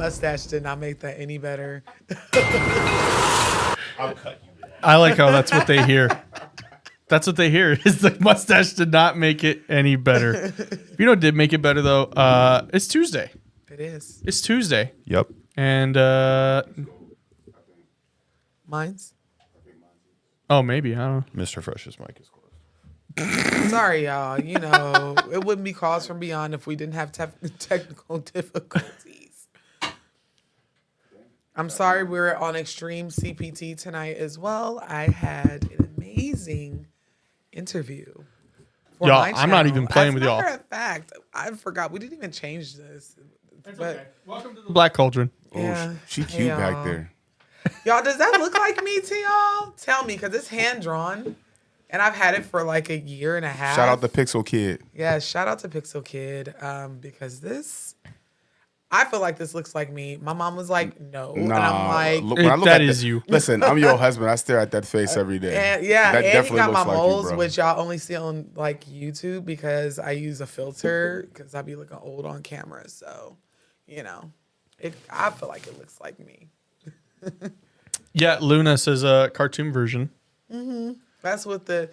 mustache did not make that any better. I'll cut you. I like how that's what they hear. That's what they hear is the mustache did not make it any better. You know what did make it better, though? It's Tuesday. It is. It's Tuesday. Yep. And, Mine's? oh, maybe. I don't know. Mr. Fresh's mic is closed. Sorry, y'all. You know, it wouldn't be Calls from Beyond if we didn't have technical difficulties. I'm sorry we're on extreme CPT tonight as well. I had an amazing interview. Y'all, I'm not even playing with y'all. As a matter of fact, I forgot. We didn't even change this. But welcome to the Black Cauldron. yeah, She cute y'all. back there. Y'all, does that look like me to y'all? Tell me, because it's hand drawn, and I've had it for like a year and a half. Shout out the Pixel Kid. Yeah, shout out to Pixel Kid, because this, I feel like this looks like me. My mom was like, no, and I'm like, when I look that at is you. Listen, I'm your husband. I stare at that face every day. and yeah, that and he got my looks like moles, you, bro. which y'all only see on like YouTube because I use a filter because I be looking old on camera. So, I feel like it looks like me. Yeah, Luna says a cartoon version. That's what the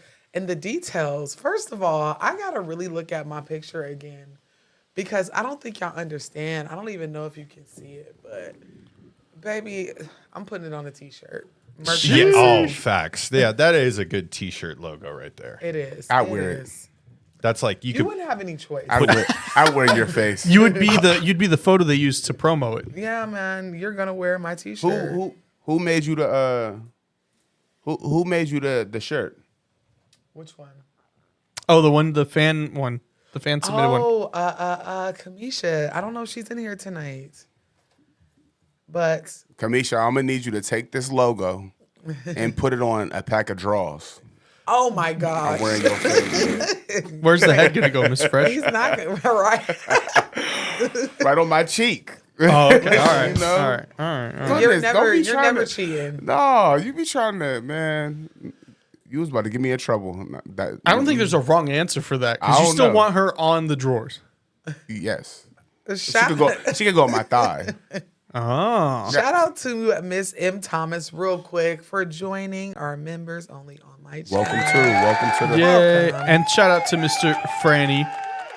details. First of all, I gotta really look at my picture again because I don't think y'all understand. I don't even know if you can see it, but baby, I'm putting it on a t-shirt. Merch- Yeah, all facts. Yeah, that is a good T-shirt logo right there. It is. I wear it. is. That's like you You could. wouldn't have any choice. I wear your face. You'd be the photo they use to promo it. Yeah, man, you're gonna wear my t-shirt. Who made you the who made you the shirt? Which one? Oh, the fan submitted one. Oh, Kamisha. I don't know if she's in here tonight, but Kamisha, I'm gonna need you to take this logo and put it on a pack of drawers. oh my gosh, I'm wearing your face. Where's the head gonna go, Miss Fresh? he's not gonna right. Right on my cheek. Oh, okay, all right, You know? all right, all right. Goodness, don't be You're trying never to- cheating. No, you be trying to, man. You was about to get me in trouble. I don't think there's a wrong answer for that I because you don't still know. want her on the drawers. Yes. She Shout, could go on my thigh. Oh, shout out to Miss M. Thomas real quick for joining our members only on my channel. Welcome to the yay! Welcome. And shout out to Mr.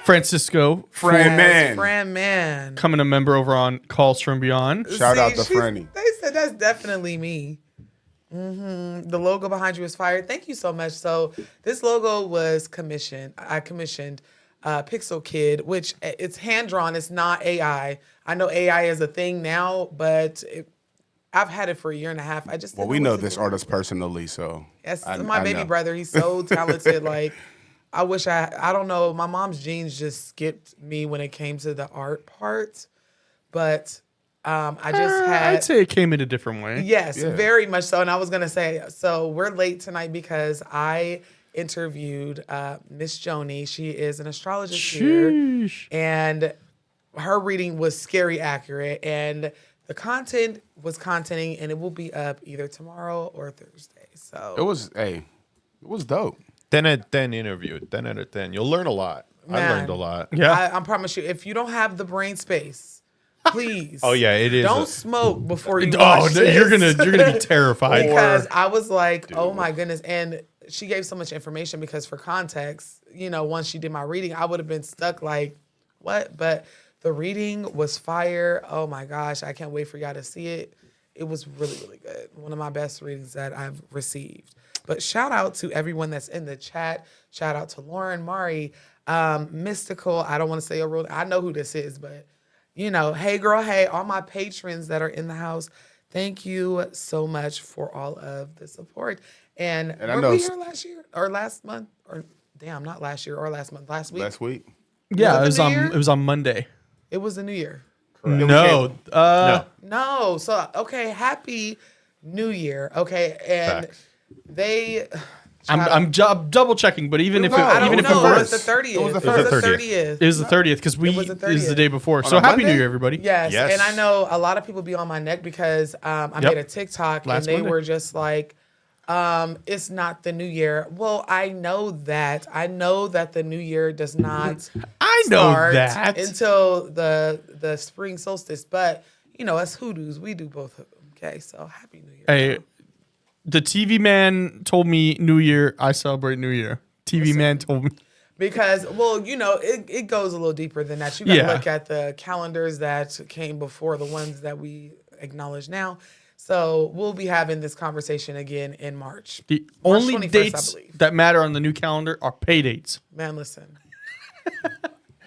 Francisco, Fran man. Fran man. becoming a member over on Calls from Beyond. Shout out to she's- Franny. They said that's definitely me. The logo behind you is fire. Thank you so much. So this logo was commissioned. I commissioned Pixel Kid, which it's hand drawn. It's not AI. I know AI is a thing now, but I've had it for a year and a half. I just Well, didn't we know what to this do. artist personally, so Yes, I my baby know. brother. He's so talented. Like, I wish I don't know. My mom's genes just skipped me when it came to the art part, but I just had. I'd say it came in a different way. Yes, Yeah. very much so. And I was gonna say, so we're late tonight because I interviewed Miss Joni. She is an astrologist here, Sheesh. and her reading was scary accurate, and the content was contenting, and it will be up either tomorrow or Thursday. So It was dope. 10 out of 10 interview. 10 out of 10. You'll learn a lot. I Man. learned a lot. Yeah. I promise you, if you don't have the brain space, please. Oh, yeah, it is Don't a- smoke before you Oh, watch no, this. you're gonna be terrified. Because I was like, oh my goodness. And she gave so much information because for context, once she did my reading, I would have been stuck like, what? But the reading was fire. Oh my gosh. I can't wait for y'all to see it. It was really, really good. One of my best readings that I've received. But shout out to everyone that's in the chat. Shout out to Lauren, Mari, Mystical. I don't want to say a real, I know who this is, but hey girl, hey, all my patrons that are in the house. Thank you so much for all of the support. And I were know we here last year or last month? Or damn, not last year or last month. Last week. Last week. Yeah, Was it the New Year? it was on Monday. It was the New Year. No, No. No. So okay, happy New Year. Okay. And Facts. they I'm double checking, but even if No, I don't even if know. it It was, was the 30th. It was the It was the 30th. 30th. it was the 30th because It was the it was the 30th. day before. On So a happy Monday? New Year, everybody. Yes. Yes. And I know a lot of people be on my neck because I Yep. made a TikTok Last and they Monday. were just like, it's not the new year. Well, I know that. I know that the new year does not I know start that. until the spring solstice. But, us hoodoos, we do both of them. Okay, so happy New Year. Hey, the TV man told me New Year. I celebrate New Year. TV man told me. Because, well, it goes a little deeper than that. You got to Yeah. look at the calendars that came before the ones that we acknowledge now. So we'll be having this conversation again in March. The March only 21st, I dates believe. that matter on the new calendar are pay dates. Man, listen.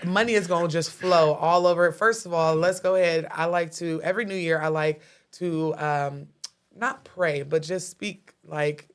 Money is going to just flow all over. First of all, let's go ahead. Every New Year, I like to not pray, but just speak like,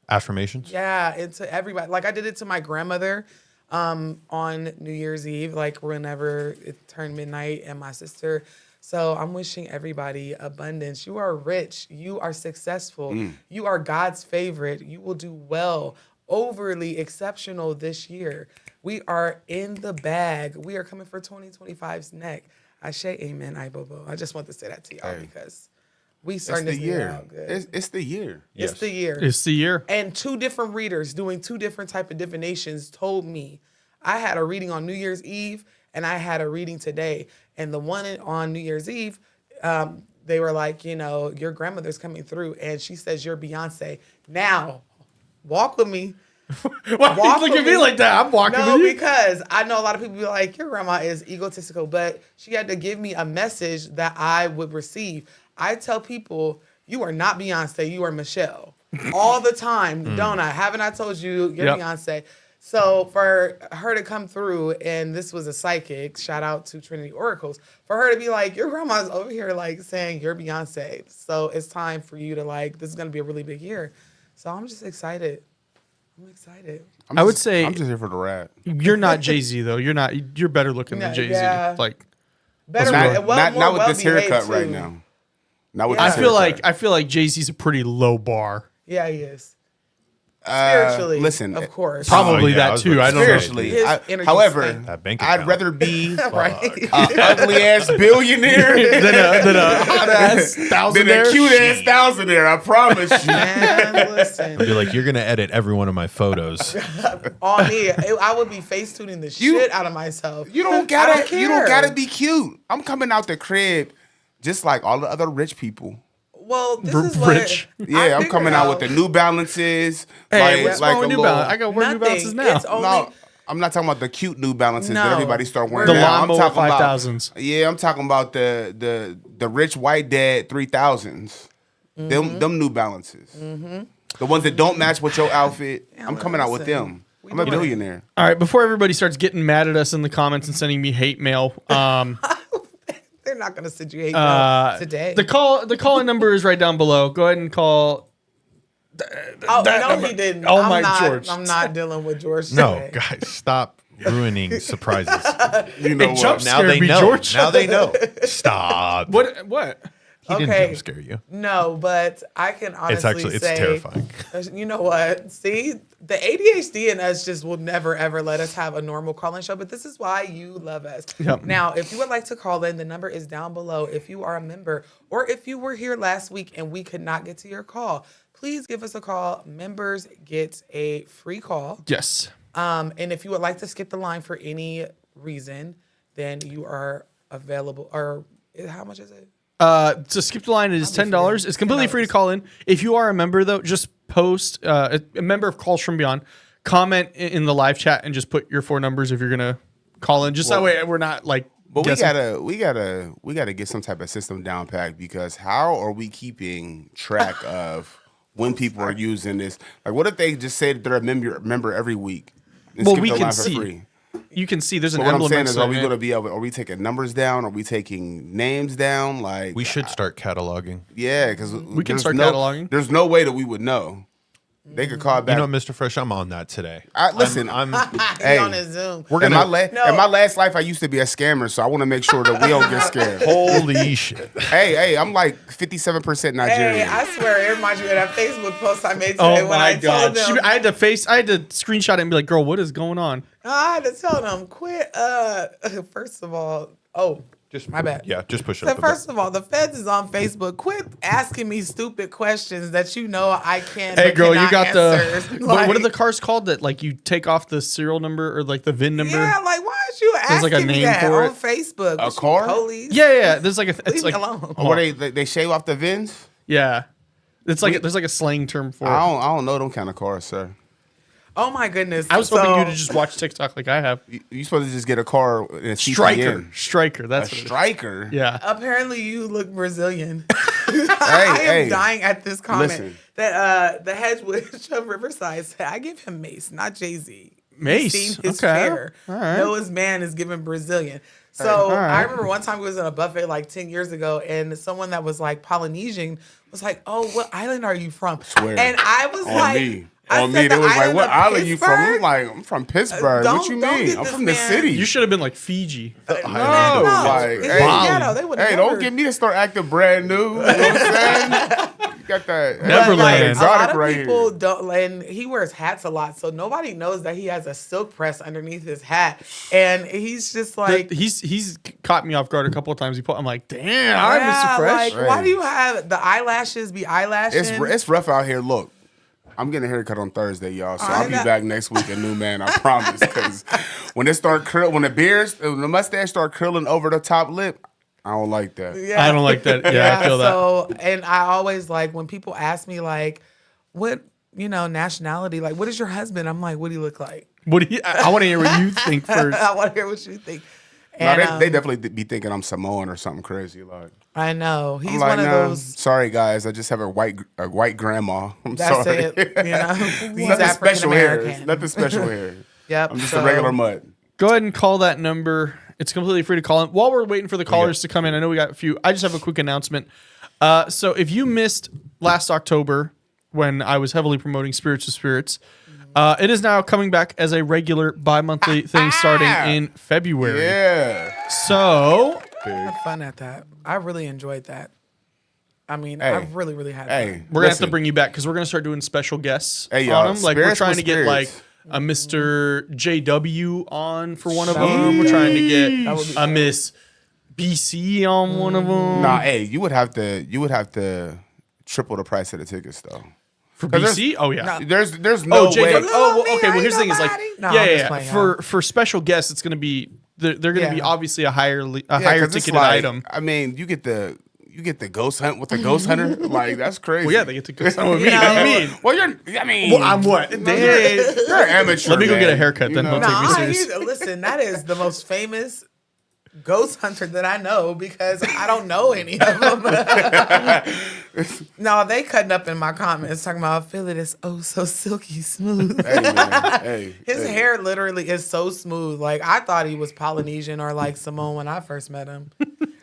Affirmations. yeah, into everybody. Like I did it to my grandmother on New Year's Eve, like whenever it turned midnight, and my sister. So I'm wishing everybody abundance. You are rich. You are successful. You are God's favorite. You will do well, overly exceptional this year. We are in the bag. We are coming for 2025's neck. Ashe, amen, Ibobo. I just want to say that to y'all because we starting this year out good. It's the year. It's the year. It's the year. And 2 different readers doing 2 different type of divinations told me I had a reading on New Year's Eve and I had a reading today. And the one on New Year's Eve, they were like, you know, your grandmother's coming through and she says you're Beyonce. Now, walk with me. Why you look at me like that? I'm walking with you. No, because I know a lot of people be like, your grandma is egotistical, but she had to give me a message that I would receive. I tell people, you are not Beyonce, you are Michelle. All the time, don't I? Haven't I told you you're Beyonce? So for her to come through, and this was a psychic, shout out to Trinity Oracles, for her to be like, your grandma's over here like saying you're Beyonce. So it's time for you to like, this is going to be a really big year. So I'm just excited. I'm excited. I would say I'm just here for the rap. you're not Jay-Z though. You're not. You're better looking than Jay-Z. Yeah. Like Better, Not with this well-behaved, haircut right too. now. Not with Yeah. this I feel like Jay-Z's a pretty low bar. Yeah, he is. Spiritually, listen, of course. Probably Oh, yeah, I that was too. about I to don't say, know. spiritually. His energy However, stank. That bank I'd account. rather be Right. ugly ass billionaire than a hot ass than a thousandaire. cute ass thousandaire. I promise you. Man, listen. I'd be like, you're gonna edit every one of my photos. On me, I would be face tuning the shit out of myself. You don't I don't gotta. You don't care. gotta be cute. I'm coming out the crib just like all the other rich people. Well, this is Rich. what Yeah, I I'm coming figured out with the New Balances. Hey, what's wrong a with New little- Balance? I got wear New Nothing. Balances now. It's only No, I'm not talking about the cute New Balances No. that everybody start wearing The now. I'm lawnmower talking about 5000s. Yeah, I'm talking about the rich white dad 3000s. Them New Balances. The ones that don't match with your outfit. I'm coming out with listen. them. I'm a billionaire. All right, before everybody starts getting mad at us in the comments and sending me hate mail, they're not gonna send you hate mail today. the call-in number is right down below. Go ahead and call. Oh that no, number. he didn't. Oh I'm my not, George. I'm not dealing with George No, today. guys, stop ruining surprises. You know It jump what? Now scared they me, know. George. Now they know. Stop. What? He didn't Okay. jump scare you. No, but I can honestly It's say terrifying. You know what? See, the ADHD in us just will never ever let us have a normal call-in show. But this is why you love us. Yep. Now, if you would like to call in, the number is down below. If you are a member, or if you were here last week and we could not get to your call, please give us a call. Members get a free call. Yes. And if you would like to skip the line for any reason, then you are available. Or how much is it? To skip the line, it is $10. It's completely free to call in. If you are a member, though, just post a member of Calls From Beyond, comment in the live chat, and just put your 4 numbers if you're gonna call in. Just that way, we're not like. But guessing. we gotta get some type of system down packed because how are we keeping track of when people are using this? Like, what if they just say that they're a member every week? And Well, skip we the can line for see. free? You can see there's an But what I'm emblem. saying next is, to are we it. going to be able? Are we taking numbers down? Are we taking names down? Like, We should start cataloging. yeah, because We can start cataloging. There's no way that we would know. They could call back. You know, Mr. Fresh, I'm on that today. Listen, I'm Hey, He's on his Zoom. we're in gonna my last life, I used to be a scammer, so I want to make sure that we don't get scared. holy shit. Hey, I'm like 57% Nigerian. Hey, I swear, it reminds you of that Facebook post I made today Oh when my I god! told them. I had to screenshot it and be like, "Girl, what is going on?" I had to tell them, quit. First of all, Just my bad. Yeah, just push it So up a bit. first of all, the feds is on Facebook. Quit asking me stupid questions that you know I can't. Hey, but girl, you cannot got answer. the what are the cars called that like you take off the serial number or like the VIN number? Yeah, like why is you asking like a me name that for on it? Facebook? A Was you car? Police? Yeah. There's like it's Leave like me alone. Or they shave off the VINs? yeah. It's like there's like a slang term for it. I don't know them kind of cars, sir. Oh my goodness! I was hoping you to just watch TikTok like I have. You supposed to just get a car and a Striker. CPN. That's A what it is. striker. Yeah. Apparently, you look Brazilian. I am hey. dying at this comment Listen. that the head witch of Riverside said, "I give him Mace, not Jay-Z. Mace? He's seen his Okay. fair. All right. Noah's man is given Brazilian." So All right. I remember one time we was in a buffet like 10 years ago, and someone that was like Polynesian was like, "Oh, what island are you from?" Swear. And I was On like, me. I on said me. the They was like, island "What of island you from?" I'm Pittsburgh? like, "I'm from Pittsburgh." What you don't mean? get I'm this from the man- city. You should have been like Fiji. No, No, like, he's hey, ghetto. They would've hey, never- don't get me to start acting brand new. You know what I'm saying? You got that But, Neverland. a exotic lot of right people here. don't, and he wears hats a lot, so nobody knows that he has a silk press underneath his hat, and he's just like, He's caught me off guard a couple of times. I'm like, damn, yeah, all right, Mr. Fresh. like, why do you have the eyelashes be eyelashing? It's rough out here. Look, I'm getting a haircut on Thursday, y'all. So I I'll be know. back next week, a new man. I promise. Because when the mustache start curling over the top lip, I don't like that. Yeah. I don't like that. Yeah, I feel that. So, and I always like when people ask me like, what, nationality, like, what is your husband? I'm like, what do you look like? What do you? I want to hear what you think first. I want to hear what you think. No, And, they definitely be thinking I'm Samoan or something crazy. Like, I know he's I'm like, one of nah, those. sorry guys, I just have a white grandma. I'm That's sorry. it. He's Nothing African special here. American. Nothing special here. Yep. I'm just so- a regular mutt. Go ahead and call that number. It's completely free to call in. While we're waiting for the callers to come in, I know we got a few. I just have a quick announcement. So if you missed last October when I was heavily promoting Spirits to Spirits, it is now coming back as a regular bi-monthly thing starting in February. Yeah. So Had fun at that. I really enjoyed that. I mean, Hey. I really, really had Hey, fun. we're going to have to listen. bring you back because we're going to start doing special guests Hey, on y'all, them. Like, we're Spirits trying with to get like Spirits. a Mr. JW on for one of them. We're trying to get That would be a Miss BC on one of them. Nah, hey, you would have to triple the price of the tickets though. For 'Cause there's- BC? Oh, yeah. There's no Oh, JW. way. Oh, me, okay. I Well, here's the thing: ain't is like, nobody. No, I'm just playing, For special guests, it's gonna be they're gonna be Yeah. obviously a higher 'Cause it's ticketed like, item. I mean, you get the ghost hunt with the ghost hunter. Like that's crazy. Well, yeah, they get to go. What do you know, mean? Well, I mean, Well, I'm what? You're an amateur. Let me go man. get a haircut, You then know? he'll take me Nah, serious. listen, that is the most famous ghost hunter that I know because I don't know any of them. No, they cutting up in my comments talking about I feel it is oh so silky smooth. Hey, man. Hey, His hey. hair literally is so smooth. Like I thought he was Polynesian or like Samoan when I first met him.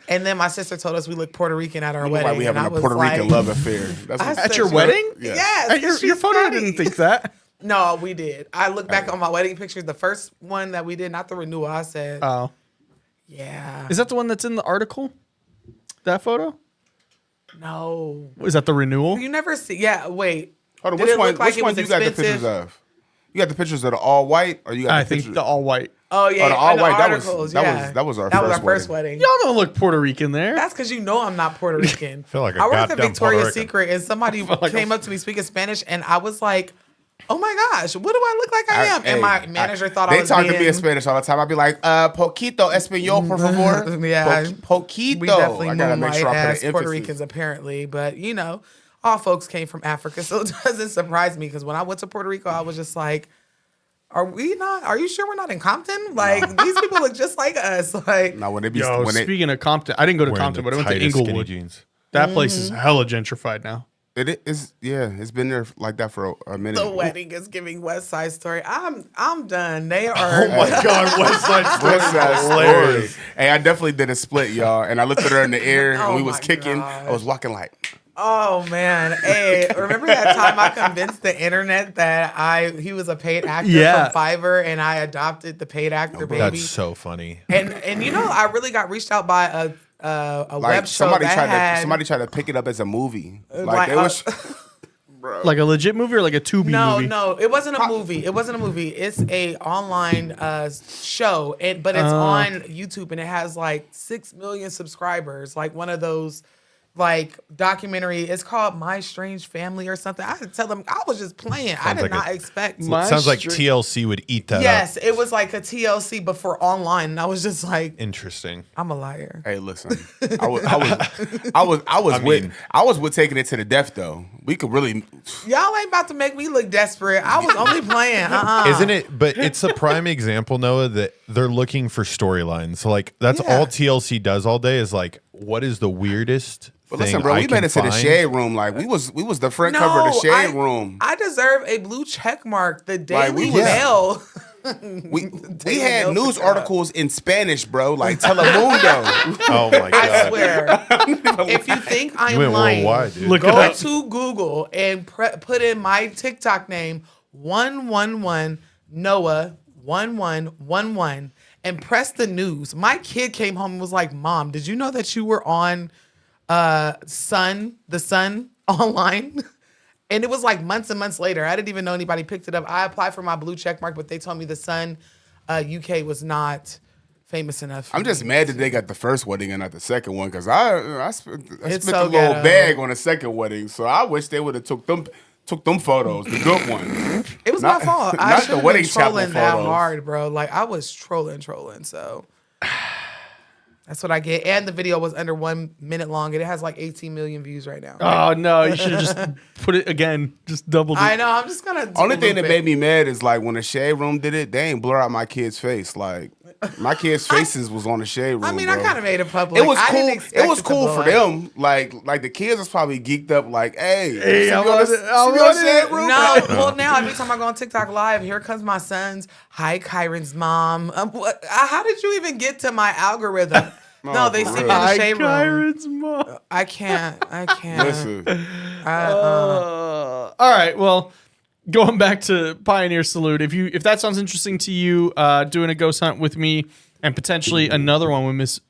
And then my sister told us we look Puerto Rican at our Look wedding. like we having and I a was Puerto like, Rican love affair. That's I what, said, At your she- wedding? Yeah. Yes. Your she's photo funny. didn't think that. No, we did. I look back on my wedding pictures. The first one that we did, not the renewal. I said, Oh, yeah. is that the one that's in the article? That photo? No. Is that the renewal? You never see. Yeah, wait. Hold on, Did which it one? look like Which it one was you got the expensive? pictures of? You got the pictures of the all white, or you got I the think pictures? the all white. Oh yeah, the all in the white, that was- articles, that yeah. was- that was our that was first our first wedding. Y'all don't look Puerto Rican there. That's because you know I'm not Puerto Rican. feel like a I worked at goddamn Puerto Victoria's Rican. Secret and somebody like came up to me speaking Spanish and I was like, "Oh my gosh, what do I look like I am?" And my manager thought I they was talk being, to me in Spanish all the time. I'd be like, "Poquito español, por favor." Yeah. Poquito. We definitely I gotta make moonlight sure I put as an Puerto emphasis. Ricans apparently, but all folks came from Africa, so it doesn't surprise me because when I went to Puerto Rico, I was just like, Are you sure we're not in Compton? Like these people look just like us. Like Now when they be Yo, when they, speaking of Compton, I didn't go to Wearing Compton, the but I went to tightest skinny Inglewood. jeans. That place Mm-hmm. is hella gentrified now. it is it's been there like that for a minute. the wedding is giving West Side Story. I'm done. They are. Oh God, West Side West Side Story. Hey, I definitely did a split, y'all, and I looked at her in the air and Oh we was my kicking. gosh. I was walking like, Oh man. Hey, remember that time I convinced the internet that he was a paid actor Yeah. from Fiverr and I adopted the paid actor baby. That's so funny. and I really got reached out by a like web show somebody that tried had, to somebody tried to pick it up as a movie. Like like, they was. Like a legit movie or like a Tubi movie? No, it wasn't a movie. It wasn't a movie. It's a online show, but it's on YouTube and it has like 6 million subscribers. Like one of those like documentary. It's called My Strange Family or something. I had to tell them I was just playing. I did like not a- expect. My Sounds like str- TLC would eat that Yes, up. it was like a TLC but for online, and I was just like, Interesting. I'm a liar. Hey, listen, I was with taking it to the death though. We could really. Y'all ain't about to make me look desperate. I was only playing. Isn't it? But it's a prime example, Noah, that they're looking for storylines. So like that's Yeah. all TLC does all day is like, what is the weirdest But thing listen, bro, I we can made it to the find? shade room. Like we was the front cover of the shade room. I deserve a blue check mark. The Like, we Daily was- Mail. We Daily had Mail news picked up. articles in Spanish, bro, like Telemundo. Oh my god! I swear. If you think I You am went lying, worldwide, dude. Look it go up. to Google and put in my TikTok name. 111 Noah 1111 and press the news. My kid came home and was like, Mom, did you know that you were on the Sun online? And it was like months and months later. I didn't even know anybody picked it up. I applied for my blue check mark, but they told me the Sun UK was not famous enough. I'm just mad that they got the first wedding and not the second one, because I spent so a little ghetto. bag on the second wedding. So I wish they would have took them photos, the good ones. It was my fault. I not should the have wedding been chapel trolling that photos. hard, bro. Like I was trolling. So that's what I get. And the video was under 1 minute long, and it has like 18 million views right now. Oh no, you should have just put it again. Just doubled it. I know. I'm just gonna. Only thing that loop made it. me mad is like when the shade room did it, they ain't blur out my kid's face. Like my kid's faces was on the shade room. I mean, bro. I kind of made it public. It was I cool. didn't expect It was to cool blow for up. them. Like the kids was probably geeked up. Like, hey, I'm see me on on the- it. I'm see me on on the shade it. room? No, well now every time I go on TikTok Live, here comes my sons. Hi, Kyron's mom. How did you even get to my algorithm? No, they for see me in real. the shade room. Kyron's mom. I can't. Listen, All right. Well, going back to Pioneer Salute, if that sounds interesting to you, doing a ghost hunt with me and potentially another one with Miss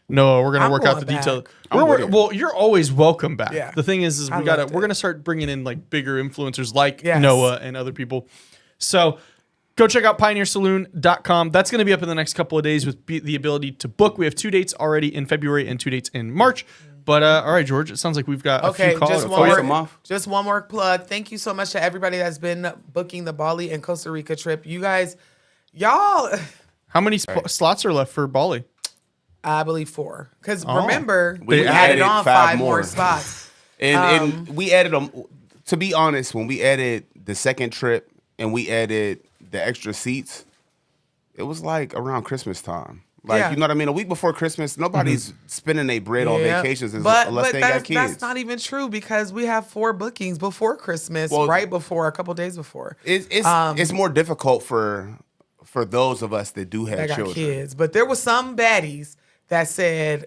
Noah, we're gonna I'm work out going the details. back. I'm with it. Well, you're always welcome back. Yeah. The thing is I we're loved it. gonna start bringing in like bigger influencers like Yes. Noah and other people. So go check out pioneersaloon.com. That's going to be up in the next couple of days with the ability to book. We have 2 dates already in February and 2 dates in March. But all right, George, it sounds like we've got a Okay, few calls. just Oh, yeah, one, Mom. just one more plug. Thank you so much to everybody that's been booking the Bali and Costa Rica trip. You guys, y'all, How many slots are left for Bali? I believe 4. Because Oh. remember, We we added added on 5 5 more more. spots. and we added them. To be honest, when we added the second trip and we added the extra seats, it was like around Christmas time. Like, Yeah. you know what I mean? A week before Christmas, nobody's spending their bread on Yeah. vacations But unless they got kids. that's not even true because we have 4 bookings before Christmas, Well, right before, a couple days before. It's more difficult for those of us that do have I got children. kids. But there was some baddies that said,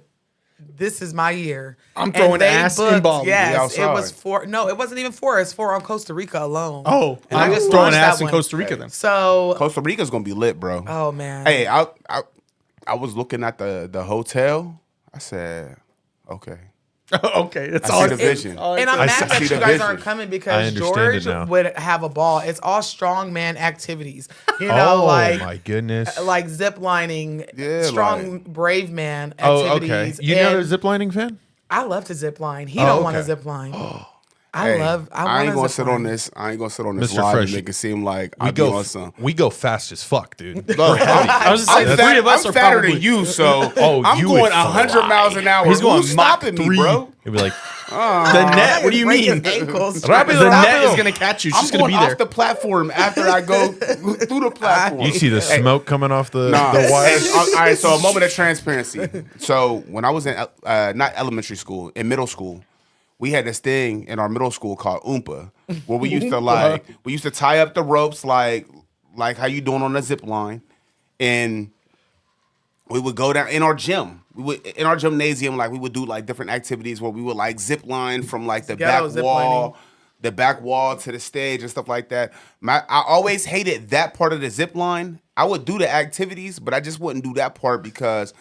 this is my year. I'm And throwing they ass in Bali. Yes, Yeah, it was outside. 4. No, it wasn't even 4. It's 4 on Costa Rica alone. Oh, And I I'm just throwing launched ass that in one. Costa Rica then. So, Costa Rica's gonna be lit, bro. oh man. Hey, I was looking at the hotel. I said, okay. Okay, that's I all. see the vision. And I'm I mad see that you the guys vision. aren't coming I because understand George it now. would have a ball. It's all strongman activities. You know, Oh like my goodness. like zip lining, Yeah, strong like- brave man Oh, activities. okay. You And know a ziplining fan? I love to zip line. He Oh, don't want to okay. zip line. Hey, I ain't wanna gonna zip sit line. on this. I ain't gonna sit on this Mr. live Fresh, and make it seem like We I be on some. go fast as fuck, dude. Look, I was just saying, the three of us I'm are fatter probably. than you, so Oh, I'm you going would 100 miles an hour. He's going Who's Mach stopping 3. me, bro? It'd be like, The net. What do you Break mean? his ankles. The Rapido, net is rapido. gonna catch you. I'm She's gonna going be there. off the platform after I go through the platform. you see the smoke coming off the Nah. wires? All right, so a moment of transparency. So when I was in not elementary school, in middle school, we had this thing in our middle school called Oompa, where we used to tie up the ropes like how you doing on a zip line, and we would go down in our gym. We would in our gymnasium, like we would do like different activities where we would like zip line from like the Ghetto back zip wall. lining. The back wall to the stage and stuff like that. I always hated that part of the zip line. I would do the activities, but I just wouldn't do that part because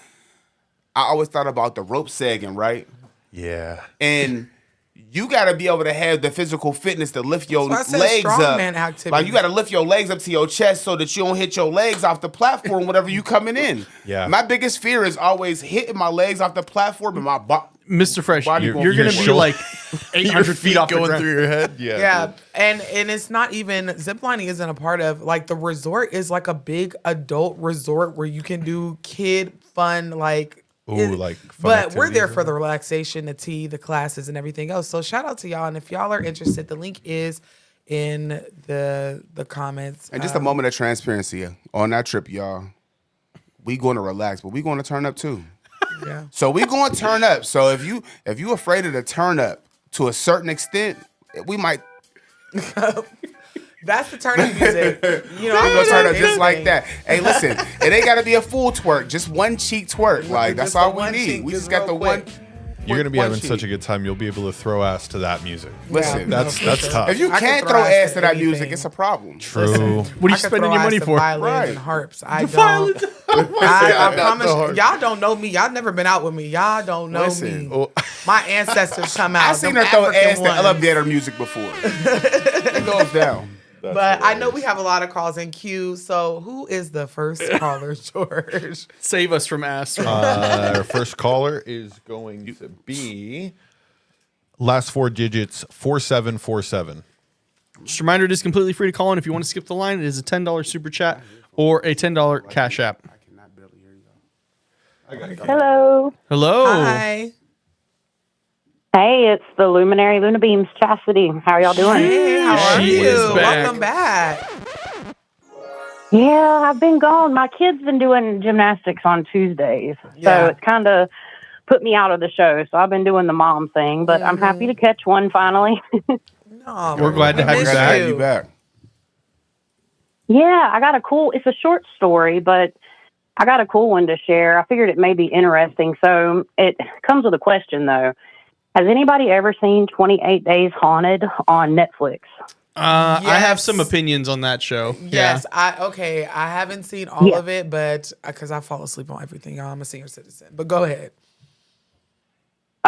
I always thought about the rope sagging, right? Yeah. And you got to be able to have the physical fitness to lift your That's why I said legs up. strongman activity. Like you got to lift your legs up to your chest so that you don't hit your legs off the platform whenever you coming in. Yeah. My biggest fear is always hitting my legs off the platform and my Mr. Fresh, Body you're will- going your to be shoulder- like 800 feet off the going ground. through your head. Yeah. Yeah, and it's not even ziplining isn't a part of like the resort is like a big adult resort where you can do kid fun like. Ooh, like fun but we're there activities for the relaxation, the tea, the classes, and everything else. So shout out to y'all, and if y'all are interested, the link is in the comments. And just a moment of transparency on that trip, y'all. We going to relax, but we going to turn up too. Yeah. So we going to turn up. So if you afraid of the turn up to a certain extent, we might That's the turn up music. You know, we I'm gonna turn up just anything. like that. Hey, listen, it ain't got to be a full twerk, just one cheek twerk. Like that's Just all the we one need. cheek, We just just got the real one. quick. You're going to be One having cheek. such a good time. You'll be able to throw ass to that music. Listen, That's tough. if you I can't can throw throw ass ass to to that anything. music, it's a problem. True. What are you I could spending throw your ass money to for? Violins Right. and harps. I don't. Violins. I the promise harp. y'all don't know me. Y'all never been out with me. Y'all don't know Listen. me. My ancestors come out. I seen them her throw African ass to ones. elevator music before. It goes down. But I know we have a lot of calls in queue. So who is the first caller, George? Save us from ass. Our first caller is going to be last 4 digits 4747. Just a reminder, it is completely free to call in. If you want to skip the line, it is a $10 super chat or a $10 cash app. I cannot barely hear you. Hello. Hello. Hi. Hey, it's the Luminary Luna Beams, Chastity. How are y'all doing? Hey, how are She you? is back. Welcome back. Yeah, I've been gone. My kid's been doing gymnastics on Tuesdays. Yeah. So it's kind of put me out of the show. So I've been doing the mom thing, but I'm happy to catch one finally. No, We're glad to have you miss Glad to back. have you back. Yeah, I got it's a short story, but I got a cool one to share. I figured it may be interesting. So it comes with a question, though. Has anybody ever seen 28 Days Haunted on Netflix? I have Yes. some opinions on that show. Yes, Yeah. I haven't seen all Yeah. of it, but because I fall asleep on everything, y'all. I'm a senior citizen. But go ahead.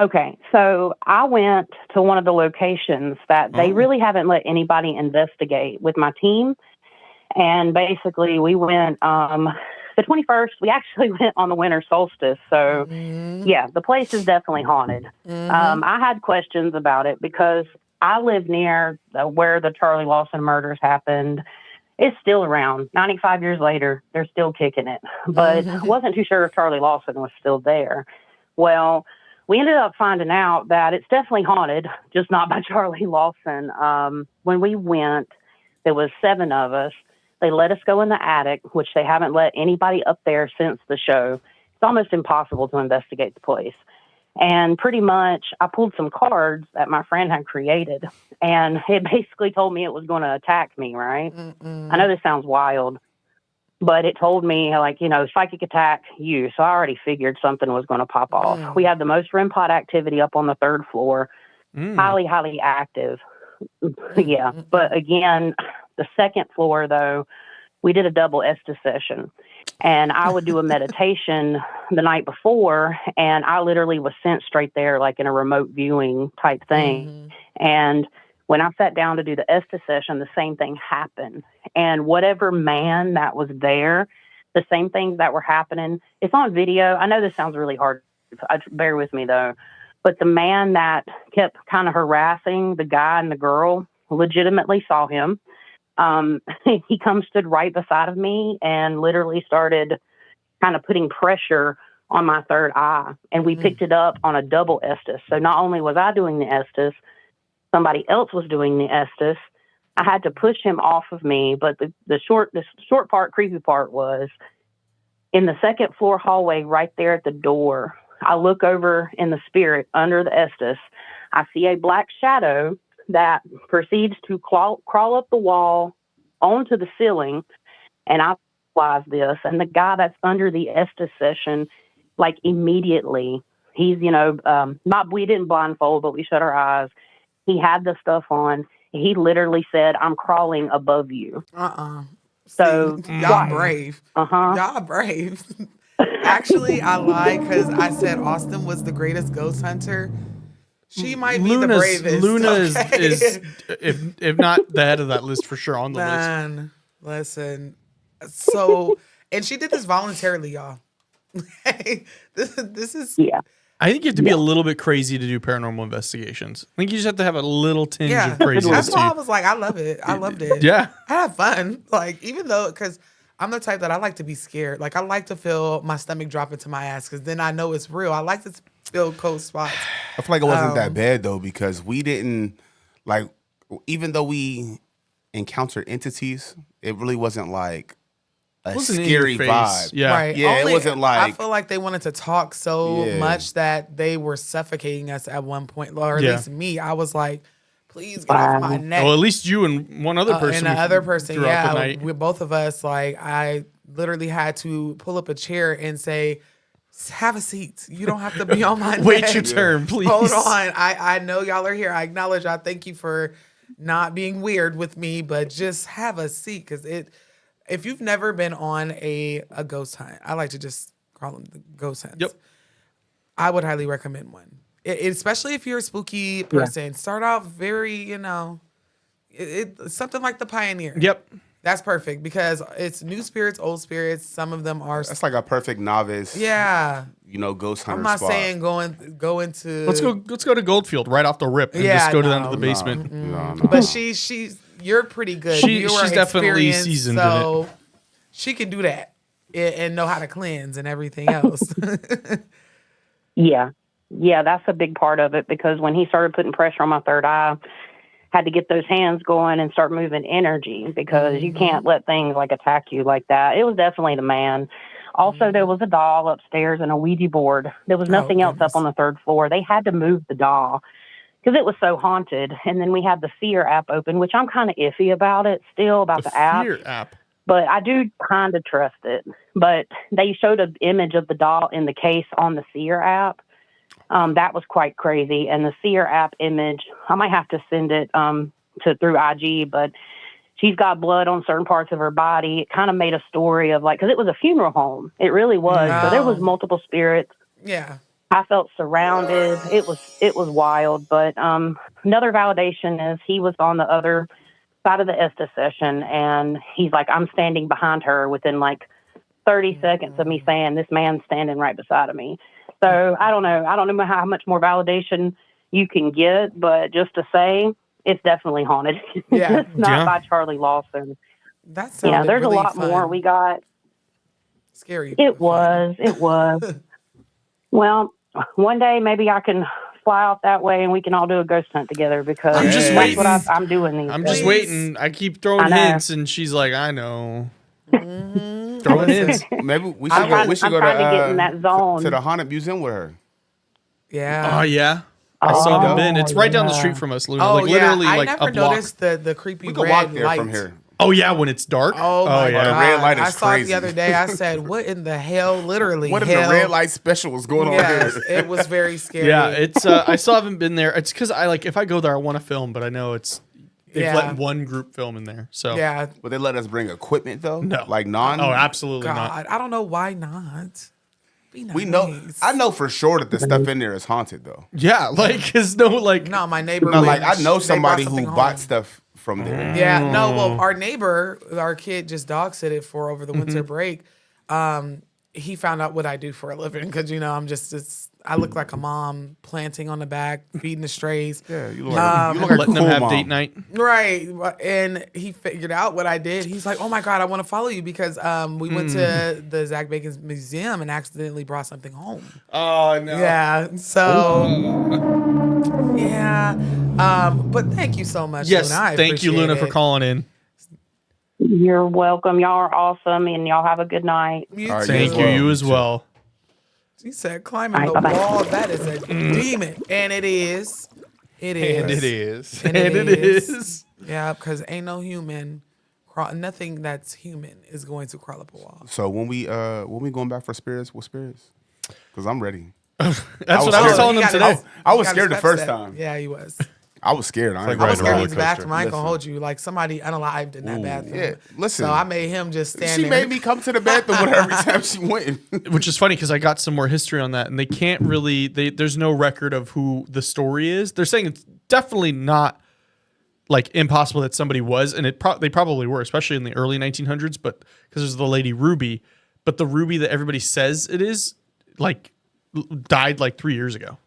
Okay, so I went to one of the locations that they really haven't let anybody investigate with my team. And basically, we went the 21st. We actually went on the winter solstice. So, yeah, the place is definitely haunted. I had questions about it because I live near where the Charlie Lawson murders happened. It's still around. 95 years later, they're still kicking it. But wasn't too sure if Charlie Lawson was still there. Well, we ended up finding out that it's definitely haunted, just not by Charlie Lawson. When we went, there was 7 of us. They let us go in the attic, which they haven't let anybody up there since the show. It's almost impossible to investigate the place. And pretty much, I pulled some cards that my friend had created, and it basically told me it was going to attack me, right? I know this sounds wild, but it told me, like, psychic attack you. So I already figured something was going to pop off. We had the most REM pod activity up on the 3rd floor, highly, highly active. Yeah. But again, the 2nd floor, though, we did a double Estes session. And I would do a meditation the night before, and I literally was sent straight there, like in a remote viewing type thing. And when I sat down to do the Estes session, the same thing happened. And whatever man that was there, the same things that were happening, it's on video. I know this sounds really hard. Bear with me, though. But the man that kept kind of harassing the guy and the girl legitimately saw him. He stood right beside of me and literally started kind of putting pressure on my 3rd eye. And we picked it up on a double Estes. So not only was I doing the Estes, somebody else was doing the Estes. I had to push him off of me. But the short part, creepy part was in the 2nd floor hallway right there at the door. I look over in the spirit under the Estes. I see a black shadow that proceeds to crawl up the wall onto the ceiling, and I realize this. And the guy that's under the Estes session, like immediately, he's we didn't blindfold, but we shut our eyes. He had the stuff on. He literally said, "I'm crawling above you." So y'all brave. Y'all brave. Actually, I lied because I said Austin was the greatest ghost hunter. She might be the bravest. Luna okay? is if not the head of that list for sure on the list. Man, listen. So, and she did this voluntarily, y'all. this is yeah. I think you have to be a little bit crazy to do paranormal investigations. I think you just have to have a little tinge of craziness That's to why I you. was like, I love it. I loved it. Yeah. I had fun. Like, even though, because I'm the type that I like to be scared. Like, I like to feel my stomach drop into my ass because then I know it's real. I like to feel cold spots. I feel like it wasn't that bad though, because we didn't even though we encountered entities, it really wasn't like a Wasn't in scary your face. vibe. Yeah. Right. Yeah, it wasn't like- I feel like they wanted to talk so Yeah. much that they were suffocating us at one point, or at Yeah. least me. I was like, please get off my neck. Well, at least you and one other person. And the other person, throughout the yeah, night. with both of us, like I literally had to pull up a chair and say, have a seat. You don't have to be on my Wait neck. your turn, please. Hold on. I know y'all are here. I acknowledge y'all. Thank you for not being weird with me, but just have a seat. Because if you've never been on a ghost hunt, I like to just call them the ghost hunts. Yep. I would highly recommend one. Especially if you're a spooky person. Start off very, something like the Pioneer. Yep. That's perfect because it's new spirits, old spirits. Some of them are. That's like a perfect novice. Yeah. Ghost hunter. I'm not spot. saying go into. Let's go to Goldfield right off the rip and just go down to the basement. No. But you're pretty good. She's definitely experienced, seasoned in so she can do that and know how to cleanse and everything else. Yeah. Yeah, that's a big part of it because when he started putting pressure on my third eye, had to get those hands going and start moving energy because you can't let things like attack you like that. It was definitely the man. Also, there was a doll upstairs and a Ouija board. There was nothing else up on the third floor. They had to move the doll because it was so haunted. And then we had the Seer app open, which I'm kind of iffy about it still, about the app. Fear app. But I do kind of trust it. But they showed an image of the doll in the case on the Seer app. That was quite crazy. And the Seer app image, I might have to send it through IG, but she's got blood on certain parts of her body. It kind of made a story of because it was a funeral home. It really was. Wow. So there was multiple spirits. Yeah. I felt surrounded. It was wild. But another validation is he was on the other side of the Estes session, and he's like, I'm standing behind her within 30 seconds of me saying this man's standing right beside of me. So I don't know how much more validation you can get, but just to say it's definitely haunted. Yeah. It's not by Charlie Lawson. That sounded there's really a lot fun. more. We got scary. It was. Well, one day maybe I can fly out that way and we can all do a ghost hunt together because I'm just that's waiting. what I'm doing these I'm days. just waiting. I keep throwing hints, and she's like, I know. Throwing hints. Maybe we should go. We should I'm go trying to get in that zone. to the haunted museum with her. Yeah. Oh, yeah. I still haven't been. It's right down the street from us, Luna. Literally, I like never a block. noticed the creepy We can red walk there light from here. Oh, yeah, when it's dark. Oh my yeah. god! The red light is I saw it crazy. the other day. I said, "What in the hell?" Literally, What if hell. the red light special was going on Yes, here? it was very scary. Yeah, it's. I still haven't been there. It's because if I go there, I want to film, but I know they've Yeah. let one group film in there. So Yeah. Would they let us bring equipment though? No. Like non. Oh, absolutely not. God, I don't know why not. Be nice. We know. I know for sure that the stuff in there is haunted though. Yeah, there's no No, my neighbor. No, went, I know they somebody brought who something bought home. stuff from there. Yeah, no. Well, our neighbor, our kid just dog sitted for over the winter break. He found out what I do for a living because I look like a mom planting on the back, feeding the strays. Yeah, you look like a letting cool them have mom. date night. Right. And he figured out what I did. He's like, oh my God, I want to follow you because we went to the Zach Bacon's museum and accidentally brought something home. Oh no. Yeah. So, yeah. But thank you so much, Yes, Luna. I thank you, appreciate Luna, for it. calling in. You're welcome. Y'all are awesome, and y'all have a good night. You All right, too. Thank you. You as well. She said, climbing All the right, bye-bye. wall, that is a demon. And it is. It is. And it is. And And it is. Yeah, because ain't no human, nothing that's human is going to crawl up a wall. So when we going back for spirits, what spirits? Because I'm ready. That's what I was scared. telling You them gotta- today. I you was gotta scared the step first step. time. Yeah, he was. I was scared. I like ain't I riding was a scared roller in the bathroom. coaster. I ain't gonna Listen. hold you. Like somebody unalived in that Ooh, bathroom. yeah, listen. So I made him just stand She there. made me come to the bathroom with her every time she went. Which is funny because I got some more history on that, and they can't really. There's no record of who the story is. They're saying it's definitely not impossible that somebody was, and they probably were, especially in the early 1900s. But because there's the lady Ruby, but the Ruby that everybody says it is died 3 years ago.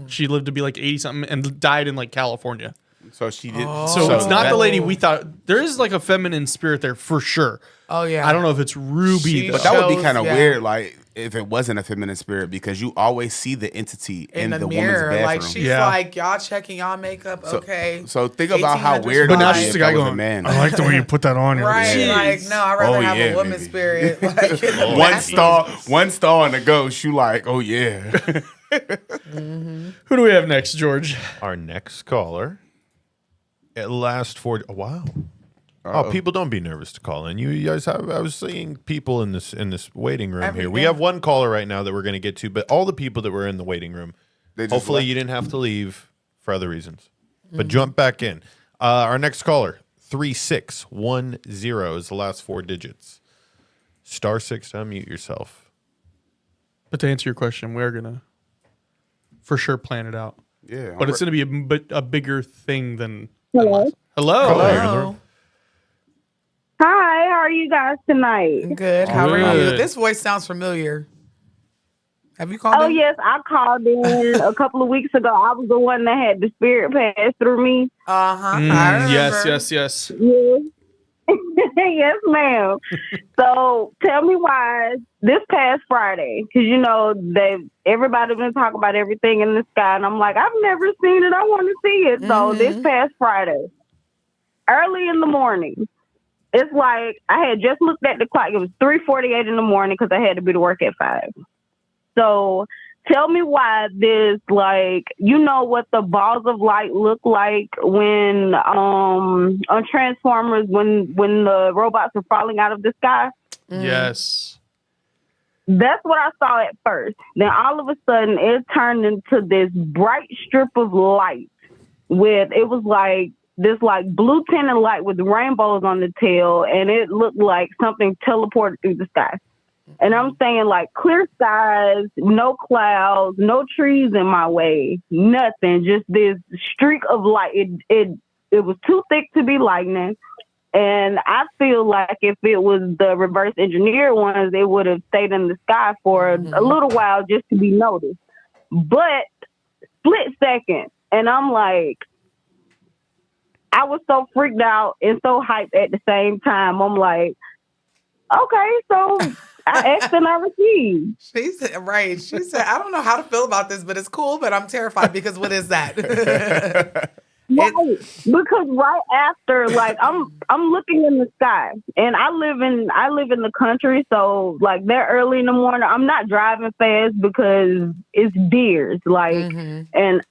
She lived to be 80 something and died in California. So she did. So it's not the lady we thought. There is a feminine spirit there for sure. Oh yeah. I don't know if it's Ruby, She- But that would be shows, kind of yeah. weird, if it wasn't a feminine spirit, because you always see the entity in the woman's mirror. bathroom. She's Yeah. y'all checking y'all makeup. Okay. So think about how 1800s weird. But now it would be she's if the guy that was a going, man. I like the way you put that on. Right. Jeez. No, I'd rather Oh, have yeah, a woman baby. spirit. In the one star on the ghost. You like, oh yeah. Who do we have next, George? Our next caller. It lasts for wow. Oh, people don't be nervous to call in. You guys have. I was seeing people in this waiting room here. We have one caller right now that we're going to get to, but all the people that were in the waiting room. Hopefully, you didn't have to leave for other reasons, but jump back in. Our next caller, 3610 is the last 4 digits. *6 to unmute yourself. But to answer your question, we're gonna for sure plan it out. Yeah, but it's gonna be a bigger thing than. Hello. Hello. Hi, how are you guys tonight? Good. How are you? This voice sounds familiar. Have you called in? Oh, yes, I called in a couple of weeks ago. I was the one that had the spirit pass through me. I Yes. Yes, yes, ma'am. So tell me why this past Friday, because everybody been talking about everything in the sky, and I'm like, I've never seen it. I want to see it. So this past Friday, early in the morning, it's like I had just looked at the clock. It was 3:48 in the morning because I had to be to work at 5. So tell me why this, what the balls of light look like when on Transformers when the robots are falling out of the sky. Yes. That's what I saw at first. Then all of a sudden it turned into this bright strip of light it was like this blue tinted light with rainbows on the tail, and it looked like something teleported through the sky. And I'm saying clear skies, no clouds, no trees in my way, nothing, just this streak of light. It was too thick to be lightning. And I feel like if it was the reverse engineered ones, they would have stayed in the sky for a little while just to be noticed. But split second, and I'm like, I was so freaked out and so hyped at the same time. I'm like, okay, so I asked and I received. She said, I don't know how to feel about this, but it's cool, but I'm terrified because what is that? Right, because right after, I'm looking in the sky, and I live in the country, so that early in the morning, I'm not driving fast because it's deers, and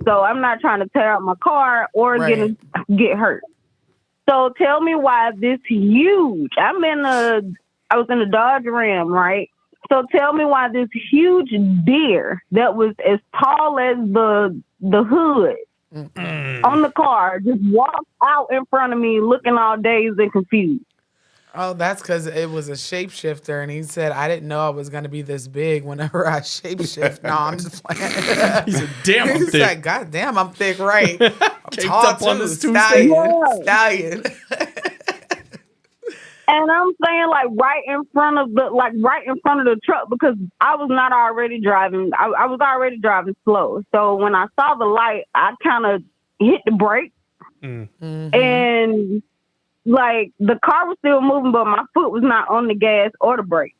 so I'm not trying to tear up my car or get hurt. So tell me why this huge. I was in a Dodge Ram, right? So tell me why this huge deer that was as tall as the hood on the car just walked out in front of me looking all dazed and confused. Oh, that's because it was a shapeshifter, and he said, I didn't know I was going to be this big whenever I shapeshift. No, I'm just playing. He said, damn, I'm thick. He's like, God damn, I'm thick, right? I'm tall, up on too. this Tuesday. Stallion. And I'm saying right in front of the truck, because I was not already driving. I was already driving slow. So when I saw the light, I kind of hit the brake, and the car was still moving, but my foot was not on the gas or the brake.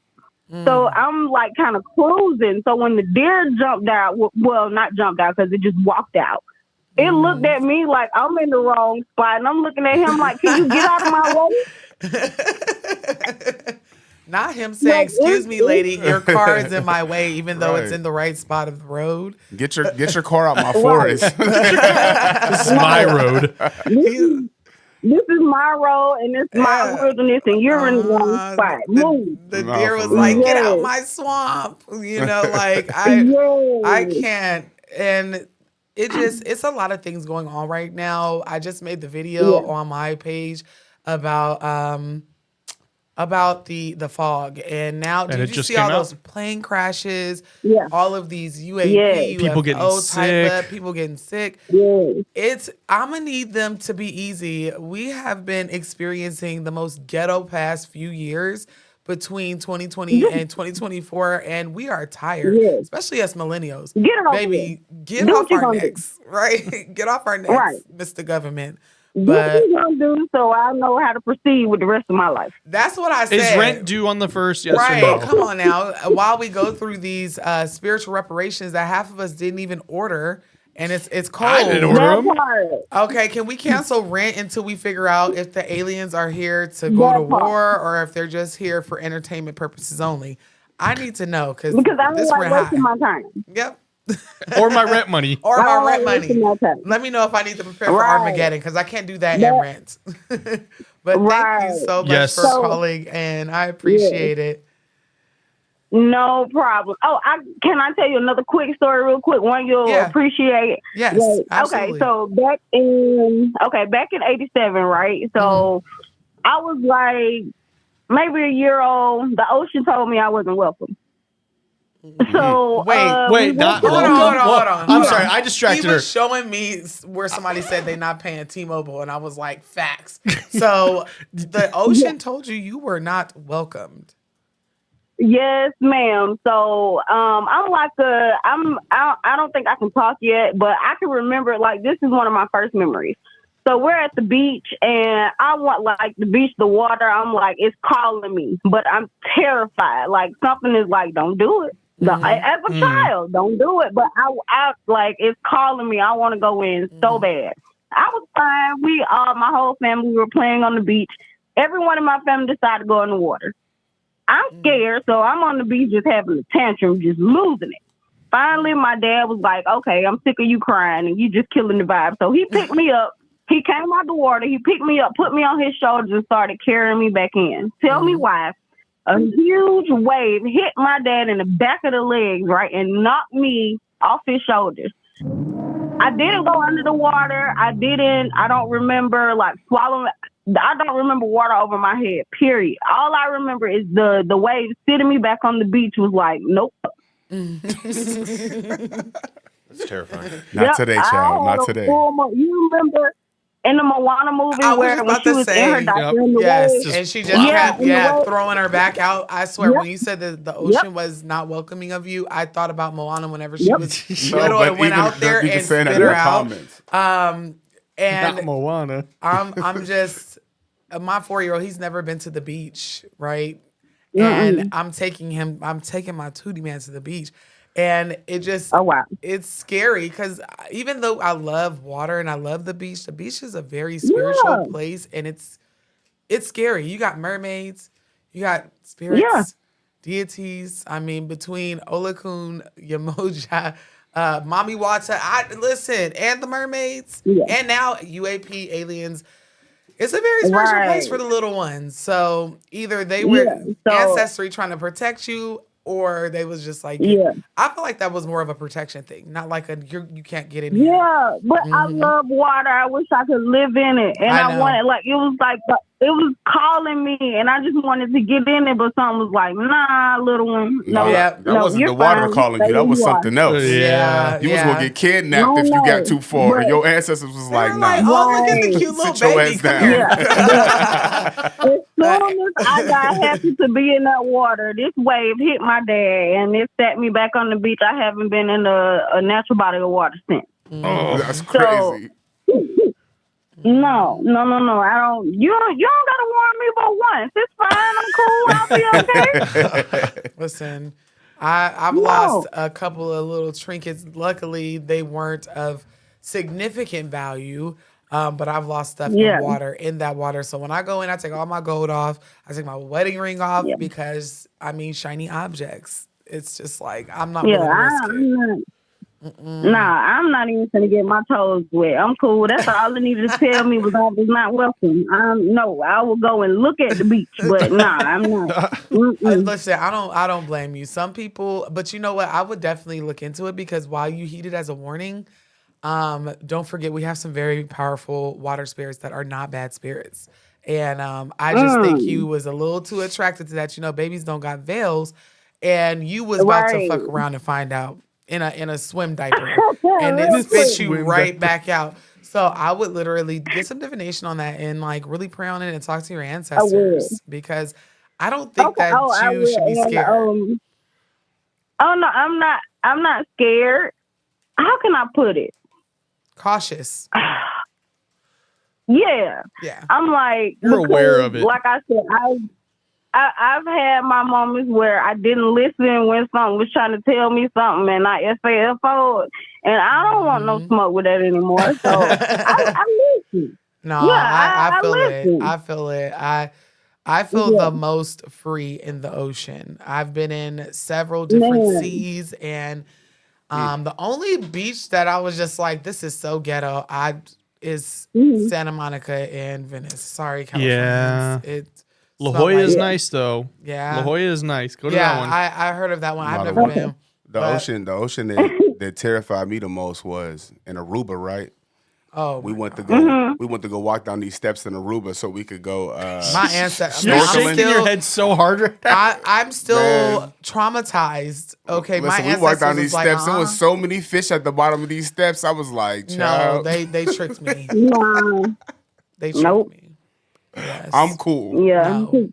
So I'm kind of cruising. So when the deer jumped out, well, not jumped out because it just walked out. It looked at me like I'm in the wrong spot, and I'm looking at him like, can you get out of my way? Not him saying, excuse me, lady, your car is in my way, even though it's in the right spot of the road. Get your car out my forest. This is my road. This is my road, and this is my wilderness, and you're in the wrong spot. Move. The deer was like, get out my swamp. I can't. And it's a lot of things going on right now. I just made the video on my page about the fog, and now did you see all those plane crashes? Yeah. All of these UAP, people getting sick. People getting sick. Yeah. I'm gonna need them to be easy. We have been experiencing the most ghetto past few years between 2020 and 2024, and we are tired, especially us millennials. Get it off, baby. Get off our necks, right? Get off our necks, Mr. Government. What are you gonna do so I know how to proceed with the rest of my life? That's what I said. Is rent due on the 1st? Yes right. or no? Come on now. While we go through these spiritual reparations that half of us didn't even order, and it's cold. I didn't order them. Okay, can we cancel rent until we figure out if the aliens are here to go to war or if they're just here for entertainment purposes only? I need to know because I don't like wasting my time. Yep. or my rent money. Or my Oh, rent money. okay. Let me know if I need to prepare for Right. Armageddon because I can't do that and rent. But thank you Right. so much Yes. for calling, and I appreciate it. No problem. Oh, can I tell you another quick story real quick? One you'll appreciate. Yes, Right. absolutely. Okay, so back in '87, right? So I was like maybe a year old. The ocean told me I wasn't welcome. So Wait, not Hold on. I'm sorry, I distracted He her. was showing me where somebody said they're not paying T-Mobile, and I was like, facts. So the ocean told you were not welcomed. Yes, ma'am. So I'm like I don't think I can talk yet, but I can remember like this is one of my first memories. So we're at the beach and I want like the beach, the water. I'm like, it's calling me, but I'm terrified. Like something is like, don't do it. As a child, don't do it. But I like it's calling me. I want to go in so bad. I was fine. My whole family, we were playing on the beach. Everyone in my family decided to go in the water. I'm scared, so I'm on the beach just having a tantrum, just losing it. Finally, my dad was like, okay, I'm sick of you crying and you just killing the vibe. So he picked me up. He came out the water. He picked me up, put me on his shoulders, and started carrying me back in. Tell me why. A huge wave hit my dad in the back of the legs, right, and knocked me off his shoulders. I didn't go under the water. I don't remember like swallowing. I don't remember water over my head, period. All I remember is the wave sitting me back on the beach was like, nope. That's terrifying. Not today, child. Not today. You remember in the Moana movie where when she was in her diaper in the yes, wave? and she just kept throwing her back out. I swear, when you said that the ocean was not welcoming of you, I thought about Moana whenever she was little and went out there and spit her out. And not Moana. I'm just my 4-year-old. He's never been to the beach, right? And I'm taking my Hoodie man to the beach. And it just, it's scary because even though I love water and I love the beach is a very spiritual place, and it's scary. You got mermaids, you got spirits, deities. I mean, between Olakun, Yamoja, Mami Wata, and the mermaids, and now UAP aliens. It's a very spiritual place for the little ones. So either they were ancestry trying to protect you, or they was just like, I feel like that was more of a protection thing, not like you can't get in here. Yeah, but I love water. I wish I could live in it. And I wanted, like, it was calling me, and I just wanted to get in it, but something was like, nah, little one. No, that wasn't the water calling you. That was something else. Yeah. You was going to get kidnapped if you got too far. Your ancestors was like, nah. Oh, look at the cute little sit your baby. ass down. As soon as I got happy to be in that water, this wave hit my dad, and it set me back on the beach. I haven't been in a natural body of water since. Oh, that's crazy. No. I don't. You don't gotta warn me but once. It's fine. I'm cool. I'll be okay. Listen, I've lost a couple of little trinkets. Luckily, they weren't of significant value. But I've lost stuff in that water. So when I go in, I take all my gold off. I take my wedding ring off because shiny objects. It's just like I'm not willing to risk it. I'm not even gonna get my toes wet. I'm cool. That's all they needed to tell me was I was not welcome. No, I will go and look at the beach, but I'm not. Listen, I don't blame you. Some people, but you know what? I would definitely look into it because while you heed it as a warning, don't forget we have some very powerful water spirits that are not bad spirits. And I just think you was a little too attracted to that. You know, babies don't got veils, and you was about to fuck around and find out in a swim diaper, and it spits you right back out. So I would literally get some divination on that and like really pray on it and talk to your ancestors because I don't think that you should be scared. Oh no, I'm not scared. How can I put it? Cautious. Yeah. I'm like, you're aware of it. Like I said, I've had my moments where I didn't listen when someone was trying to tell me something, and I SAFO, and I don't want no smoke with that anymore. So I listen. No, yeah, I feel it. I feel it. I feel the most free in the ocean. I've been in several different seas, and The only beach that I was just like, this is so ghetto, is Santa Monica and Venice. Sorry, California. Yeah. La Jolla is nice though. Yeah. La Jolla is nice. Go to that one. I heard of that one. I've Not never a- been. The ocean that terrified me the most was in Aruba, right? Oh, we went to go walk down these steps in Aruba so we could go my ancestors. You're snorkeling. shaking your head so hard right now. I'm still Man. traumatized. Okay, Listen, my we walked down ancestors these was steps. There like, was so many fish at the bottom of these steps. I was like, no, child, they tricked me. Nah. They tricked Nope. me. Yes. I'm cool. Yeah. No.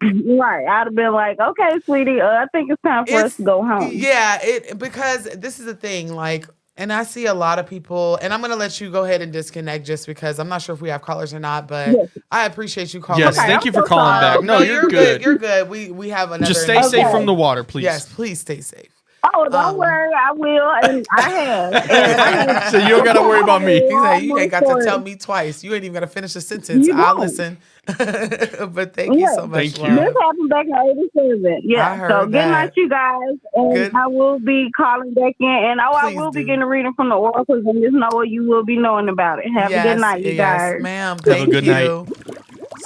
Right. I'd have been like, okay, sweetie, I think it's time for us to go home. Yeah, because this is the thing, like, and I see a lot of people, and I'm gonna let you go ahead and disconnect just because I'm not sure if we have callers or not, but Yes. I appreciate you calling. Yes, in. thank I'm you for so calling sorry. back. No, you're good. You're good. We have another. Just stay safe Okay. from the water, please. Yes, please stay safe. Oh, don't worry, I will, and I have. And I have. So you don't got to worry about me. He's like, you ain't got to Sorry. tell me twice. You ain't even got to finish a sentence. You I'll don't. listen. But thank you so much. Thank you. love. This happened back in '87. I Yeah. heard So good that. night, you guys. And Good. I will be calling back in, and I Please will be do. getting a reading from the oracles, and just know what you will be knowing about it. Have a good night, you guys. ma'am. a Thank good you.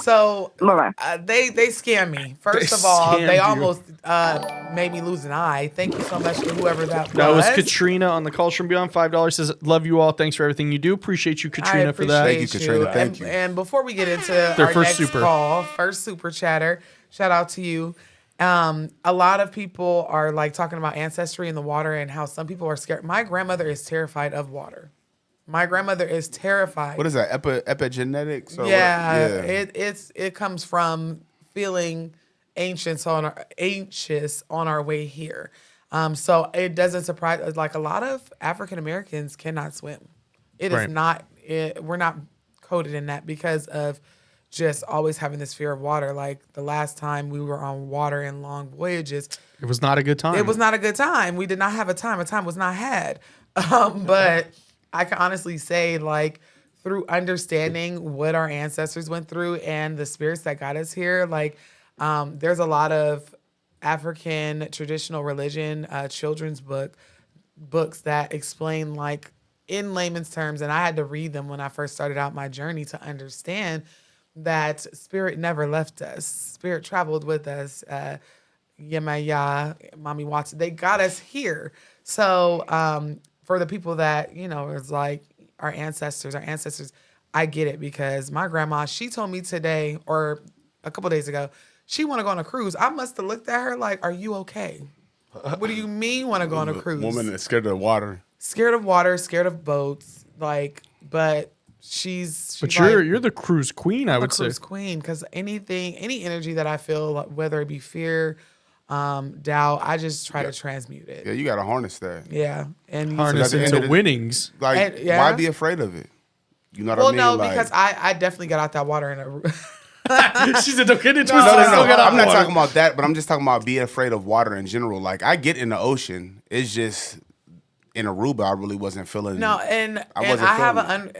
So Bye-bye. they scammed me. First They of all, scammed they you. almost made me lose an eye. Thank you so much to whoever that was. That was Katrina on the Calls from Beyond. $5 says, love you all. Thanks for everything you do. Appreciate you, Katrina, for that. Thank you, Katrina. Thank you. And before we get into Their our first next super. call, first super chatter, shout out to you. A lot of people are like talking about ancestry in the water and how some people are scared. My grandmother is terrified of water. My grandmother is terrified. What is that? Epigenetics? Or Yeah, what? it comes from feeling anxious on our way here. So it doesn't surprise us. Like a lot of African Americans cannot swim. It Right. is not. We're not coded in that because of just always having this fear of water. Like the last time we were on water in long voyages, It was not a good time. it was not a good time. We did not have a time. A time was not had. But I can honestly say, like, through understanding what our ancestors went through and the spirits that got us here, like, there's a lot of African traditional religion children's books that explain, like, in layman's terms, and I had to read them when I first started out my journey to understand that spirit never left us. Spirit traveled with us. Yemaya, Mommy Watson, they got us here. So for the people that, it's like our ancestors, I get it because my grandma, she told me today or a couple days ago, she want to go on a cruise. I must have looked at her like, are you okay? What do you mean want to go on a cruise? Woman that's scared of water. Scared of water, scared of boats, like, but she's But like, you're the cruise queen, I a would say. cruise queen, because any energy that I feel, like, whether it be fear, doubt, I just try to transmute it. Yeah, you got to harness that. Yeah, and Harness So at the end into of the- winnings. Like, And- yeah. why be afraid of it? You know what well, I mean? no, Like, because I definitely got out that water in a. She said, don't get into No, it. I still got I'm not water. talking about that, but I'm just talking about being afraid of water in general. Like, I get in the ocean. It's just in Aruba, I really wasn't feeling. No, and I wasn't have feeling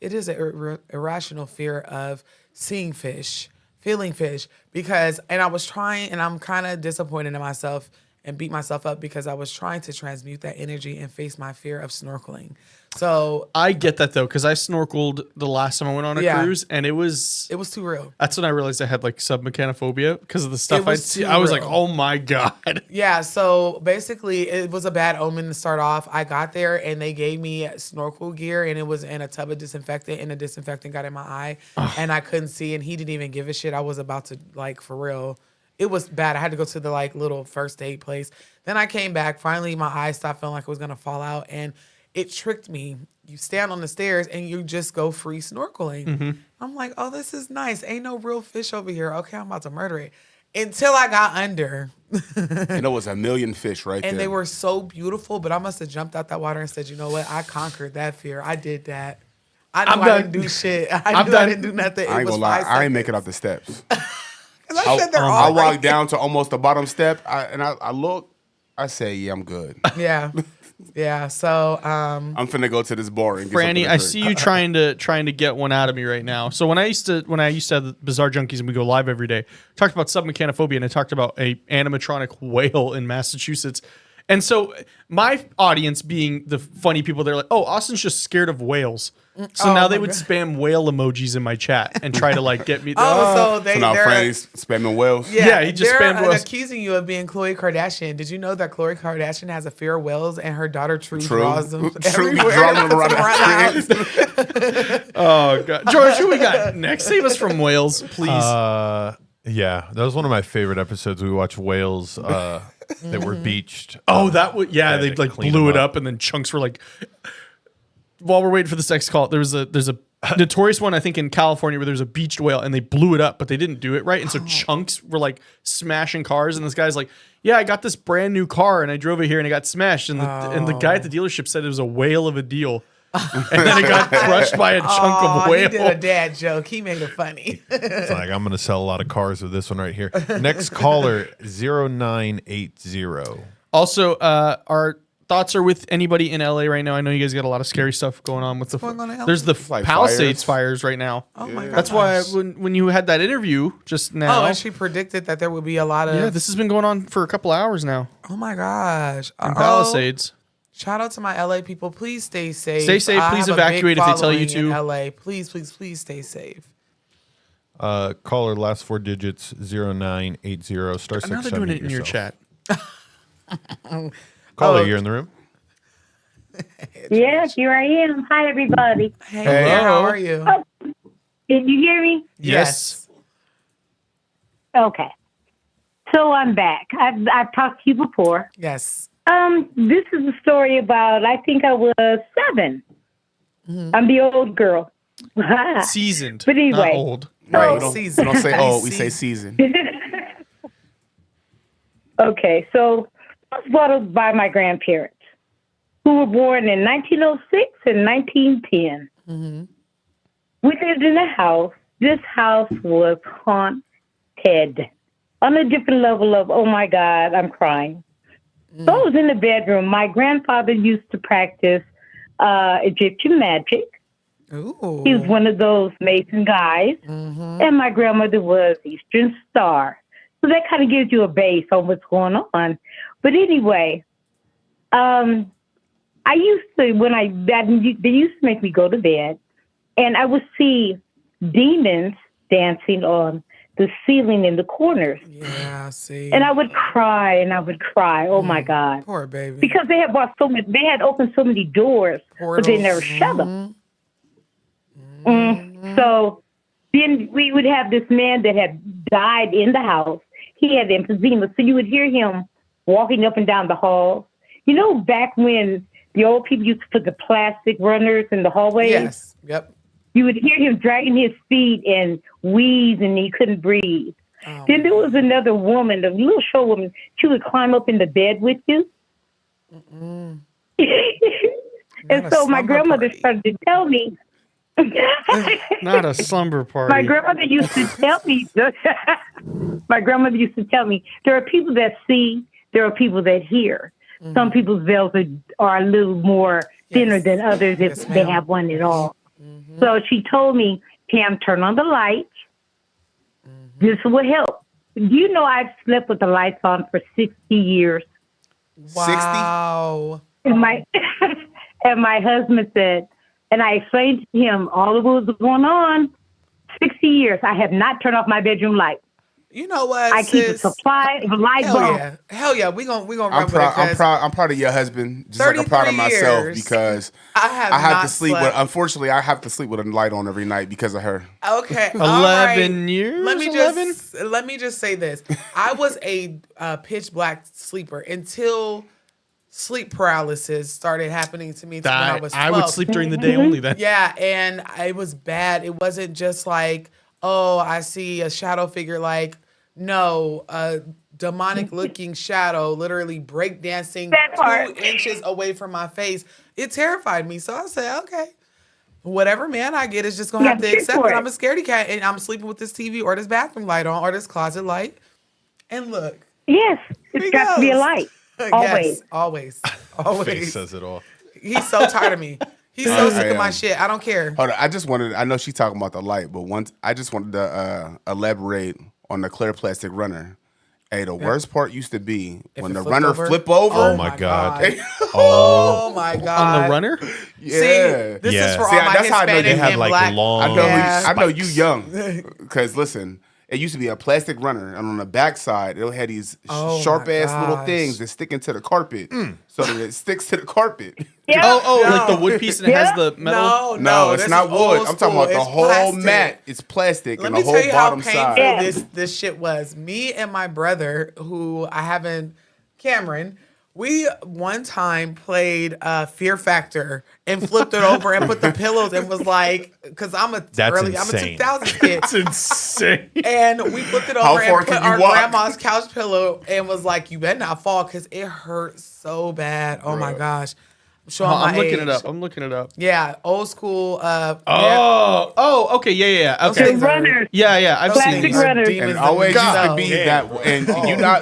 it is an irrational fear of seeing fish, feeling fish, because, and I was trying, and I'm kind of disappointed in myself and beat myself up because I was trying to transmute that energy and face my fear of snorkeling. So I get that though, because I snorkeled the last time I went on a Yeah. cruise, and it was too real. that's when I realized I had like submechanophobia because of the stuff It I was see. too I was like, real. oh my God. Yeah, so basically it was a bad omen to start off. I got there and they gave me snorkel gear and it was in a tub of disinfectant and the disinfectant got in my eye and I couldn't see and he didn't even give a shit. I was about to, like, for real. It was bad. I had to go to the, like, little first aid place. Then I came back. Finally, my eye stopped feeling like it was going to fall out and it tricked me. You stand on the stairs and you just go free snorkeling. I'm like, oh, this is nice. Ain't no real fish over here. Okay, I'm about to murder it. Until I got under. And it was a million fish right there. And they were so beautiful, but I must have jumped out that water and said, you know what? I conquered that fear. I did that. I I'm knew I done. didn't do shit. I'm I knew I done. didn't do nothing. I ain't It was gonna lie. 5 I ain't make it seconds. up the steps. 'Cause I said they're I all right walked down to almost the bottom step, I look. I say, yeah, I'm good. Yeah. Yeah. So, I'm finna go to this bar and get something Franny, to I drink. see you trying to get one out of me right now. So when I used to have the Bizarre Junkies and we go live every day, talked about submechanophobia and I talked about a animatronic whale in Massachusetts. And so my audience being the funny people, they're like, oh, Austin's just scared of whales. So now they would spam whale emojis in my chat and try to like get me. So now Franny's spamming whales. Yeah, he just spammed whales. Accusing you of being Khloe Kardashian. Did you know that Khloe Kardashian has a fear of whales and her daughter True draws them everywhere? Draws them around the house. Oh God, George, who we got next? Save us from whales, please. Yeah, that was one of my favorite episodes. We watched whales that were beached. Oh, that would they like clean blew them it up, and then chunks were like. While we're waiting for this next call, there's a notorious one I think in California where there's a beached whale and they blew it up, but they didn't do it right, and so chunks were like smashing cars. And this guy's like, "Yeah, I got this brand new car and I drove it here and it got smashed." And the guy at the dealership said it was a whale of a deal, and then it got crushed by a chunk of whale. He did a dad joke. He made it funny. It's like, I'm going to sell a lot of cars with this one right here. Next caller, 0980. Also, our thoughts are with anybody in LA right now. I know you guys got a lot of scary stuff going on with there's the like Palisades fires right now. Oh my god. That's why when you had that interview just now. Oh, and she predicted that there would be a lot of. Yeah, this has been going on for a couple hours now. Oh my gosh. In Palisades. Shout out to my LA people. Please stay safe. Stay safe. I Please have a evacuate big if they tell you following to. in LA. Please, please, please stay safe. Caller, last 4 digits, 0980, star Now 6. they're doing it in your chat. Caller, you're in the room. Yeah, here I am. Hi, everybody. Hey, how are you? Oh, did you hear me? Yes. Okay. So I'm back. I've talked to you before. Yes. This is a story about, I think I was 7. I'm the old girl. Seasoned. But anyway. Not old. Right. We Seasoned. don't say old, we say seasoned. Okay, so I was brought up by my grandparents, who were born in 1906 and 1910. We lived in a house. This house was haunted on a different level of, oh my God, I'm crying. So I was in the bedroom. My grandfather used to practice Egyptian magic. Ooh. He was one of those Mason guys. And my grandmother was Eastern Star. So that kind of gives you a base on what's going on. But anyway, I used to, they used to make me go to bed, and I would see demons dancing on the ceiling in the corners. Yeah, see. And I would cry and I would cry. Oh my God. Poor baby. Because they had opened so many doors, but they never shut them. So then we would have this man that had died in the house. He had emphysema. So you would hear him walking up and down the hall. You know, back when the old people used to put the plastic runners in the hallways? Yes. Yep. You would hear him dragging his feet and wheeze, and he couldn't breathe. Oh. Then there was another woman, a little short woman. She would climb up in the bed with you. And so my grandmother started to tell me. Not a slumber party. My grandmother used to tell me. My grandmother used to tell me there are people that see, there are people that hear. Some people's veils are a little more thinner than others if they have one at all. So she told me, Pam, turn on the light. This will help. Do you know I've slept with the lights on for 60 years? Wow. And my husband said, and I explained to him all of what was going on. 60 years, I have not turned off my bedroom light. You know what? I keep a supply of light bulbs. Hell yeah. We gonna run I'm with proud. I'm proud of your husband. Just like I'm proud of 33 myself years, because I have to not sleep with. slept. Unfortunately, I have to sleep with a light on every night because of her. Okay. 11 years? Let me 11? just say this. I was a pitch black sleeper until sleep paralysis started happening to me when I was 12. I would sleep during the day only then. Yeah, and it was bad. It wasn't just like, oh, I see a shadow figure. Like, no, a demonic looking shadow literally breakdancing 2 inches away from my face. It terrified me. So I said, okay, whatever man I get is just going to have to accept that I'm a scaredy cat and I'm sleeping with this TV or this bathroom light on or this closet light. And look. Yes, it's got to be a light. Yes, always. Face says it all. He's so tired of me. He's so sick of my shit. I don't care. Hold on, I know she's talking about the light, but I just wanted to elaborate on the clear plastic runner. Hey, the worst part used to be when it the flipped runner over? flip over. Oh my God. Oh my god. On the runner? Yeah. See, this Yeah. is for See, all my that's how I know Hispanic they had, and like, black. long- I know, Yeah. I know you young. Because listen, it used to be a plastic runner, and on the backside, it had these Oh, sharp my ass little gosh. things that stick into the carpet, so that it sticks to the carpet. Yeah. Oh, like the No. wood piece and it has the metal. No, it's this not is wood. old I'm talking about school. the It's whole plastic. mat. It's plastic, Let and me the whole tell you how bottom painful side. Yeah. this shit was. Me and my brother, who I haven't, Cameron, we one time played Fear Factor and flipped it over and put the pillows and was like, because I'm a insane. 2000s kid. It's insane. And we flipped it How over far and put can you our walk? grandma's couch pillow and was like, you better not fall because it hurt so bad. Oh my gosh. I'm showing my I'm looking age. it up. I'm looking it up. Yeah, old school. Oh, okay. Yeah. Those Okay. things are- Runners. Yeah. I've those seen Plastic these. things are runners. And demons it always used to themselves. be that,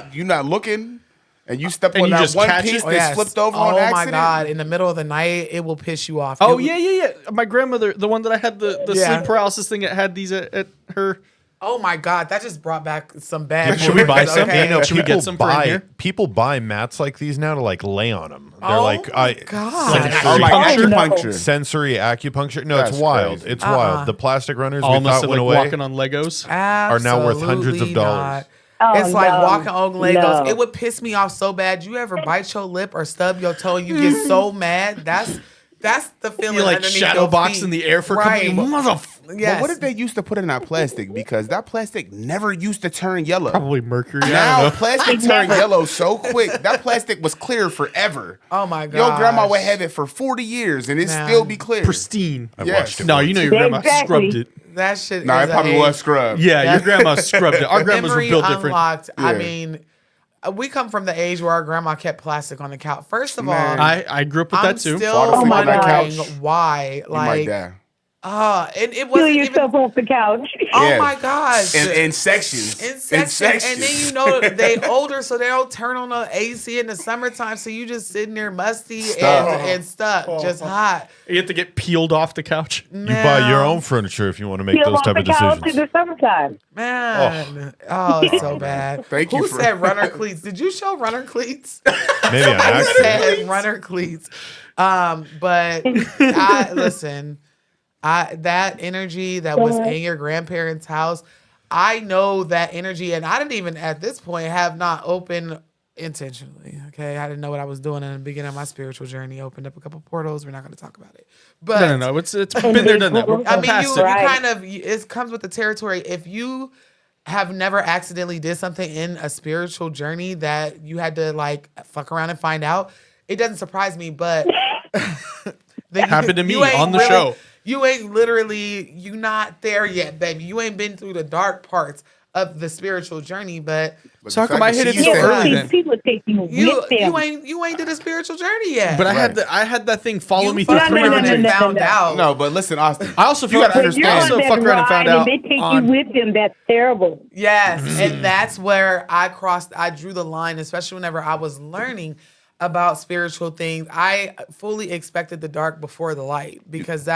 and you not looking, and you step And on you that just one catch piece it? that's Yes. flipped over oh on my accident. god! In the middle of the night, it will piss you off. Oh It- yeah. My grandmother, the one that I had the Yeah. sleep paralysis thing, that had these at her. Oh my god! That just brought back some bad. Should we buy memories, some? okay? You know, should we People get some for in here? People buy mats like these now to like lay on them. They're Oh like, my God. sensory, Oh, like Oh, no. acupuncture. sensory acupuncture. No, That's it's wild. crazy. It's wild. The plastic runners we Almost thought like went away. walking on Legos. Are now worth hundreds of Absolutely dollars. not. Oh, It's like no. walking on Legos. No. It would piss me off so bad. You ever bite your lip or stub your toe and you get so mad? That's the feeling. You like underneath shadow your box feet. in the air for a right. couple motherfuckers. Yes. But what did they used to put in that plastic? Because that plastic never used to turn yellow. Probably mercury. I Now don't know. plastic turned yellow so quick. That plastic was clear forever. Oh my god! Your grandma would have it for 40 years and it Man. still be clear. Pristine. I Yes. watched it. No, once. you know your grandma Exactly. scrubbed it. That shit. No, is it probably a was scrubbed. Yeah, your grandma scrubbed it. Our grandmas were memory built different. unlocked. I Yeah. mean, we come from the age where our grandma kept plastic on the couch. First of Man. all, I grew up with I'm that too. still Fall asleep on that wondering couch. why. You might Like, die. and it Kill wasn't even. yourself off the couch. Oh Yeah. my gosh! In sections. In sections. And then you know they older, so they don't turn on the AC in the summertime. So you just sitting there musty Stuck. and stuck, just hot. You have to get peeled off the couch. You buy your Now- own furniture if you want to make Kill those off type the of couch in decisions. the summertime. Man, oh, it's so bad. Thank you Who for- said runner cleats? Did you show runner cleats? Maybe on Who accident. said runner cleats? But listen, that energy that was in your grandparents' house, I know that energy, and I didn't even at this point have not opened intentionally. Okay, I didn't know what I was doing in the beginning of my spiritual journey. Opened up a couple portals. We're not going to talk about it, but No. It's been there, done that. We're I mean, past you it. Right. kind of, it comes with the territory. If you have never accidentally did something in a spiritual journey that you had to like fuck around and find out, it doesn't surprise me, but Happened to me you ain't on the show. You ain't literally, you not there yet, baby. You ain't been through the dark parts of the spiritual journey, but So how come I hit it so Yeah, early see, then? people take you with them. you ain't did a spiritual journey yet. But I Right. had that thing follow You me through fucked three no, around different and no, things. no, found no. out. No, but listen, Austin. I also You gotta fucked understand. I also You're on fucked that around and found ride out they take on. you with them. That's terrible. Yes, Mm-hmm. and that's where I drew the line, especially whenever I was learning about spiritual things. I fully expected the dark before the light because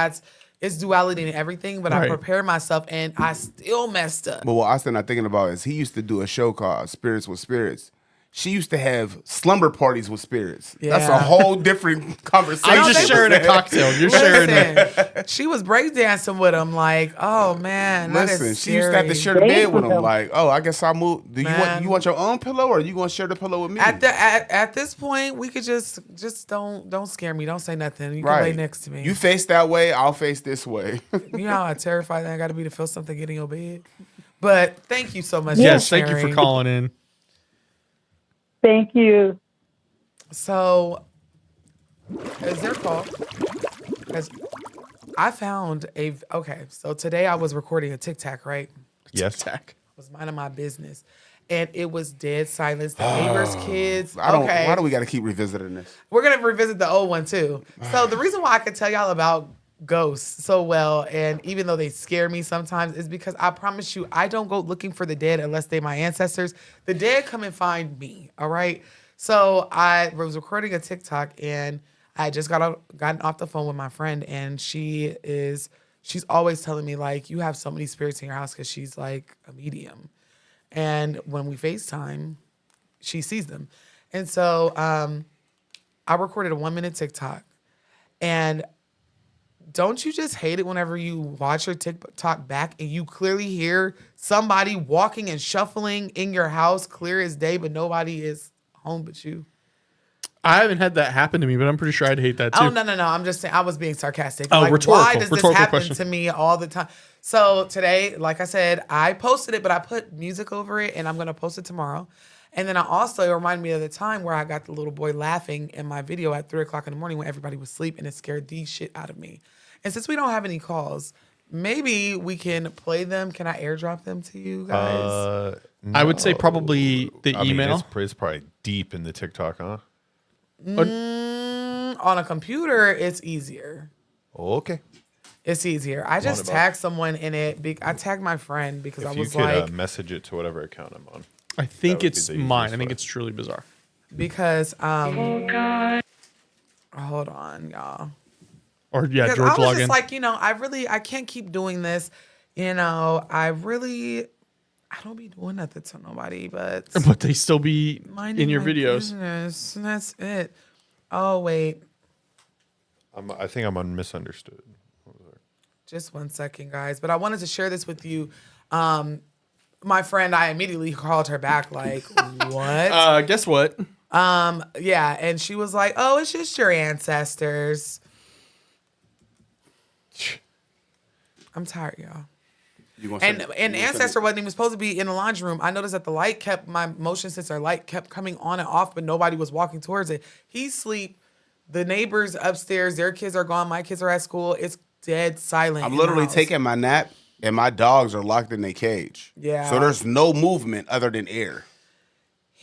it's duality in everything, but I Right. prepared myself and I still messed up. But what Austin I'm thinking about is he used to do a show called Spirits with Spirits. She used to have slumber parties with spirits. That's a Yeah. whole different conversation. I'm just they sharing a was- cocktail. You're sharing it. Listen, she was breakdancing with him like, oh man, that Listen, is she used to have to scary. share the bed with him. Damn. Like, oh, I guess I'll move. Do Man. you want your own pillow, or are you gonna share the pillow with me? At this point, we could just don't scare me. Don't say nothing. You can lay next to me. You face that way, I'll face this way. You know how terrified I got to be to feel something getting your bed. But thank you so much. Yes, for thank you for sharing. calling in. Thank you. So, is there a call? Because I found okay. So today I was recording a TikTok, right? Yes. Tack. Was minding my business, and it was dead silence. The neighbors' kids. Why do we got to keep revisiting this? We're gonna revisit the old one too. So the reason why I could tell y'all about ghosts so well, and even though they scare me sometimes, is because I promise you, I don't go looking for the dead unless they're my ancestors. The dead come and find me. All right. So I was recording a TikTok, and I had just gotten off the phone with my friend, and she's always telling me like, you have so many spirits in your house because she's like a medium. And when we FaceTime, she sees them. And so I recorded a 1-minute TikTok. And don't you just hate it whenever you watch your TikTok back and you clearly hear somebody walking and shuffling in your house clear as day, but nobody is home but you? I haven't had that happen to me, but I'm pretty sure I'd hate that too. Oh, no. I'm just saying, I was being sarcastic. Oh, rhetorical. Why does this happen question. to me all the time? So today, like I said, I posted it, but I put music over it, and I'm going to post it tomorrow. And then I also, it reminded me of the time where I got the little boy laughing in my video at 3 o'clock in the morning when everybody was asleep, and it scared the shit out of me. And since we don't have any calls, maybe we can play them. Can I airdrop them to you guys? I would say probably the email. It's probably deep in the TikTok, huh? On a computer, it's easier. Okay. It's easier. I just tagged someone in it. I tagged my friend because I was like... If you could message it to whatever account I'm on. I think it's mine. I think it's truly bizarre. Because, hold on, y'all. Or, yeah, George login. I was just like, I can't keep doing this. I don't be doing nothing to nobody, but... But they still be in your videos. Business. That's it. Oh, wait. I think I'm misunderstood. Just 1 second, guys. But I wanted to share this with you. My friend, I immediately called her back like, what? Guess what? Yeah, and she was like, oh, it's just your ancestors. I'm tired, y'all. And ancestor wasn't even supposed to be in the laundry room. I noticed that my motion sensor light kept coming on and off, but nobody was walking towards it. He's asleep. The neighbors upstairs, their kids are gone. My kids are at school. It's dead silent. I'm literally taking my nap, and my dogs are locked in their cage. Yeah. So there's no movement other than air.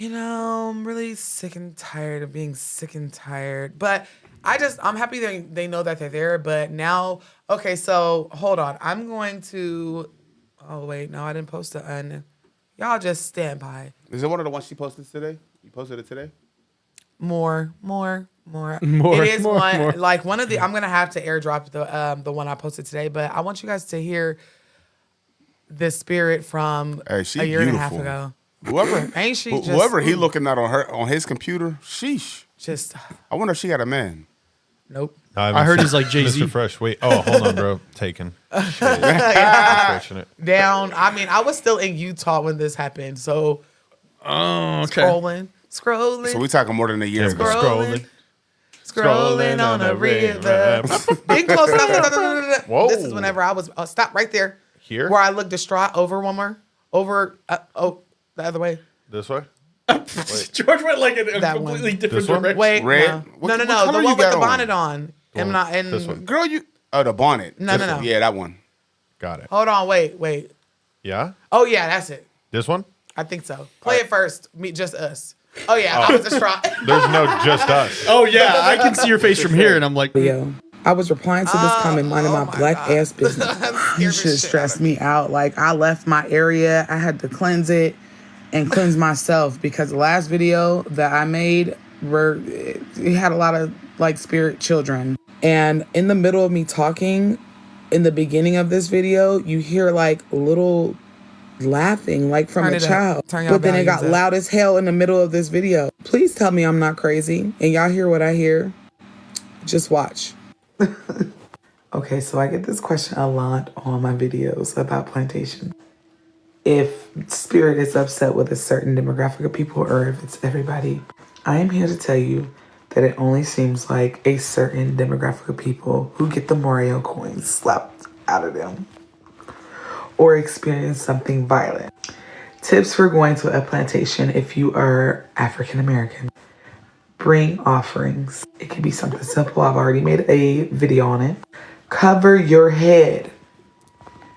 I'm really sick and tired of being sick and tired. But I'm happy they know that they're there. But now, okay, so hold on. I'm going to... Oh, wait, no, I didn't post it. Y'all just stand by. Is it one of the ones she posted today? You posted it today? More. It is one. More. Like one of the. I'm gonna have to airdrop the one I posted today, but I want you guys to hear the spirit from a year and a half ago. Whoever ain't she? Whoever he looking at on his computer, sheesh. Just. I wonder if she got a man. Nope. I heard he's like Jay-Z. Mr. Fresh. Wait. Oh, hold on, bro. Taken. Down. I mean, I was still in Utah when this happened, so. Oh, okay. Scrolling. So we talking more than a year ago. Scrolling on a river. Big close up. Whoa. This is whenever I was. Stop right there. Here? Where I look distraught. Over one more. Over. The other way. This way? George went like in a That completely one. different This one? direction. Wait. Red? No. What No. color The you one with got the on? bonnet on. This one. Girl, you. Oh, the bonnet. No. Yeah, that one. Got it. Hold on. Wait. Yeah? Oh yeah, that's it. This one? I think so. Play it first. Just us. Oh yeah, I was distraught. There's no just us. Oh, yeah. I can see your face from here, and I'm like, Yo, I was replying to this comment, minding my black ass business. You should stress me out. Like, I left my area. I had to cleanse it and cleanse myself because the last video that I made, it had a lot of, like, spirit children. And in the middle of me talking, in the beginning of this video, you hear, like, little laughing, like from a child. But then it got loud as hell in the middle of this video. Please tell me I'm not crazy. And y'all hear what I hear? Just watch. Okay, so I get this question a lot on my videos about plantation. If spirit is upset with a certain demographic of people or if it's everybody, I am here to tell you that it only seems like a certain demographic of people who get the Mario coins slapped out of them or experience something violent. Tips for going to a plantation if you are African American. Bring offerings. It can be something simple. I've already made a video on it. Cover your head.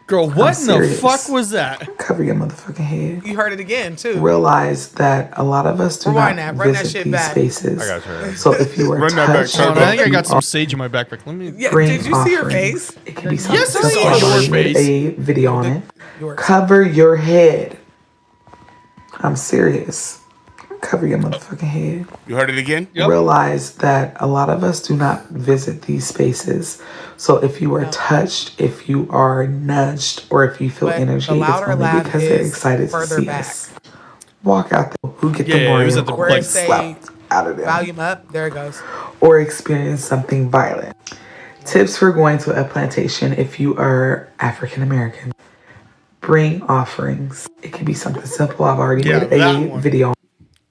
girl, what in the fuck was that? Cover your motherfucking head. You heard it again too. Realize that a lot of us do not visit these spaces. I got you. So if you are touched, I think I got some sage in my backpack. Let me. Yeah, bring did you see her offerings. face? It can be something Yes, I simple. saw I've your already made face. a video on it. Yours. Cover your head. I'm serious. Cover your motherfucking head. You heard it again? Yep. Realize that a lot of us do not visit these spaces. So if you are touched, if you are nudged, or if you feel But energy, the it's louder only laugh because they're is excited to further see back. us. walk out there, who get the it Mario was at the Where coin it say slapped out of them, volume up, there it goes. or experience something violent. Tips for going to a plantation if you are African American. Bring offerings. It can be something simple. I've already made a video.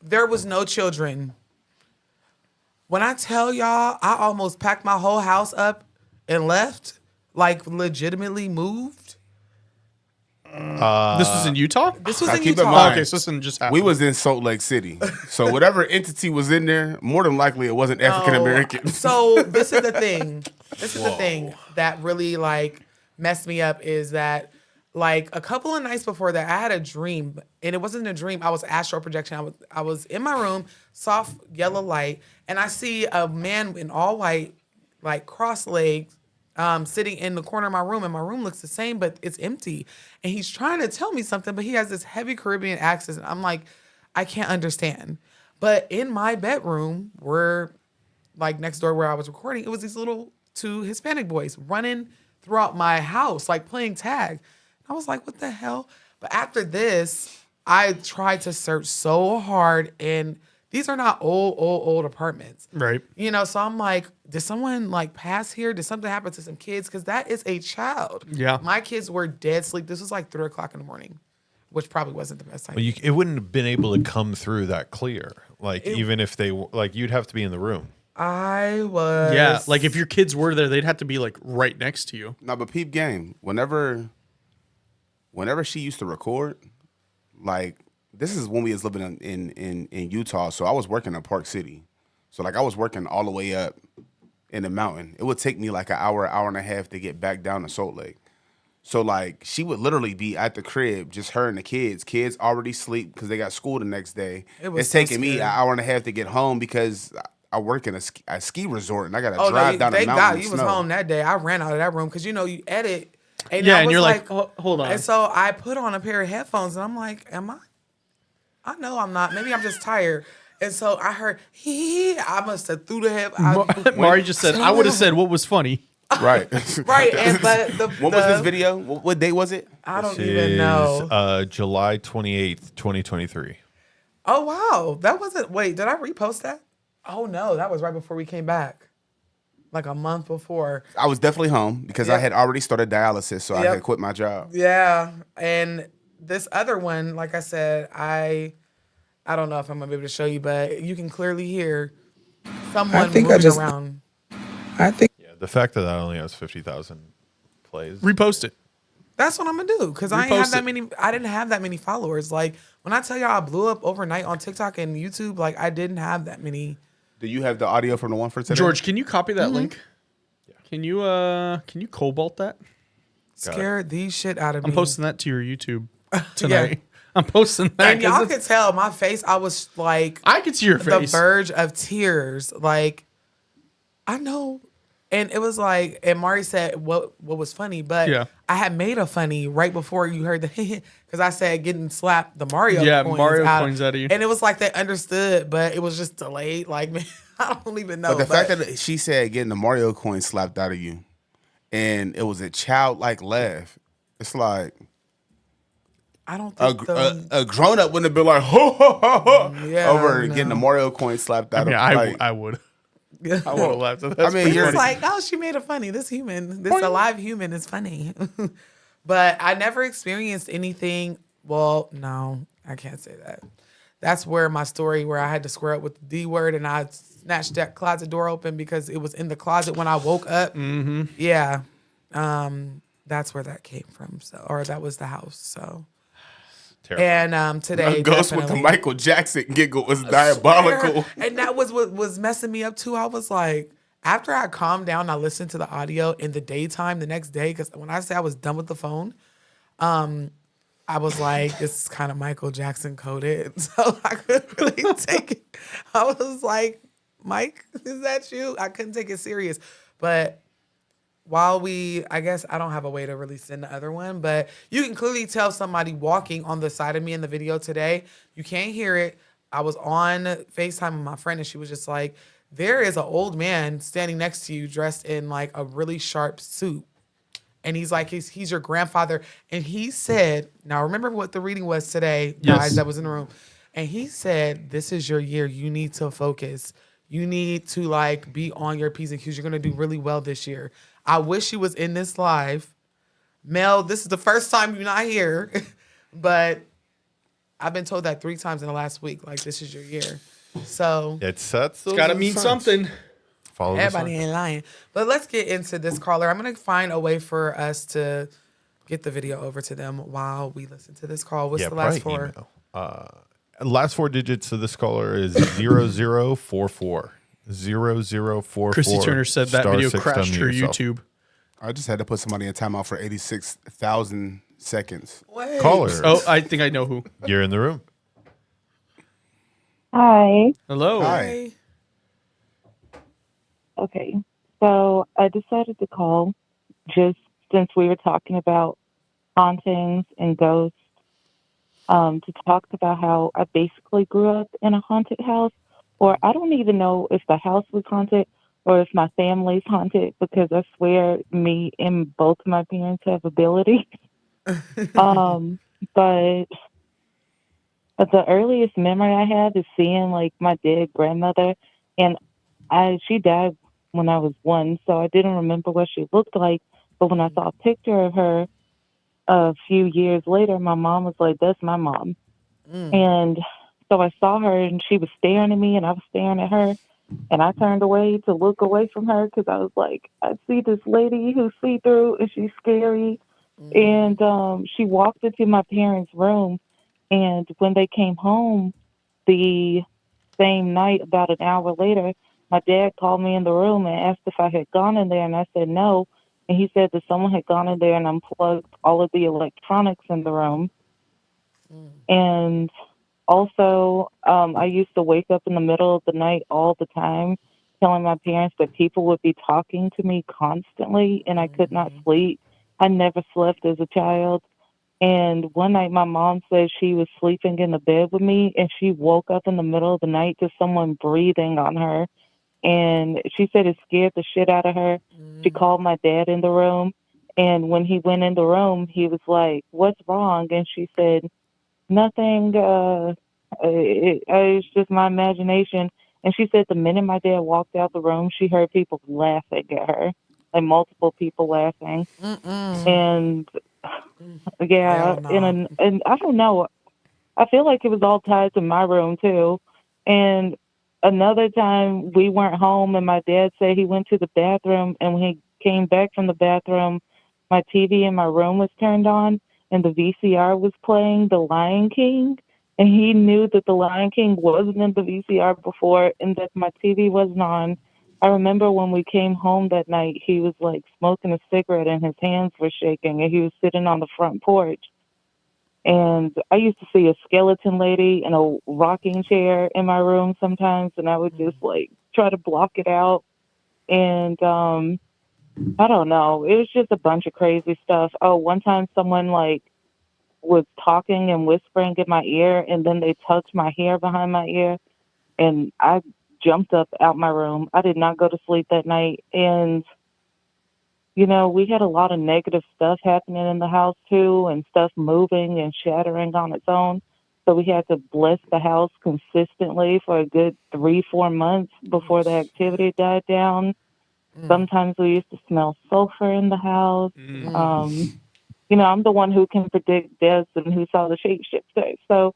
There was no children. When I tell y'all, I almost packed my whole house up and left, like legitimately moved. This was in Utah? This was Now in keep in Utah. mind, Okay, so this didn't just happen. we was in Salt Lake City. So whatever entity was in there, more than likely it wasn't African American. So this is the thing. This is the thing that really like messed me up is that like a couple of nights before that, I had a dream, and it wasn't a dream. I was astral projection. I was in my room, soft yellow light, and I see a man in all white, like cross-legged, sitting in the corner of my room, and my room looks the same, but it's empty. And he's trying to tell me something, but he has this heavy Caribbean accent. And I'm like, I can't understand. But in my bedroom, where like next door where I was recording, it was these little two Hispanic boys running throughout my house, like playing tag. I was like, what the hell? But after this, I tried to search so hard, and these are not old apartments. Right. You know, so I'm like, did someone like pass here? Did something happen to some kids? Because that is a child. Yeah. My kids were dead asleep. This was like 3 o'clock in the morning, which probably wasn't the best time. Well, it wouldn't have been able to come through that clear. Like, even if they, like, you'd have to be in the room. I was. Yeah, like if your kids were there, they'd have to be like right next to you. No, but peep game. Whenever she used to record, like this is when we was living in Utah. So I was working in Park City. So like I was working all the way up in the mountain. It would take me like an hour and a half to get back down to Salt Lake. So like she would literally be at the crib, just her and the kids. Kids already sleep because they got school the next day. It's taking me an hour and a half to get home because I work in a ski resort and I got to drive down the mountain. Thank God you was home that day. I ran out of that room because you know you edit. And Yeah, I and was you're like, oh, hold on. And so I put on a pair of headphones and I'm like, am I? I know I'm not. Maybe I'm just tired. And so I heard, I must have threw the head. Mari just said, I would have said what was funny. Right. Right. And but when was this video? What date was it? I don't even know. July 28th, 2023. Oh wow. That wasn't did I repost that? Oh no, that was right before we came back. Like a month before. I was definitely home because I had already started dialysis, so I had quit my job. Yeah. And this other one, like I said, I don't know if I'm gonna be able to show you, but you can clearly hear someone moving around. I think the fact that only has 50,000 plays. Repost it. That's what I'm gonna do because I ain't have that many. I didn't have that many followers. Like when I tell y'all I blew up overnight on TikTok and YouTube, like I didn't have that many. Do you have the audio from the one for today? George, can you copy that link? Yeah. Can you cobalt that? Scared these shit out of me. I'm posting that to your YouTube tonight. I'm posting that. And y'all could tell my face. I was like, I could see your face. The verge of tears. Like, I know. And it was like, and Mari said what was funny, but I had made a funny right before you heard the because I said getting slapped the Mario coins out of you. And it was like they understood, but it was just delayed. Like, man, I don't even know. But the fact that she said getting the Mario coin slapped out of you and it was a childlike laugh, it's like I don't think a grown up wouldn't have been like ho ho ho ho over getting the Mario coin slapped out of you. I would. I would have laughed at that. I mean, you're like, oh, she made it funny. This alive human is funny. But I never experienced anything. Well, no, I can't say that. That's where my story where I had to square up with the D word and I snatched that closet door open because it was in the closet when I woke up. Mm-hmm. Yeah. That's where that came from. Or that was the house. So. Terrifying. And today, Ghost with the Michael Jackson giggle was diabolical. And that was what was messing me up too. I was like, after I calmed down, I listened to the audio in the daytime the next day. Because when I say I was done with the phone, I was like, this is kind of Michael Jackson coded. So I couldn't really take it. I was like, Mike, is that you? I couldn't take it serious. But I guess I don't have a way to really send the other one, but you can clearly tell somebody walking on the side of me in the video today. You can't hear it. I was on FaceTime with my friend and she was just like, there is an old man standing next to you dressed in like a really sharp suit. And he's like, he's your grandfather. And he said, now remember what the reading was today, guys, that was in the room. And he said, this is your year. You need to focus. You need to like be on your P's and Q's. You're going to do really well this year. I wish he was in this live. Mel, this is the first time you're not here, but I've been told that 3 times in the last week. Like, this is your year. So It's got to mean something. Follow everybody ain't lying. But let's get into this caller. I'm going to find a way for us to get the video over to them while we listen to this call. What's the last 4? Last 4 digits of this caller is 0044. 0044. Christy Turner said that video crashed her YouTube. I just had to put somebody in timeout for 86,000 seconds. Wait. Caller. Oh, I think I know who. You're in the room. Hi. Hello. Hi. Okay. So I decided to call just since we were talking about hauntings and ghosts, to talk about how I basically grew up in a haunted house, or I don't even know if the house was haunted or if my family's haunted, because I swear me and both my parents have abilities. But the earliest memory I have is seeing like my dead grandmother, and she died when I was 1, so I didn't remember what she looked like. But when I saw a picture of her a few years later, my mom was like, "That's my mom." And so I saw her, and she was staring at me, and I was staring at her, and I turned away to look away from her because I was like, I see this lady who's see-through, and she's scary. And she walked into my parents' room, and when they came home the same night, about an hour later, my dad called me in the room and asked if I had gone in there, and I said no. And he said that someone had gone in there and unplugged all of the electronics in the room. And also, I used to wake up in the middle of the night all the time, telling my parents that people would be talking to me constantly, and I could not sleep. I never slept as a child. And one night my mom said she was sleeping in the bed with me, and she woke up in the middle of the night to someone breathing on her. And she said it scared the shit out of her. She called my dad in the room, and when he went in the room, he was like, "What's wrong?" And she said, "Nothing. It's just my imagination." And she said the minute my dad walked out the room, she heard people laughing at her, like multiple people laughing. And yeah, and I don't know. I feel like it was all tied to my room too. And another time we weren't home, and my dad said he went to the bathroom, and when he came back from the bathroom, my TV in my room was turned on, and the VCR was playing The Lion King, and he knew that The Lion King wasn't in the VCR before, and that my TV wasn't on. I remember when we came home that night, he was like smoking a cigarette, and his hands were shaking, and he was sitting on the front porch. And I used to see a skeleton lady in a rocking chair in my room sometimes, and I would just like try to block it out. And I don't know, it was just a bunch of crazy stuff. Oh, one time someone like was talking and whispering in my ear, and then they touched my hair behind my ear, and I jumped up out my room. I did not go to sleep that night. And you know, we had a lot of negative stuff happening in the house too, and stuff moving and shattering on its own. So we had to bless the house consistently for a good 3-4 months before the activity died down. Sometimes we used to smell sulfur in the house. You know, I'm the one who can predict deaths and who saw the shapeshifter. So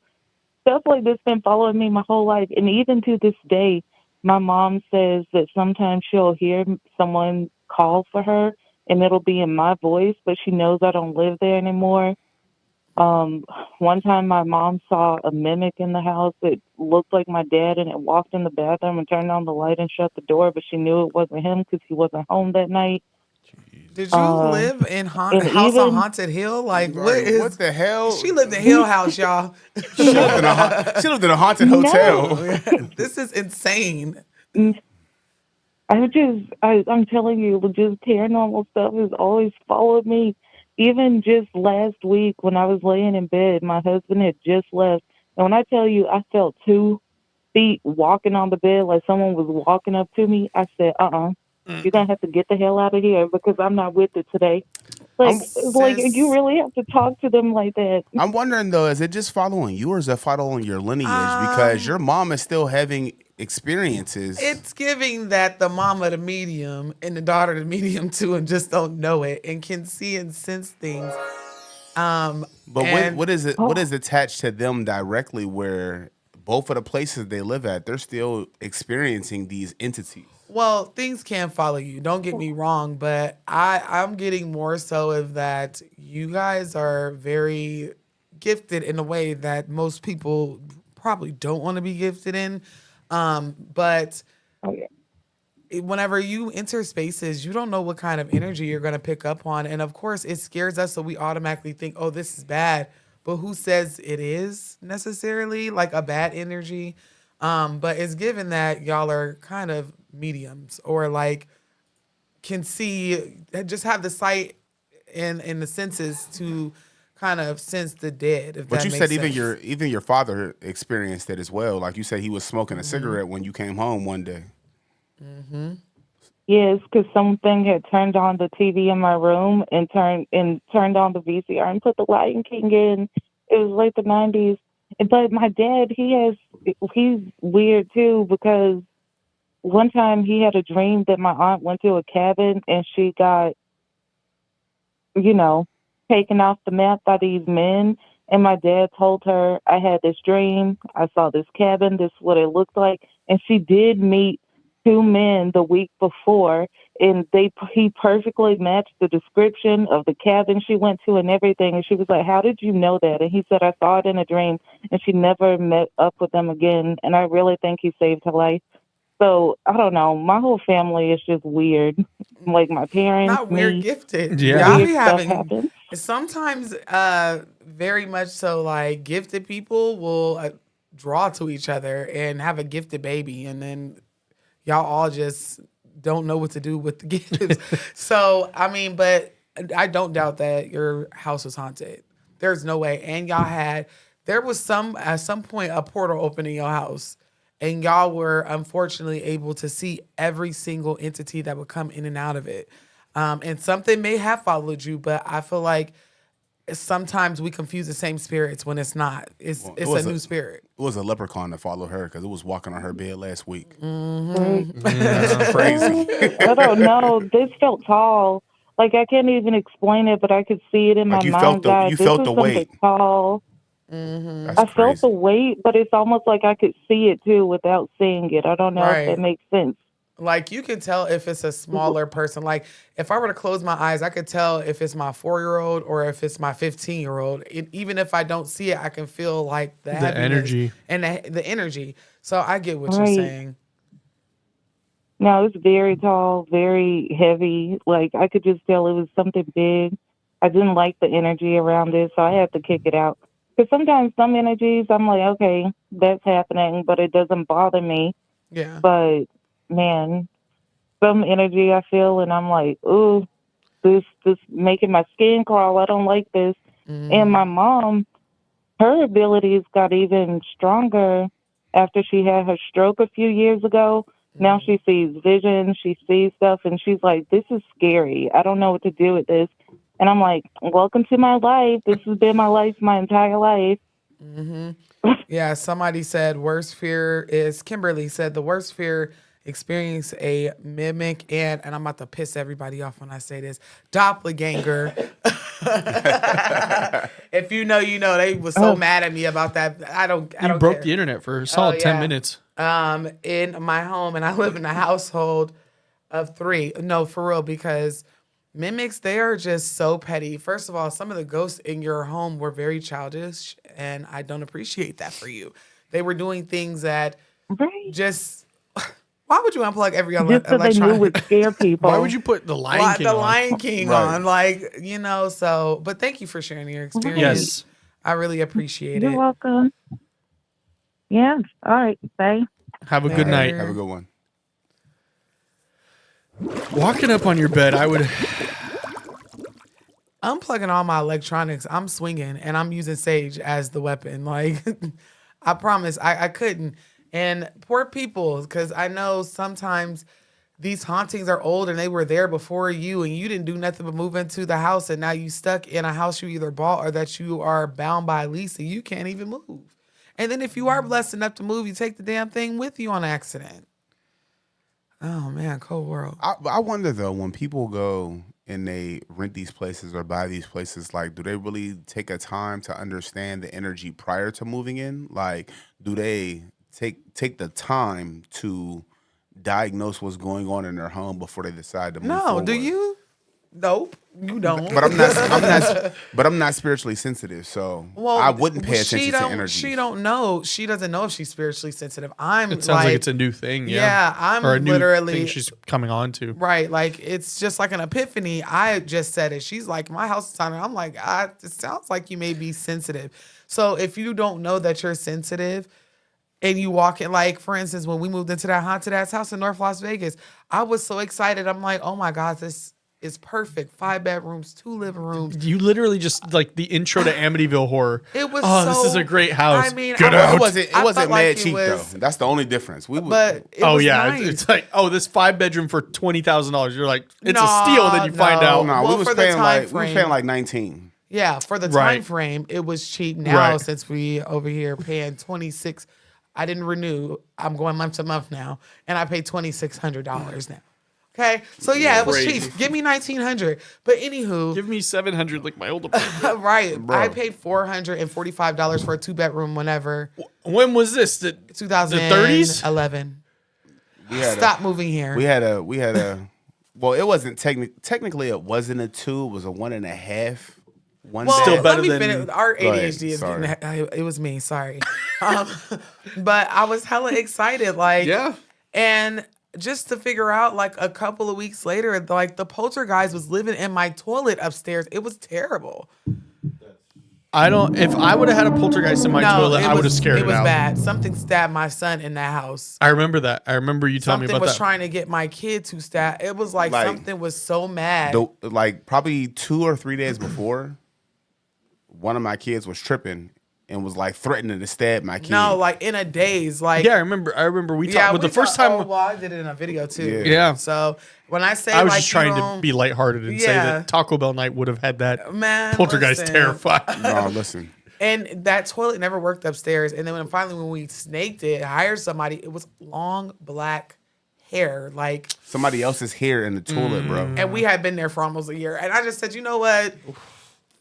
stuff like this been following me my whole life. And even to this day, my mom says that sometimes she'll hear someone call for her, and it'll be in my voice, but she knows I don't live there anymore. One time my mom saw a mimic in the house that looked like my dad, and it walked in the bathroom and turned on the light and shut the door, but she knew it wasn't him because he wasn't home that night. Did you live in House on Haunted Hill? Like, what the hell? She lived in Hill House, y'all. She lived in a haunted hotel. This is insane. I'm telling you, just paranormal stuff has always followed me. Even just last week when I was laying in bed, my husband had just left. And when I tell you I felt 2 feet walking on the bed like someone was walking up to me, I said, you're going to have to get the hell out of here because I'm not with it today. You really have to talk to them like that. I'm wondering though, is it just following you or is it following your lineage? Because your mom is still having experiences. It's giving that the mama the medium and the daughter the medium too, and just don't know it and can see and sense things. But what is it? What is attached to them directly? Where both of the places they live at, they're still experiencing these entities. Well, things can follow you. Don't get me wrong, but I'm getting more so of that you guys are very gifted in a way that most people probably don't want to be gifted in. But whenever you enter spaces, you don't know what kind of energy you're going to pick up on. And of course, it scares us, so we automatically think, oh, this is bad. But who says it is necessarily like a bad energy? But it's given that y'all are kind of mediums or like can see, just have the sight and the senses to kind of sense the dead. If but that you makes said sense. even your father experienced it as well. Like you said, he was smoking a cigarette when you came home one day. Mm-hmm. Yes, because something had turned on the TV in my room and turned on the VCR and put the Lion King in. It was late the 90s. But my dad, he's weird too, because one time he had a dream that my aunt went to a cabin and she got, taken off the map by these men. And my dad told her, I had this dream. I saw this cabin. This is what it looked like. And she did meet 2 men the week before, and he perfectly matched the description of the cabin she went to and everything. And she was like, how did you know that? And he said, I saw it in a dream. And she never met up with them again. And I really think he saved her life. So I don't know. My whole family is just weird. Like my parents, Not weird, gifted. Yeah. Y'all Weird be stuff having happens. sometimes very much so like gifted people will draw to each other and have a gifted baby, and then y'all all just don't know what to do with the gifts. So I mean, but I don't doubt that your house was haunted. There's no way. And there was at some point a portal open in your house. And y'all were unfortunately able to see every single entity that would come in and out of it. And something may have followed you, but I feel like sometimes we confuse the same spirits when it's not. It's a new spirit. It was a leprechaun that followed her because it was walking on her bed last week. Mm-hmm. That's crazy. I don't know. This felt tall. Like I can't even explain it, but I could see it in my mind's eye. You felt the weight. Tall. Mm-hmm. I felt the weight, but it's almost like I could see it too without seeing it. I don't know if that makes sense. Like you can tell if it's a smaller person. Like if I were to close my eyes, I could tell if it's my 4-year-old or if it's my 15-year-old. Even if I don't see it, I can feel like the energy and the energy. So I get what you're saying. No, it's very tall, very heavy. Like I could just tell it was something big. I didn't like the energy around it, so I had to kick it out. Because sometimes some energies, I'm like, okay, that's happening, but it doesn't bother me. Yeah. But man, some energy I feel, and I'm like, ooh, this making my skin crawl. I don't like this. Mm-hmm. And my mom, her abilities got even stronger after she had her stroke a few years ago. Mm-hmm. Now she sees vision, she sees stuff, and she's like, this is scary. I don't know what to do with this. And I'm like, welcome to my life. This has been my life my entire life. Mm-hmm. Yeah, somebody said Kimberly said the worst fear experience a mimic and I'm about to piss everybody off when I say this, doppelganger. If you know, you know. They was so mad at me about that. I don't broke care. The internet for a solid 10 minutes. In my home, and I live in a household of 3. No, for real, because mimics, they are just so petty. First of all, some of the ghosts in your home were very childish, and I don't appreciate that for you. They were doing things that just... Why would you unplug every electronic? They knew would scare people. Why would you put the Lion King on? The Lion King on, like, so. But thank you for sharing your experience. Yes, I really appreciate it. You're welcome. Yeah. All right. Bye. Have a good night. Have a good one. Walking up on your bed, I would. Unplugging all my electronics. I'm swinging, and I'm using sage as the weapon. Like, I promise, I couldn't. And poor people, because I know sometimes these hauntings are old and they were there before you and you didn't do nothing but move into the house and now you stuck in a house you either bought or that you are bound by lease and you can't even move. And then if you are blessed enough to move, you take the damn thing with you on accident. Oh man, cold world. I wonder though, when people go and they rent these places or buy these places, like, do they really take a time to understand the energy prior to moving in? Like, do they take the time to diagnose what's going on in their home before they decide to move forward? Do you? Nope, you don't. But I'm not spiritually sensitive, so I wouldn't pay attention to energy. She don't know. She doesn't know if she's spiritually sensitive. It sounds like it's a new thing. Yeah, I'm or a new literally thing she's coming on to. Right, like it's just like an epiphany. I just said it. She's like, my house is haunted. I'm like, it sounds like you may be sensitive. So if you don't know that you're sensitive, and you walk in, like, for instance, when we moved into that haunted ass house in North Las Vegas, I was so excited. I'm like, oh my God, this is perfect. 5 bedrooms, 2 living rooms. You literally just like the intro to Amityville Horror. It was this is a great house. I mean, it wasn't mad like cheap though. That's the only difference. But it was nice. It's like, this 5 bedroom for $20,000. You're like, it's a steal. Then you find out. No, well, we was paying like 19. Yeah, for the time frame, it was cheap. Now since we over here paying 26, I didn't renew. I'm going month to month now, and I pay $2,600 now. Okay, so yeah, it was cheap. Give me $1,900. But anywho, give me $700 like my old apartment. Right, bro. I paid $445 for a 2-bedroom. Whenever. When was this? The 2030s, 11. Stop moving here. We had a. Well, it wasn't technically. It wasn't a 2. It was a 1.5. Still better let me than finish. Our ADHD is getting. It was me. Sorry, but I was hella excited. Like, and just to figure out, like, a couple of weeks later, like, the poltergeist was living in my toilet upstairs. It was terrible. If I would have had a poltergeist in my toilet, I would have scared it out. It was bad. Something stabbed my son in that house. I remember that. I remember you telling me about that. Something was trying to get my kid to stab. It was like something was so mad. Like probably 2 or 3 days before, one of my kids was tripping and was like threatening to stab my kid. No, like in a daze. Like, yeah, I remember we talked. But the first time, I did it in a video too. Yeah. So when I say, I was just trying to be lighthearted and say that Taco Bell night would have had that poltergeist terrified. No, listen. And that toilet never worked upstairs. And then when we snaked it, hired somebody, it was long black hair, like somebody else's hair in the toilet, bro. And we had been there for almost a year. And I just said, you know what?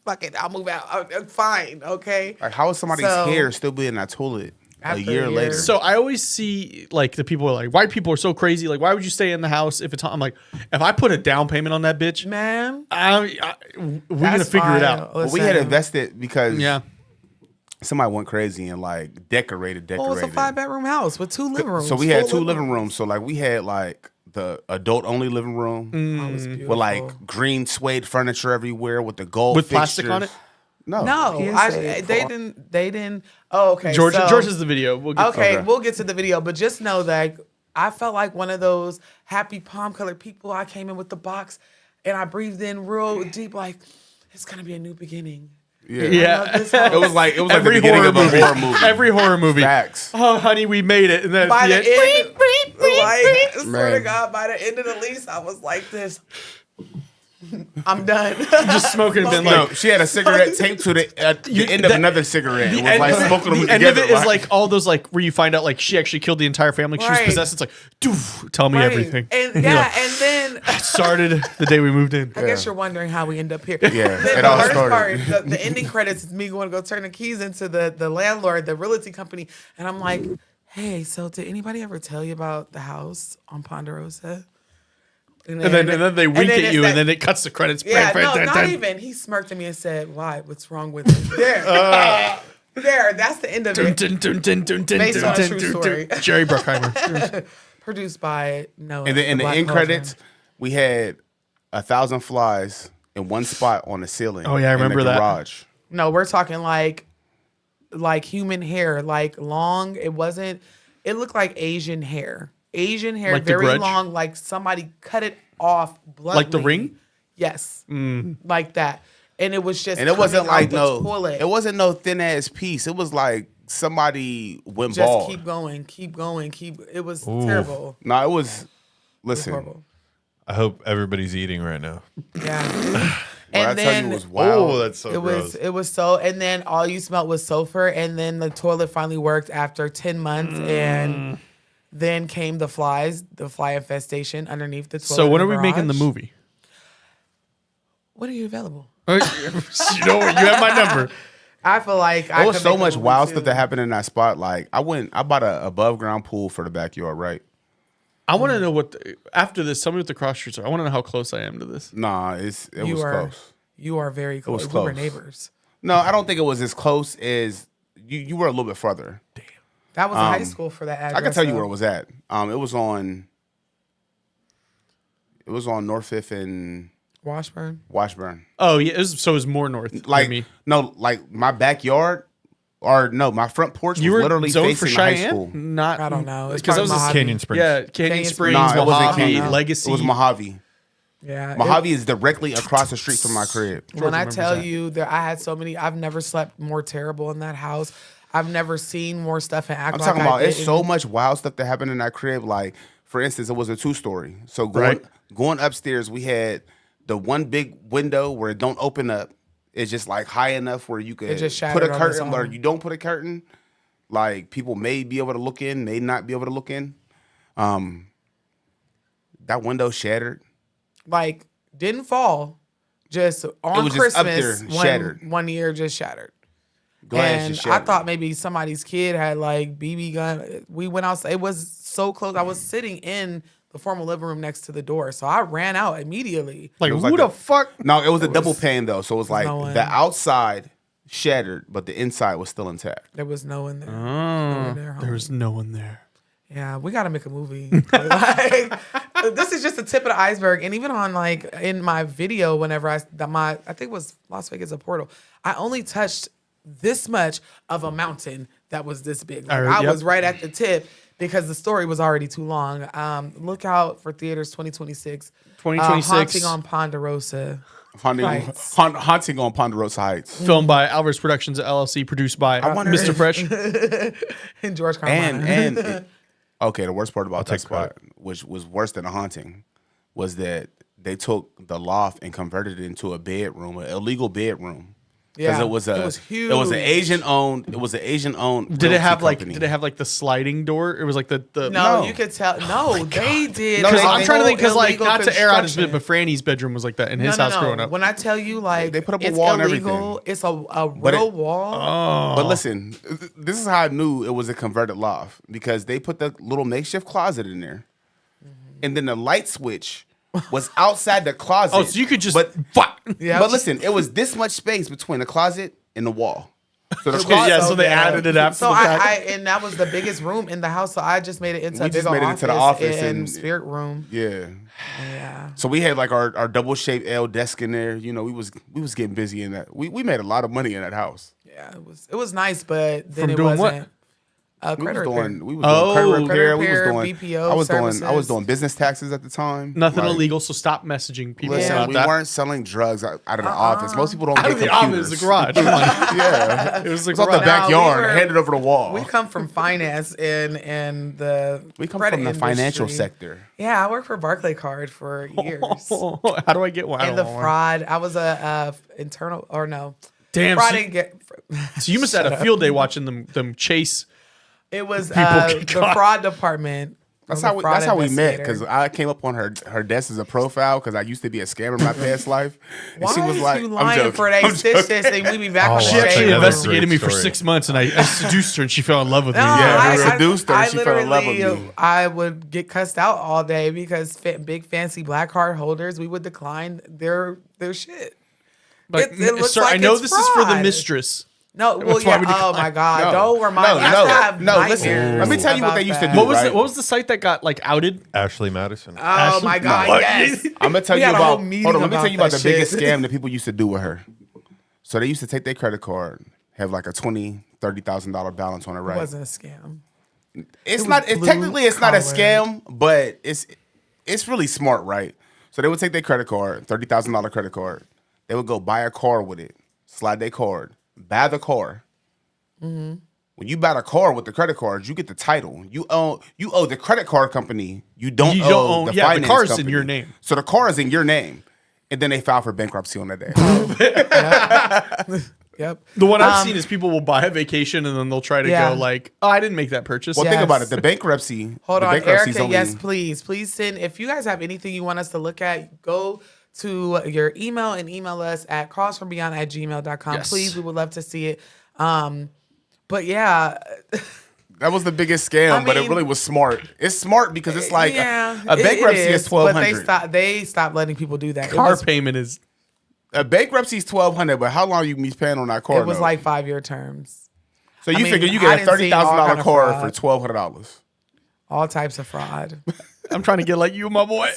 Fuck it, I'll move out. Fine, okay. Like, how is somebody's hair still be in that toilet a year later? So I always see, like, the people are like, white people are so crazy. Like, why would you stay in the house if it's? I'm like, if I put a down payment on that bitch, man, we're gonna figure it out. Well, we had invested because somebody went crazy and like decorated. Well, it was a 5-bedroom house with 2 living rooms. So we had 2 living rooms. So like we had like the adult only living room with like green suede furniture everywhere with the gold with fixtures. plastic on it. No, they didn't. Oh, okay. George has the video. We'll get to the video, but just know that I felt like one of those happy palm colored people. I came in with the box and I breathed in real deep, like it's gonna be a new beginning. Yeah. It was like every the beginning of a horror movie. Every horror movie. Facts. Oh, honey, we made it. And then by the end, I swear to God, by the end of the lease, I was like this. I'm done. Just smoking and been like, she had a cigarette taped to the end of another cigarette. It was like smoking them together. The end of it is like all those like where you find out like she actually killed the entire family. She was possessed. It's like, doof, tell me everything. And and then it started the day we moved in. I guess you're wondering how we end up here. Yeah, then the first part, the ending credits is me going to go turn the keys into the landlord, the realty company, and I'm like, hey, so did anybody ever tell you about the house on Ponderosa? And then they wink at you, and then it cuts the credits. Yeah, not even. He smirked at me and said, "Why? What's wrong with it?" There. That's the end of it. Based on a true story. Jerry Bruckheimer. Produced by Noah. And then in the end credits, we had 1,000 flies in one spot on the ceiling. Oh yeah, I remember that. Garage. No, we're talking like human hair, like long. It wasn't. It looked like Asian hair. Asian hair, like very long, like somebody cut it off bluntly. Like The Ring? Yes. Like that. And it was just and it wasn't like toilet. It wasn't no thin ass piece. It was like somebody went just bald. keep going. It was terrible. No, it was Listen, horrible. I hope everybody's eating right now. Yeah. I tell you, it was wild. Oh, that's so gross. It was so, and then all you smelled was sulfur, and then the toilet finally worked after 10 months, and then came the fly infestation underneath the toilet. So when in are we making the garage. movie? When are you available? You know what? You have my number. I feel like There was so much wild stuff that happened in that spot. Like I bought a above ground pool for the backyard, right? I want to know what after this. Tell me what the cross streets are. I want to know how close I am to this. Nah, it was close. You are very close. was We were close. neighbors. No, I don't think it was as close as you were a little bit further. That was high school for that address. I can tell you though. where it was at. It was on North Fifth and Washburn. Oh yeah, so it was more north. Like than me. no, like my backyard, or no, my front porch was You were literally zoned facing for the high Cheyenne. school. Not I don't know. It's because I was probably a Mojave. Canyon Springs. Yeah, Canyon Canyon Springs, Springs. Nah, it wasn't Mojave, Canyon. Legacy. It was Mojave. Yeah. Mojave is directly across the street from my crib. When I remembers tell that. you that I had so many, I've never slept more terrible in that house. I've never seen more stuff and act I'm like talking I about it's didn't. so much wild stuff that happened in that crib. Like, for instance, it was a 2-story. So going upstairs, we had the one big window where it don't open up. It's just like high enough where you could It just put shattered a on its curtain, or own. you don't put a curtain. Like people may be able to look in, may not be able to look in. That window shattered. Like didn't fall, just on was just up Christmas there, shattered. one year just shattered. Glass And just I shattered. thought maybe somebody's kid had like BB gun. We went outside. It was so close. I was sitting in the formal living room next to the door, so I ran out immediately. like It was who like the a- fuck? No, it was a double pane though. So it was like no one. the outside shattered, but the inside was still intact. There was no one there. Oh, No one there, there was no one there. Yeah, we got to make a movie. Like, this is just the tip of the iceberg. And even on like in my video, whenever I think it was Las Vegas, a portal, I only touched this much of a mountain that was this big. Like, I Yep. was right at the tip because the story was already too long. Look out for theaters 2026. 2026. Haunting on Ponderosa. Heights. Haunting on Ponderosa Heights. Filmed by Alvarez Productions LLC, produced by wonder Mr. if- Fresh. In George Carolina. And okay, the worst part about that take spot, which was worse than a haunting, was that they took the loft and converted it into a bedroom, an illegal bedroom. Because Yeah, it was it was huge. It was an Asian owned. It was an Asian owned. Did it have company. Did it have like the sliding door? It was like the no, No. you could tell. No, they did. No, Because they- I'm trying to think, because like illegal not to air out his construction. bit, but Franny's bedroom was like that in his house growing up. When I tell you, like, They put up a it's wall and illegal, everything. it's a But real it- wall. But listen, this is how I knew it was a converted loft, because they put the little makeshift closet in there, and then the light switch was outside the closet. Oh, so you could just but Yeah. but listen, it was this much space between the closet and the wall. So the Okay, closet, yeah, so they added it after So the fact. and that was the biggest room in the house. So I just made it into We a just big made it into the office and and- spirit room. yeah. Yeah. So we had like our double shaped L desk in there. You know, we was getting busy in that. We made a lot of money in that house. Yeah, it was nice, but then From it doing what? wasn't. We was Credit doing repair. credit repair. We repair, was doing BPO I was services. doing business taxes at the time. Nothing Like, illegal, so stop messaging people Listen, about we that. weren't selling drugs out of the office. Most people don't Out get of the computers. office, the garage. Come on. Yeah, It was the it's off the garage. backyard. we were- Hand it over the wall. We come from finance and the We come credit from the financial industry. sector. Yeah, I worked for Barclaycard for years. How do I get one? I And don't the want one. fraud, I was a internal or no. Damn, Fraud so- didn't get. So you must have had a field day watching them chase. It was get the caught. fraud department. That's I'm a how fraud we met. investigator. Because I came up on her desk as a profile because I used to be a scammer in my past life. And Why she was is like, you "I'm lying joking. for they I'm stitch joking." this and we be back Oh, on the She wow. actually stage? Another investigated great me for story. 6 months, and I seduced her, and she fell in love with me. No, Yeah, we I seduced her. She fell in love with literally, me. I would get cussed out all day because big fancy black card holders, we would decline their shit. Like, It looks sir, like I know it's this is for the fraud. mistress. No, well, That's why we yeah. Oh decline. my God! No. Don't remind me. I No, still have no, listen. nightmares Let me tell you what about they used to that. do. What was right? what was the site that got like outed? Ashley Madison. Oh Ashley? my God! No. Yes. I'm gonna tell We you had a whole about. meeting Hold on, let me tell about you about that the biggest shit. scam that people used to do with her. So they used to take their credit card, have like a $20,000-$30,000 balance on it, It right? wasn't a scam. It's was not. blue Technically, it's not a collar. scam, but it's really smart, right? So they would take their credit card, $30,000 credit card. They would go buy a car with it, slide their card, buy the car. Mm-hmm. When you buy a car with the credit cards, you get the title. You owe the credit card company. You don't own the finance the car's company. in your name. So the car is in your name, and then they file for bankruptcy on that day. Yep. The one I've seen is people will buy a vacation and then they'll try to go like, oh, I didn't make that purchase. Well, think about it. The bankruptcy. Hold the on, bankruptcy's Erica. only, Yes, please send. If you guys have anything you want us to look at, go to your email and email us at callsfrombeyond@gmail.com. Yes. Please, we would love to see it. But yeah. That was the biggest scam, but it really was smart. It's smart because it's like a bankruptcy is $1,200. But they stopped letting people do that. Car payment is a bankruptcy is $1,200, but how long you be paying on that car? It was like 5-year terms. So you figure you get a $30,000 car for $1,200. All types of fraud. I'm trying to get like you, my boy.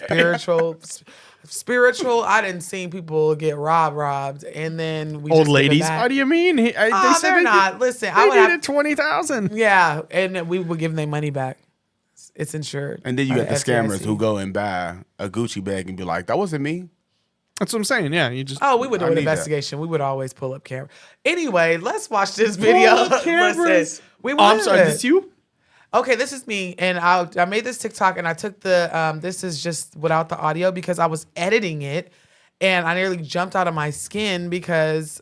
Spiritual. I didn't see people get robbed, and then we old just ladies. How do you mean? They said they're not. Listen, I would have 20,000. Yeah, and we would give them their money back. It's insured. And then you get the scammers who go and buy a Gucci bag and be like, "That wasn't me." That's what I'm saying. Yeah, you just. Oh, we would do an investigation. We would always pull up camera. Anyway, let's watch this video. Listen, we would. I'm sorry. Is this you? Okay, this is me, and I made this TikTok, and I took the this is just without the audio because I was editing it, and I nearly jumped out of my skin because,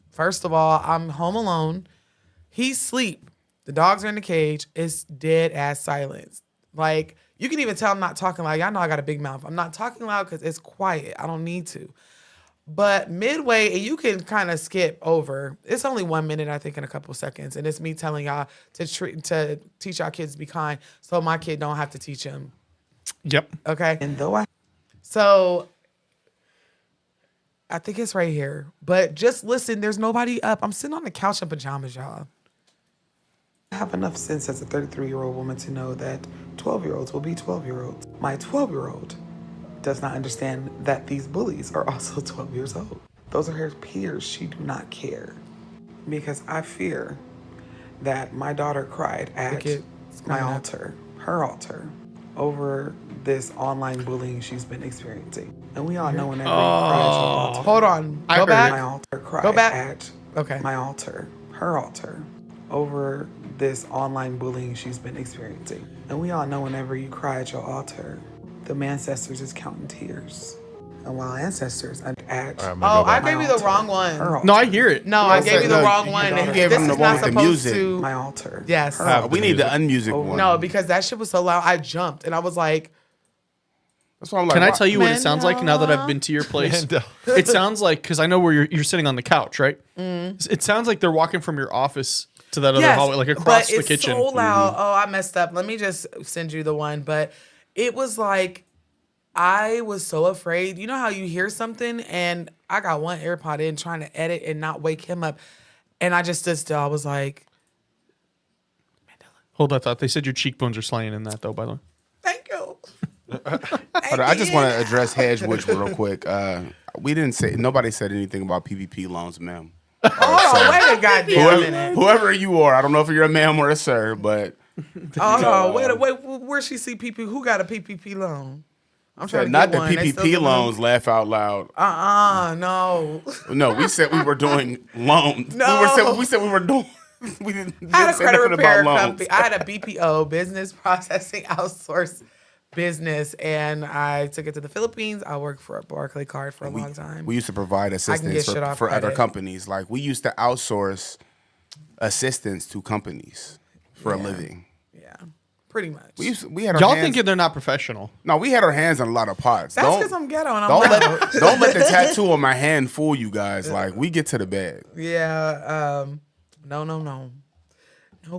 first of all, I'm home alone. He's asleep. The dogs are in the cage. It's dead ass silence. Like, you can even tell I'm not talking loud. Y'all know I got a big mouth. I'm not talking loud because it's quiet. I don't need to. But midway, and you can kind of skip over. It's only 1 minute, I think, and a couple seconds. And it's me telling y'all to teach our kids to be kind so my kid don't have to teach him. Yep. Okay? And though So, I think it's right here. But just listen, there's nobody up. I'm sitting on the couch in pajamas, y'all. I have enough sense as a 33-year-old woman to know that 12-year-olds will be 12-year-olds. My 12-year-old does not understand that these bullies are also 12 years old. Those are her peers. She do not care. Because I fear that my daughter cried at my altar, her altar, over this online bullying she's been experiencing. And we all know whenever you cry at your altar. Hold on. Go back. My altar cried Go back. at my altar, her altar, over this online bullying she's been experiencing. And we all know whenever you cry at your altar, the ancestors is counting tears. And while ancestors are at I gave you the wrong one. No, I hear it. No, I gave you the wrong one. You gave him the one with the music. My altar. Yes. We need the unmusic one. No, because that shit was so loud. I jumped and I was like, that's why I'm like, can I tell you what it sounds like now that I've been to your place? It sounds like, because I know where you're sitting on the couch, right? It sounds like they're walking from your office to that other hallway, like across the kitchen. It's so loud. Oh, I messed up. Let me just send you the one. But it was like, I was so afraid. You know how you hear something and I got one AirPod in trying to edit and not wake him up. And I just stood still. I was like, Hold that thought. They said your cheekbones are slaying in that, though, by the way. thank you. I just want to address Hedgewood real quick. Nobody said anything about PPP loans, ma'am. Oh, wait a goddamn minute. Whoever you are, I don't know if you're a ma'am or a sir, but Wait, where she see PPP? Who got a PPP loan? I'm trying to not get the one. PPP loans. Laugh out loud. No. No, we said we were doing loans. No. We said we were doing. We didn't I had a say credit nothing repair about loans. company. I had a BPO, business processing outsource business, and I took it to the Philippines. I worked for a Barclay card for a long time. We used to provide assistance for other companies. Like, we used to outsource assistance to companies for a living. Yeah, pretty much. We had our Y'all hands, thinking they're not professional? No, we had our hands on a lot of pots. That's because I'm ghetto and I'm don't loud. don't let the tattoo on my hand fool you guys. Like, we get to the bag. Yeah. No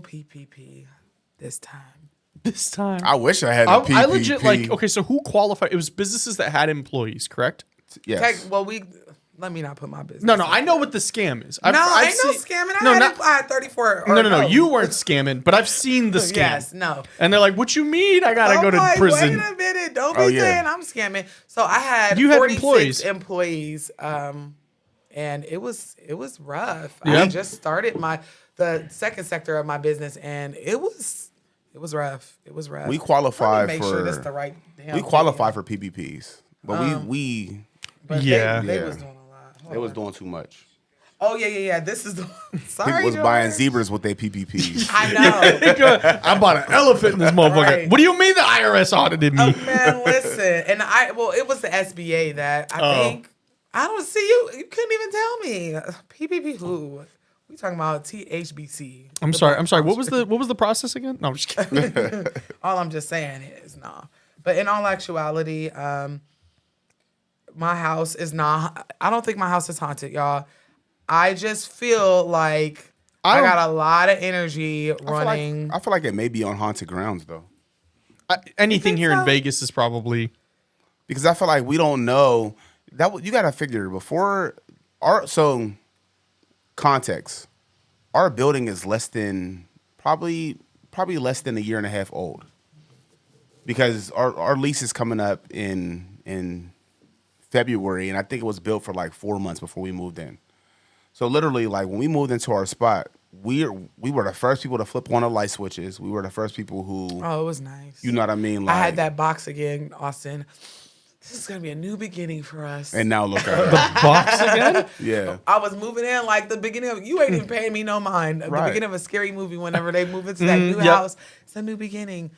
PPP this time. This time. I wish I had a PPP. I legit, like, okay, so who qualified? It was businesses that had employees, correct? Yes. Let me not put my business. No, I know what the scam is. Ain't no scamming. I had 34. No. You weren't scamming, but I've seen the scam. Yes, no. And they're like, what you mean I gotta go to prison? Wait a minute. Don't be saying I'm scamming. So I had 46 employees. And it was rough. Yeah. I just started the second sector of my business, and it was rough. It was rough. We qualify make for. Sure this the right damn we qualify for PPPs, but but they was doing a lot. They was doing too much. Oh yeah. This is the sorry. People was George. buying zebras with their PPPs. I know. I bought an elephant in this motherfucker. Right. What do you mean the IRS audited me? Man, listen. And it was the SBA that I think. I don't see you. You couldn't even tell me. PPP who? We talking about THBC. I'm sorry. What was the process again? No, I'm just kidding. All I'm just saying is nah. But in all actuality, my house is not. I don't think my house is haunted, y'all. I just feel like I got a lot of energy running. I feel like it may be on haunted grounds though. Anything here in Vegas is probably because I feel like we don't know that. You got to figure before context. Our building is less than probably less than a year and a half old because our lease is coming up in February, and I think it was built for like 4 months before we moved in. So literally, like when we moved into our spot, we were the first people to flip on the light switches. We were the first people who. Oh, it was nice. You know what I mean? Like, I had that box again, Austin. This is gonna be a new beginning for us. And now look at it. the box again. Yeah. I was moving in like the beginning of. You ain't even paying me no mind. The beginning of a scary movie. Whenever they move into that new house, it's a new beginning.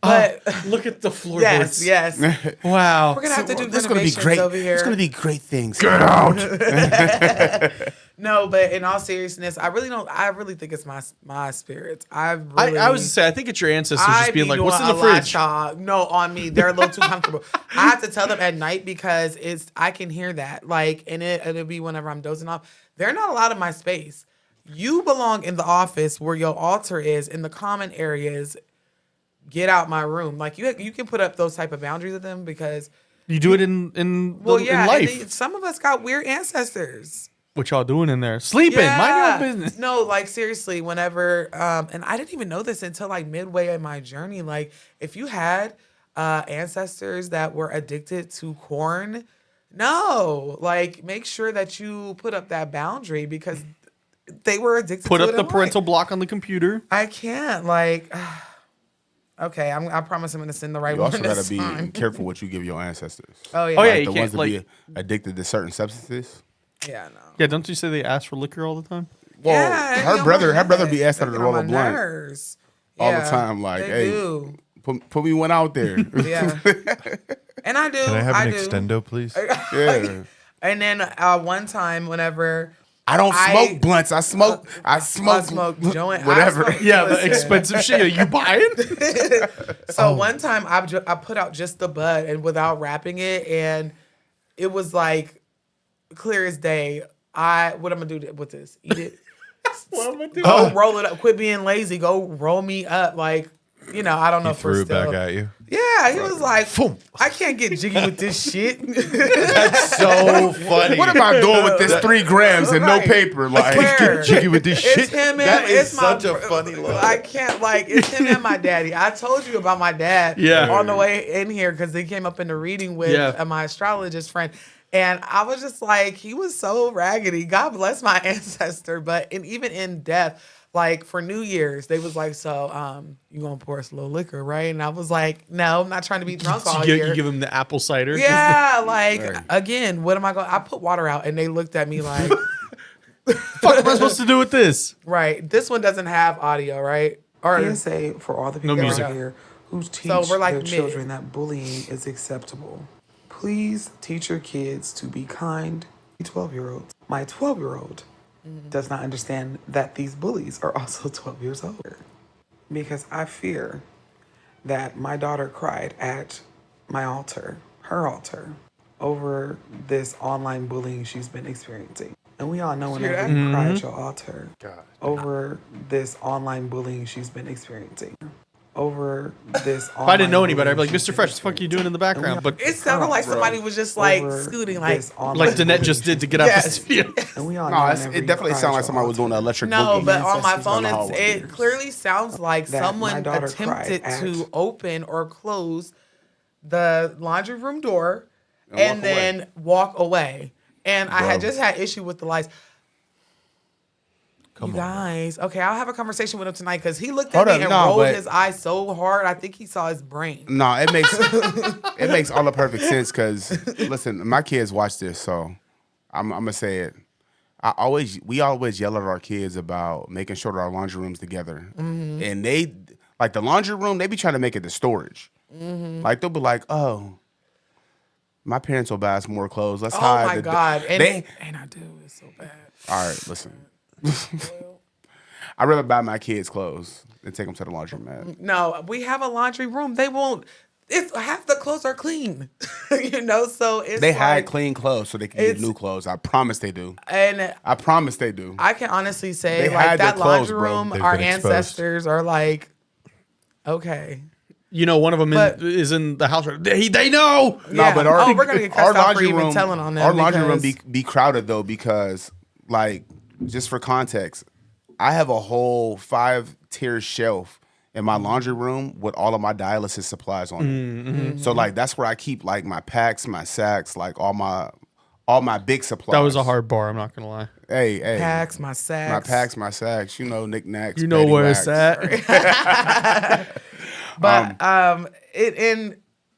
But look at the floorboards. yes. Wow. We're gonna have to do This is gonna be renovations great. over here. It's gonna be great things. Get out. No, but in all seriousness, I really think it's my spirits. I was to say, I think it's your ancestors just being like, "What's in the fridge?" No, on me, they're a little too comfortable. I have to tell them at night because I can hear that. Like, and it'll be whenever I'm dozing off. They're not allowed in my space. You belong in the office where your altar is, in the common areas. Get out my room. Like you can put up those type of boundaries with them because you do it in life. Some of us got weird ancestors. What y'all doing in there? Sleeping. Mind your own business. No, like seriously, whenever and I didn't even know this until like midway in my journey. Like if you had ancestors that were addicted to corn, like make sure that you put up that boundary because they were addicted to it. Put up the parental block on the computer. I can't like okay, I promise I'm going to send the right one. You also got to be careful what you give your ancestors. Oh, yeah. Like the ones that be addicted to certain substances. Yeah, no. Yeah, don't you say they ask for liquor all the time? Well, yeah, her brother be asking her to roll a blunt all the time. Like, hey, put me one out there. Yeah. And I do. Can I have an extendo, please? Yeah. And then one time, whenever I don't smoke blunts. I smoke joint. whatever. The expensive shit. Are you buying? So one time I put out just the bud and without wrapping it, and it was like clear as day. What I'm gonna do with this? Eat it. What am I doing? Go roll it up. Quit being lazy. Go roll me up. Like, I don't know. He threw it back at you. Yeah, he was like, I can't get jiggy with this shit. That's so funny. What am I doing with this 3 grams and no paper? Like, Where? Jiggy with this shit. It's him and That is it's such my, a funny line. I can't it's him and my daddy. I told you about my dad on the way in here because they came up in the reading with my astrologist friend. And I was just like, he was so raggedy. God bless my ancestor. But even in death, like for New Year's, they was like, so you gonna pour us a little liquor, right? And I was like, no, I'm not trying to be drunk all year. You give him the apple cider. Yeah, like again, what am I going? I put water out, and they looked at me like, "Fuck, am I supposed to do with this?" Right. This one doesn't have audio, right? Or PSA for all the people out here who teach their children that bullying is acceptable. Please teach your kids to be kind. 12-year-olds. My 12-year-old does not understand that these bullies are also 12 years old. Because I fear that my daughter cried at my altar, her altar, over this online bullying she's been experiencing. And we all know whenever you cry at your altar over this online bullying she's been experiencing. Over this. If I didn't know any better, I'd be like, "Mr. Fresh, what the fuck are you doing in the background?" But it sounded like somebody was just like scooting, like Danette just did to get out the studio. And we all No, it definitely sounded like somebody was doing an electric No, boogie. but on my phone, it clearly sounds like someone attempted to open or close the laundry room door and then walk away. And I had just had issue with the lights. You guys, okay, I'll have a conversation with him tonight because he looked at me and rolled his eyes so hard. I think he saw his brain. No, it makes all the perfect sense because listen, my kids watch this, so I'm gonna say it. we always yell at our kids about making sure that our laundry room's together. Mm-hmm. And they, like the laundry room, they be trying to make it the storage. Mm-hmm. Like they'll be like, oh, my parents will buy us more clothes. Let's Oh hide. my God. And I do. It's so bad. All right, listen. I'd rather buy my kids clothes than take them to the laundromat. No, we have a laundry room. They won't. It's half the clothes are clean, So it's They like, hide clean clothes so they can get new clothes. I promise they do. And I promise they do. I can honestly say, They like hide their that clothes, laundry bro. room, They've our been exposed. ancestors are like, okay. You know, one of them But- is in the house. They know. Yeah. but we're gonna get cussed out for even telling on them. Our laundry room because- be crowded though because, like, just for context, I have a whole 5-tier shelf in my laundry room with all of my dialysis supplies on it. Mm-hmm. So like that's where I keep like my packs, my sacks, like all my big supplies. That was a hard bar. I'm not gonna lie. Hey, Packs, my sacks. my packs, my sacks. You know, knickknacks. You know Betty where Wax. it's at. But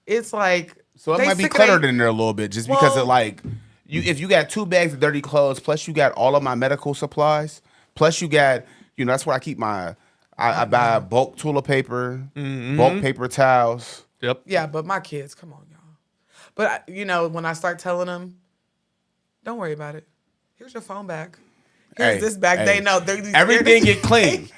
it's like So it they might be sick of cluttered they- in there a little bit, just because Well- of like if you got 2 bags of dirty clothes, plus you got all of my medical supplies, plus you got that's where I keep my I buy bulk toilet paper, bulk paper towels. Yep. Yeah, but my kids, come on, y'all. But when I start telling them, don't worry about it. Here's your phone back. Here's this bag. hey. They know Everything get clean.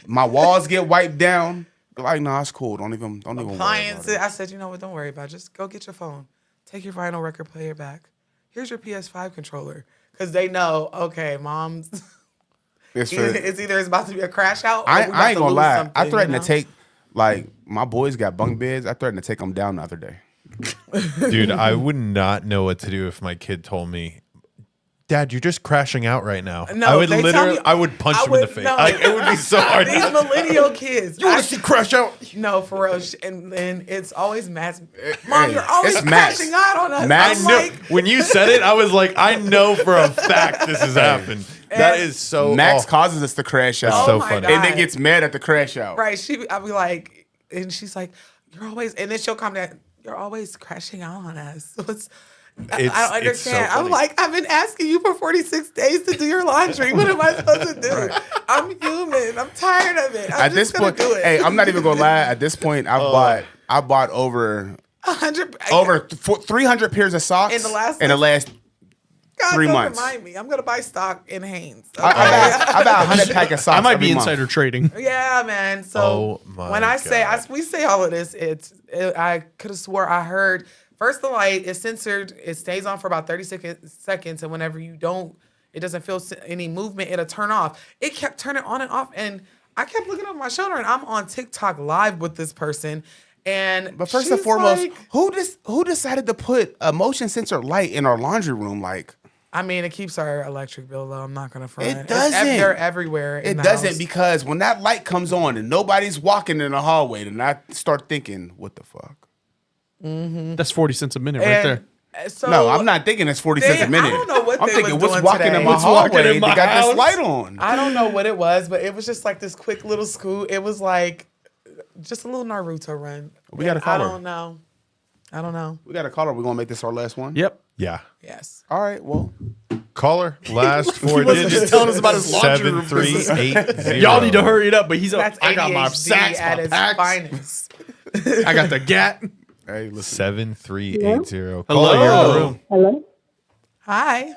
My walls get wiped down. They're like, no, it's cool. Don't even worry about Appliances. it. I said, you know what? Don't worry about it. Just go get your phone. Take your vinyl record player back. Here's your PS5 controller. Because they know, okay, mom's. It's Either it's about to be a crash out. Or I we're about ain't to gonna lose lie. something, I threatened you to take like my boys got bunk beds. I threatened to take them down the other day. Dude, I would not know what to do if my kid told me, Dad, you're just crashing out right now. No, I would they tell literally, me- I would punch I him in the would- face. no. Like, it would be so hard. These millennial kids. You want to see crash out? No, for real. And it's always Matt's. Mom, you're always it's Matt's. crashing out on us. Matt's I'm I know. like, When you said it, I was like, I know for a fact this has happened. That is so. Max oh. causes us to crash out. oh so my funny. God. And then gets mad at the crash out. Right. I'll be like, and she's like, you're always, and then she'll come down, you're always crashing out on us. So I don't It's so understand. I'm funny. like, I've been asking you for 46 days to do your laundry. What am I supposed to do? I'm human. I'm tired of it. I'm At this just gonna point, do it. hey, I'm not even gonna lie. At this point, I bought over 100. 300 pairs of socks In the last- God, 3 don't months. Remind me. I'm gonna buy stock in Hanes. I buy 100 pack of socks. I might every be month. insider trading. Yeah, man. So Oh my when I say God. we say all of this, I could have swore I heard first the light is censored. It stays on for about 30 seconds, and whenever you don't, it doesn't feel any movement. It'll turn off. It kept turning on and off, and I kept looking over my shoulder, and I'm on TikTok live with this person. But first and she's foremost, like- who decided to put a motion sensor light in our laundry room? Like I mean, it keeps our electric bill low. I'm not gonna front. It doesn't. They're everywhere. it doesn't because when that light comes on and nobody's walking in the hallway, then I start thinking, what the fuck? That's 40 cents a minute right there. So No, I'm not thinking it's 40 cents a I minute. don't know what I'm they thinking was what's doing walking today. in my What's walking hallway. in my They got house? this light on. I don't know what it was, but it was just like this quick little scoot. It was like just a little Naruto run. We gotta call I her. don't know. I don't know. We got a caller. We're gonna make this our last one. Yep. Yeah. Yes. All right. Well, Caller, last 4 wasn't digits. just telling us about his laundry room 7380. Y'all need to hurry it up, but he's That's I got my ADHD sacks, at my its packs. finest. I got the GAT. hey, listen. 7380. Hello. Caller, you're in the room. Hello? Hi.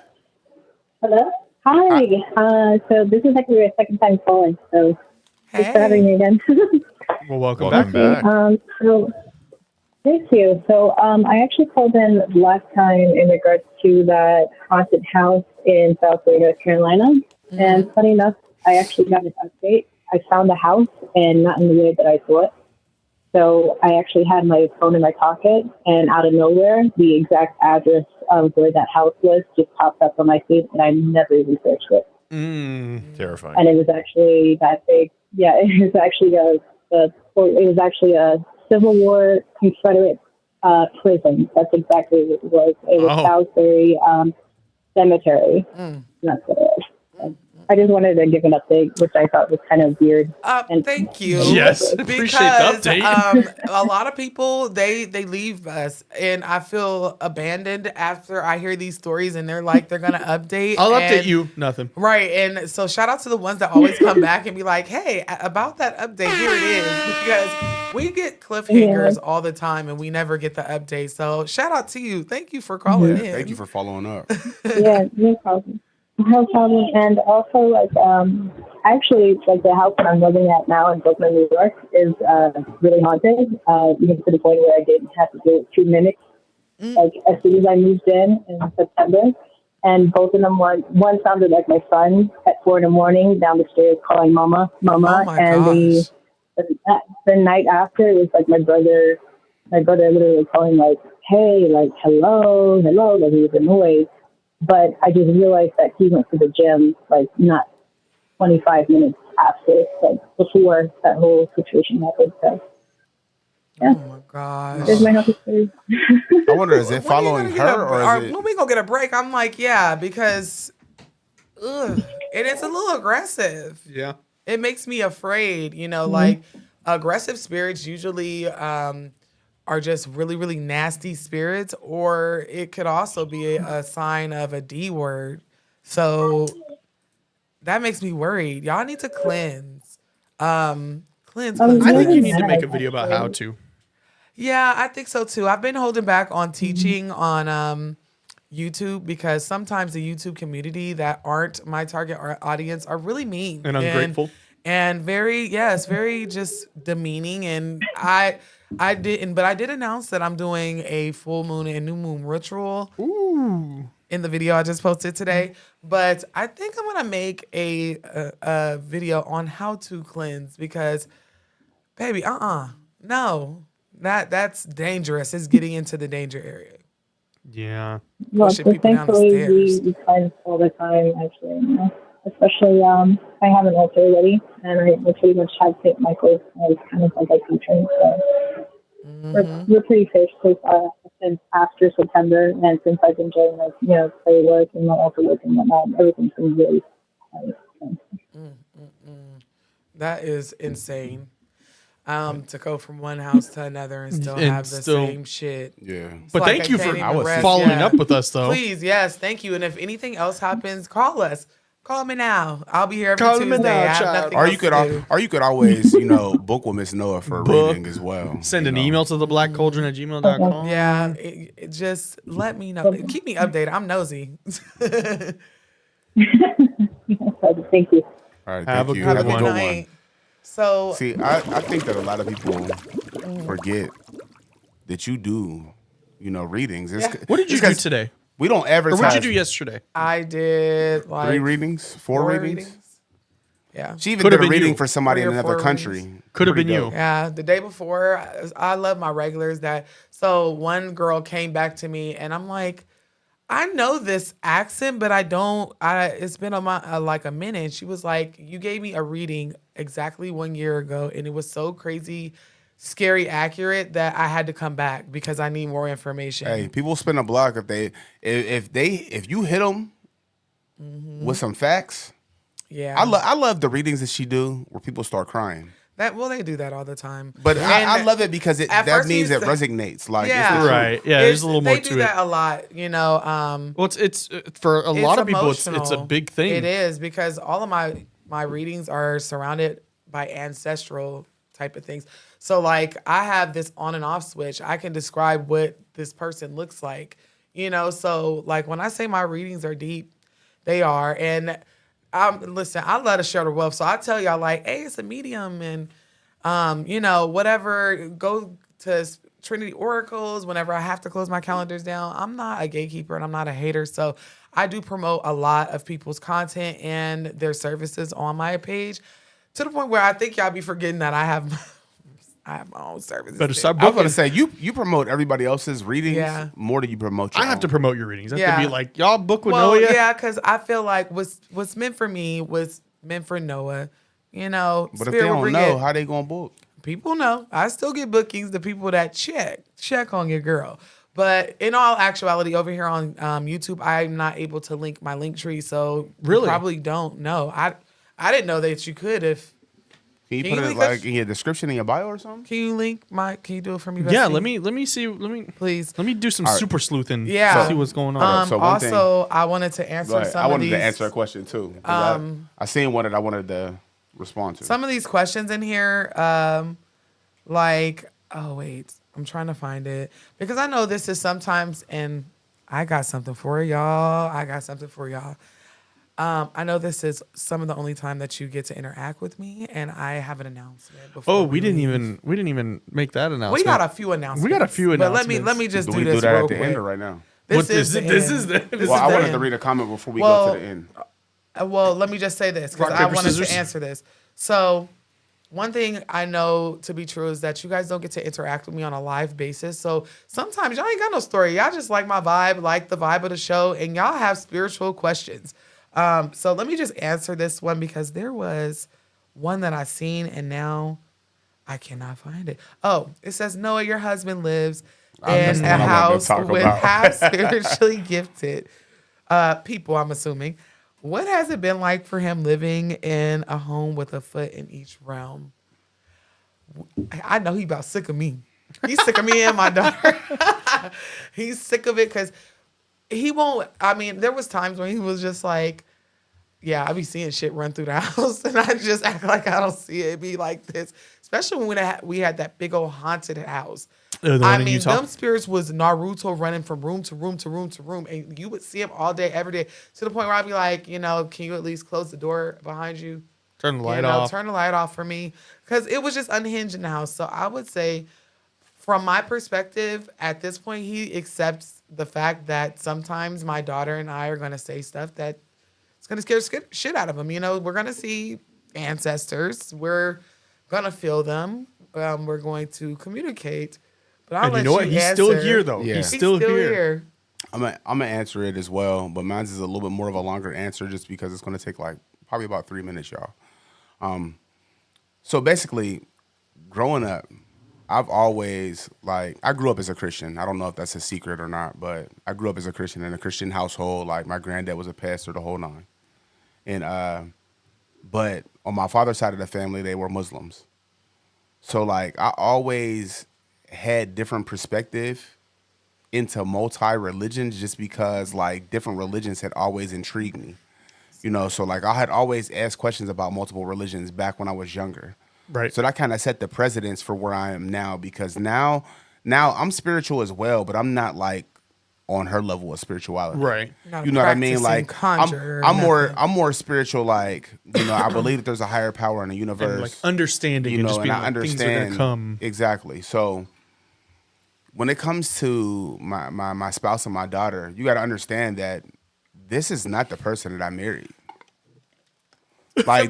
Hello? Hi. So this is actually your second time calling, so thanks for having Hey. me again. Well, welcome Welcome back. back. So thank you. So I actually called in last time in regards to that haunted house in South Ray, North Carolina. And funny enough, I actually got an update. I found the house and not in the way that I thought. So I actually had my phone in my pocket, and out of nowhere, the exact address of where that house was just popped up on my feed, and I never even searched it. Terrifying. And it was actually that big. Yeah, it was actually a Civil War Confederate prison. That's exactly what it was. It was Oh. Salisbury Cemetery. That's what it was. I just wanted to give an update, which I thought was kind of weird. Thank you. Yes, appreciate the update. A lot of people they leave us, and I feel abandoned after I hear these stories, and they're like they're gonna update. I'll update you. Nothing. Right, and so shout out to the ones that always come back and be like, "Hey, about that update, here it is," because we get cliffhangers all the time, and we never get the update. So shout out to you. Thank you for calling in. Thank you for following up. Yeah, no problem. No problem. And also, like, actually, like the house that I'm living at now in Brooklyn, New York, is really haunted. Even to the point where I didn't have to do it 2 minutes. Like as soon as I moved in September, and both of them one sounded like my son at 4 a.m. down the stairs calling "Mama, Mama," and the night after it was like my brother literally calling like, "Hey, like hello," like he was annoyed. But I just realized that he went to the gym like not 25 minutes after, like before that whole situation happened. So, yeah. Oh my gosh. There's my happy story. I wonder, is it following her or is it? When we gonna get a break? I'm like, yeah, because, and it's a little aggressive. Yeah. It makes me afraid. You know, like aggressive spirits usually are just really, really nasty spirits, or it could also be a sign of a D word. So that makes me worried. Y'all need to cleanse. Cleanse. I think you need to make a video about how to. Yeah, I think so too. I've been holding back on teaching on YouTube because sometimes the YouTube community that aren't my target audience are really mean And ungrateful. and very just demeaning. And I did announce that I'm doing a full moon and new moon ritual. Ooh. In the video I just posted today. But I think I'm gonna make a video on how to cleanse because, baby, no, that's dangerous. It's getting into the danger area. Yeah. Well, Pushing people down the thankfully stairs. we cleanse all the time, actually. You know? Especially, I have an altar already, and I pretty much have St. Michael as kind of like a patron. So we're pretty safe since after September, and since I've been doing like prayer work and my altar work and whatnot, everything's been really. That is insane. To go from one house to another and still have the same shit. Yeah. It's But like thank I you can't for even rest. following Yeah. up with us, though. Please, yes, thank you. And if anything else happens, call us. Call me now. I'll be here every Call me Tuesday. now, I have child. nothing Or else you could to do. or you could always, book with Miss Noah for a reading as well. Send an you know. email to theblackcauldron@gmail.com. Yeah, it just let me know. Keep me updated. I'm nosy. Thank you. All right, Have thank a you. good Have a one. good Night. So See, I think that a lot of people forget that you do, readings. What did you do today? We don't Or advertise. what did you do yesterday? I did like 3 readings, 4 readings. Yeah. She even Could've did a been reading you. for somebody in 3 or another 4 country. Could have been Pretty you. dope. Yeah, the day before, I love my regulars. So one girl came back to me, and I'm like, I know this accent, but I don't. It's been like a minute. She was like, "You gave me a reading exactly 1 year ago, and it was so crazy, scary, accurate that I had to come back because I need more information." Hey, people spin a block if you hit them with some facts. Yeah, I love the readings that she do where people start crying. they do that all the time. But I And love it because at that first means we it said- resonates. Like Yeah. it's the truth. Right. Yeah, there's a little more They do to that it. a lot, Well, it's for a lot of people, it's a emotional. big thing. It is because all of my readings are surrounded by ancestral type of things. So like I have this on and off switch. I can describe what this person looks like, So like when I say my readings are deep, they are. And listen, I love to share the wealth. So I tell y'all like, hey, it's a medium and whatever. Go to Trinity Oracles whenever I have to close my calendars down. I'm not a gatekeeper and I'm not a hater. So I do promote a lot of people's content and their services on my page to the point where I think y'all be forgetting that I have my own services. Better too. start I was booking. going to say you promote everybody else's readings Yeah. more than you promote your I have own. to promote your readings. I have Yeah. to be like, y'all book with Well, Noah. yeah, because I feel like what's meant for me was meant for Noah. But if Spirit they will don't bring know, it. how they going to book? People know. I still get bookings. The people that check on your girl. But in all actuality, over here on YouTube, I'm not able to link my link tree, so Really? you probably don't know. I didn't know that you could. If Can you Can put you it link like us? in your description in your bio or something? can you link my? Can you do it for me? Yeah, Bestie? let me see. Please. Let me do some All right. super sleuthing. Yeah. See what's going on. So one thing- Also, I wanted to Go answer ahead. some I of wanted these. to answer a question too. 'Cause I seen one that I wanted to respond to. Some of these questions in here, like, oh wait, I'm trying to find it because I know this is sometimes, and I got something for y'all. I know this is some of the only time that you get to interact with me, and I have an announcement. Before Oh, we didn't leave. even make that announcement. We got a few announcements. But let me just do do we this do that real at the quick. end or right now? This is the this end. is the This Well, is I the wanted to end. read a comment before we Well, go to the end. Well, let me just say this because Rock, I paper, wanted scissors. to answer this. So, one thing I know to be true is that you guys don't get to interact with me on a live basis. So sometimes y'all ain't got no story. Y'all just like my vibe, like the vibe of the show, and y'all have spiritual questions. So let me just answer this one because there was one that I seen and now I cannot find it. Oh, it says, Noah, your husband lives that's in the a one I wanted to house talk with about. half spiritually gifted people, I'm assuming. What has it been like for him living in a home with a foot in each realm? I know he about sick of me. He's sick of me and my daughter. He's sick of it because he won't. I mean, there was times when he was just like, yeah, I be seeing shit run through the house and I just act like I don't see it. It be like this, especially when we had that big old haunted house. The one I in mean, Utah? them spirits was Naruto running from room to room to room to room. And you would see him all day, every day, to the point where I'd be like, can you at least close the door behind you? Turn the light off. Turn the light off for me. Because it was just unhinged in the house. So I would say, from my perspective, at this point, he accepts the fact that sometimes my daughter and I are going to say stuff that it's going to scare the shit out of him. We're going to see ancestors. We're going to feel them. We're going to communicate. But I'll And let you know what? He's still answer. here, though. Yeah. He's still here. I'm gonna answer it as well, but mine's is a little bit more of a longer answer just because it's gonna take like probably about 3 minutes, y'all. So basically, growing up, I've always I grew up as a Christian. I don't know if that's a secret or not, but I grew up as a Christian in a Christian household. Like my granddad was a pastor, the whole nine. And but on my father's side of the family, they were Muslims. So I always had different perspective into multi-religions just because different religions had always intrigued me. So I had always asked questions about multiple religions back when I was younger. Right. So that kind of set the precedence for where I am now because now I'm spiritual as well, but I'm not on her level of spirituality. Right. Not You know what I mean? practicing conjure or I'm nothing. more spiritual. I believe that there's a higher power in the universe. And understanding and just being I things are going to come. Exactly. So when it comes to my spouse and my daughter, you got to understand that this is not the person that I married. That's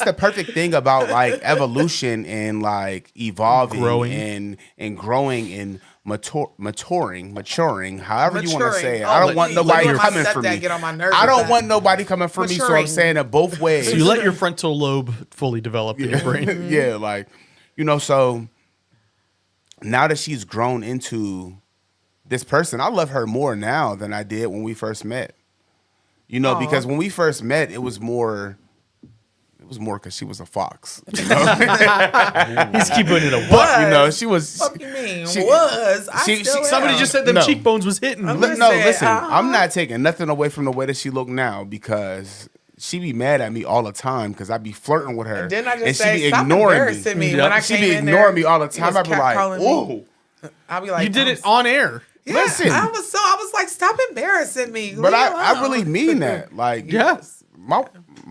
the perfect thing about evolution and evolving Growing. and growing and maturing, however you want to say it. Oh, I don't want nobody my coming for stepdad me. get on my nerves I with don't that. want nobody coming for me, so I'm Maturing. saying it both ways. So you let your frontal lobe fully develop in your brain. Yeah, so now that she's grown into this person, I love her more now than I did when we first met. Because when we first met, it was more because she was a fox. He's keeping it a buck. She was. What you mean? she- was? I she- still she- Somebody am. just said them No. cheekbones was hitting. I'm No, gonna say, listen. I'm not taking nothing away from the way that she look now because she be mad at me all the time because I be flirting with her. Didn't I just and say, she be stop ignoring embarrassing me Yep. when I She came be in there? ignoring me all the he time. was I be like, catcalling me. whoa. I'll be like, You did it on air. Yeah, Listen. I was like, stop embarrassing me. But Leave me I alone. really mean that. Yes. My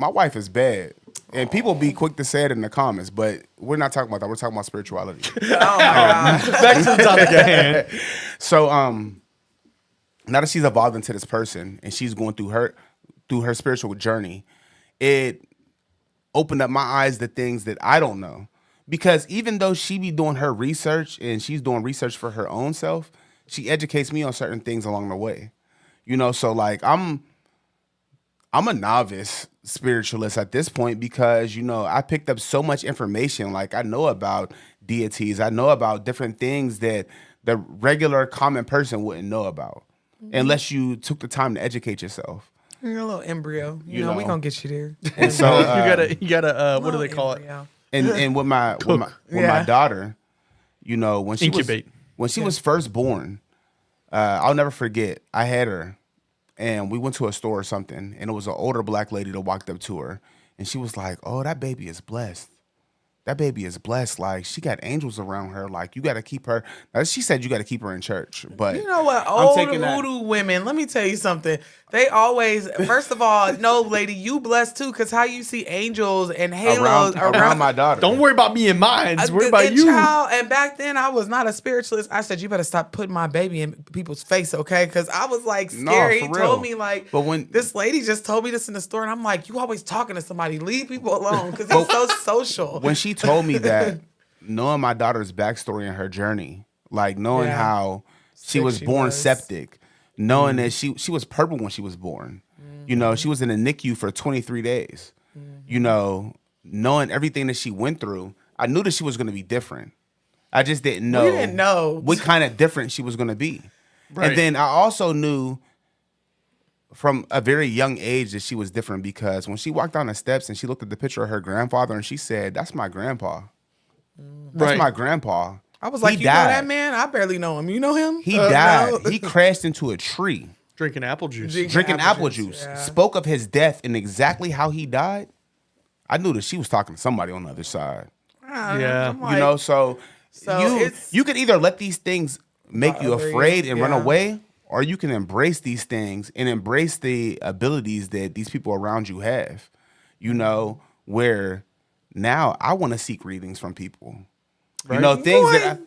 wife is bad. And people be quick to say it in the comments, but we're not talking about that. We're talking about spirituality. Oh my god. Back to the topic at hand. So now that she's evolved into this person and she's going through her spiritual journey, it opened up my eyes to things that I don't know. Because even though she be doing her research and she's doing research for her own self, she educates me on certain things along the way. So I'm a novice spiritualist at this point because, I picked up so much information. Like, I know about deities. I know about different things that the regular common person wouldn't know about unless you took the time to educate yourself. You're a little embryo. You know, we gonna get you there. And so you gotta what do they call embryo. it? And with my daughter, when she Incubate. was first born, I'll never forget. I had her, and we went to a store or something, and it was an older black lady that walked up to her, and she was like, "Oh, that baby is blessed. That baby is blessed. Like, she got angels around her. Like, you got to keep her." Now, she said you got to keep her in church, but you know what? Old voodoo women. Let me tell you something. They always, first of all, no, lady, you blessed too, because how you see angels and halos around my daughter. Don't worry about me and mine. Worry about you. And back then, I was not a spiritualist. I said, you better stop putting my baby in people's face, okay? Because I was like scared. He told me like, but when this lady just told me this in the store, and I'm like, you always talking to somebody. Leave people alone, because he's so social. When she told me that, knowing my daughter's backstory and her journey, like knowing how she was born septic, knowing that she was purple when she was born. She was in a NICU for 23 days. Knowing everything that she went through, I knew that she was going to be different. I just didn't know. We didn't know what kind of different she was going to be. Right. And then I also knew from a very young age that she was different because when she walked down the steps and she looked at the picture of her grandfather and she said, "That's my grandpa. That's my grandpa." I was like, you know that man? I barely know him. You know him? He died. No. He crashed into a tree. Drinking apple juice. Drinking apple juice. Yeah. Spoke of his death and exactly how he died. I knew that she was talking to somebody on the other side. Yeah. Like, so you could either let these things make you afraid and run away, or you can embrace these things and embrace the abilities that these people around you have. Where now I want to seek readings from people. Right? Things that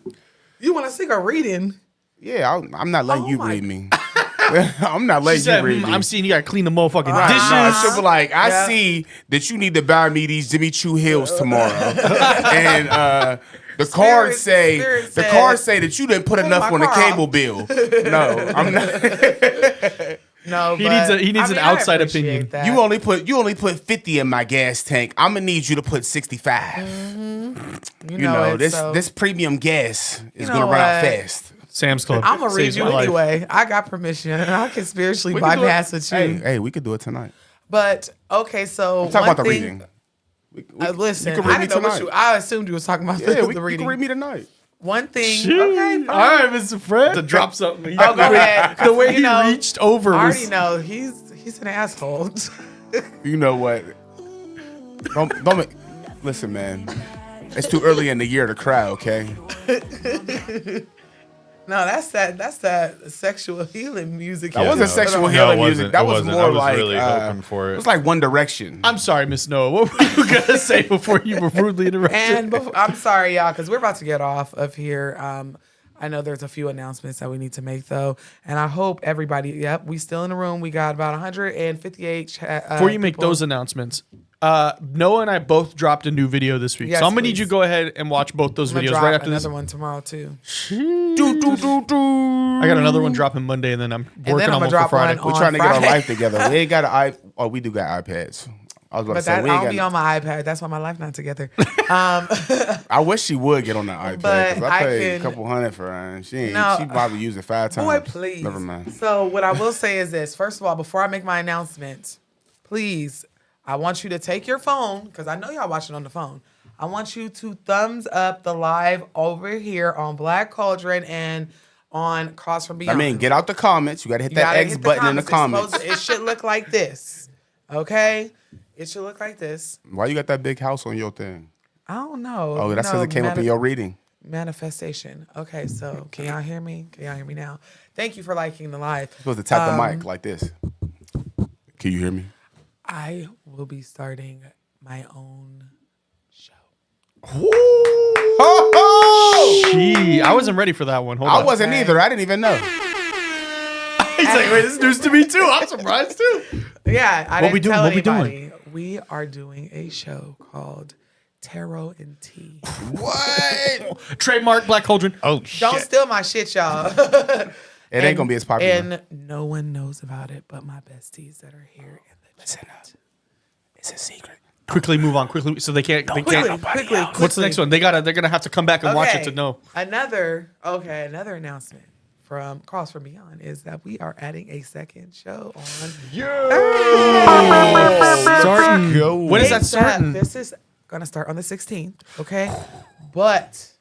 you want to seek a reading. Yeah, I'm not letting you read me. I'm not letting you read me. I'm seeing you got to clean the motherfucking dishes. No, she'll be like, I see that you need to buy me these Jimmy Choo heels tomorrow, and the cards say that you didn't put enough on the cable bill. No, I'm not. No, he needs an outside opinion. That. You only put 50 in my gas tank. I'm gonna need you to put 65. Mm-hmm. This premium gas is gonna run out fast. Sam's Club. I'm gonna read you anyway. I got permission. I can spiritually bypass with you. Hey, we could do it tonight. But okay, so talk about the reading. Listen, you can read me tonight. I assumed you was talking about the reading. You can read me tonight. One thing. Shoot. Okay, fine. All right, Mr. Fred. To drop something. Go ahead. The way he reached over. I already know he's an asshole. You know what? Don't listen, man. It's too early in the year to cry, okay? No, that's that sexual healing music. That wasn't sexual healing music. That was more like really hoping for it. It was like One Direction. I'm sorry, Miss Noah. What were you gonna say before you were rudely interrupted? And I'm sorry, y'all, because we're about to get off of here. I know there's a few announcements that we need to make though, and I hope everybody. Yep, we still in the room. We got about 158. Before you make those announcements, Noah and I both dropped a new video this week, so I'm gonna need you to go ahead and watch both those videos right after this. Another one tomorrow too. I got another one dropping Monday, and then I'm working on one for Friday. We're trying to get our life together. We ain't got an iPad. Oh, we do got iPads. I was about to say, I don't be on my iPad. That's why my life not together. I wish she would get on the iPad because I paid a couple $100 for her, and she probably used it 5 times. Boy, please. Never mind. So what I will say is this: first of all, before I make my announcement, please, I want you to take your phone because I know y'all watching on the phone. I want you to thumbs up the live over here on Black Cauldron and on Cross from Beyond. I mean, get out the comments. You got to hit that X button in the comments. It should look like this, okay? It should look like this. Why you got that big house on your thing? I don't know. Oh, that's because it came up in your reading. Manifestation. Okay, so can y'all hear me? Can y'all hear me now? Thank you for liking the live. You're supposed to tap the mic like this. Can you hear me? I will be starting my own show. Gee, I wasn't ready for that one. Hold on. I wasn't either. I didn't even know. He's like, wait, this is news to me too. I'm surprised too. Yeah, What we doing? We are doing a show called Tarot and Tea. What? Trademark Black Cauldron. Oh, shit. Don't steal my shit, y'all. It ain't going to be as popular. And no one knows about it but my besties that are here in the Listen up. It's a secret. Quickly move on. Quickly, so they can't. Quickly. What's the next one? They're gonna have to come back and watch it to know. Another announcement from Calls from Beyond is that we are adding a second show on. Starting. When is that starting? This is gonna start on the 16th. Okay, but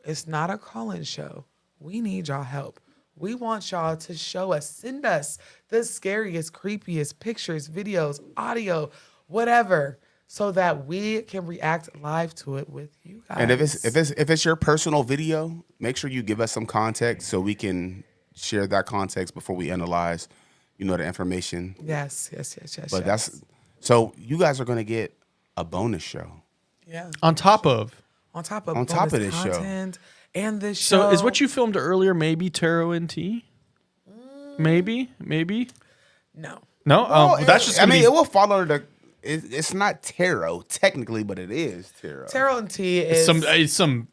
it's not a call-in show. We need y'all help. We want y'all to send us the scariest, creepiest pictures, videos, audio, whatever, so that we can react live to it with you guys. And if it's your personal video, make sure you give us some context so we can share that context before we analyze, the information. Yes. But so you guys are gonna get a bonus show. Yeah. On top of this show. And this show. So is what you filmed earlier maybe tarot and tea? Maybe. No. No. That's just. it will follow the. It's not tarot technically, but it is tarot. Tarot and tea is some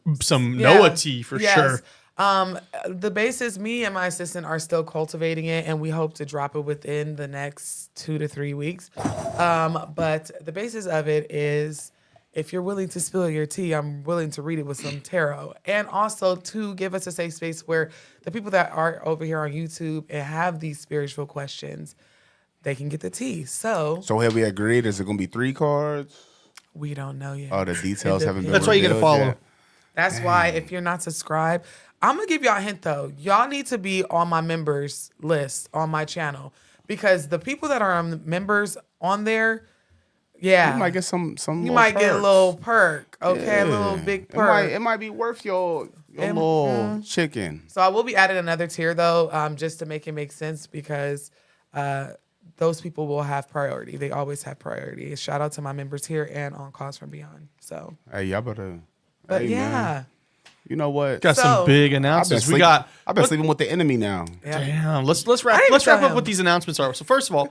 Noah tea for sure. The basis, me and my assistant are still cultivating it, and we hope to drop it within the next 2 to 3 weeks. But the basis of it is, if you're willing to spill your tea, I'm willing to read it with some tarot. And also to give us a safe space where the people that are over here on YouTube and have these spiritual questions, they can get the tea. So have we agreed? Is it going to be 3 cards? We don't know yet. Oh, the details haven't been That's why you got to follow. Yet. That's why if you're not subscribed, I'm going to give y'all a hint though. Y'all need to be on my members list on my channel, because the people that are members on there, yeah, you might get some. You might get a little perk, okay, a little big perk. It might be worth your little chicken. So I will be adding another tier though, just to make it make sense, because those people will have priority. They always have priority. Shout out to my members here and on Calls from Beyond. So hey, y'all better. But hey, yeah. Man. You know what? Got some big announcements. I've been sleeping with the enemy now. Yeah. Damn. Let's wrap up what these announcements are. So first of all,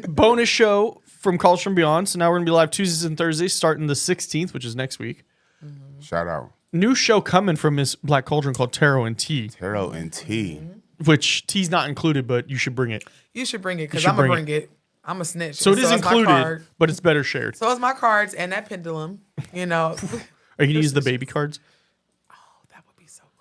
bonus show from Calls from Beyond. So now we're gonna be live Tuesdays and Thursdays, starting the 16th, which is next week. Mm-hmm. Shout out. New show coming from Miss Black Cauldron called Tarot and Tea. Tarot and Tea. Which tea's not included, but you should bring it. You should bring it, because I'm gonna bring it. I'm a snitch. So it is included, but it's better shared. So it's my cards and that pendulum. Are you gonna use the baby cards?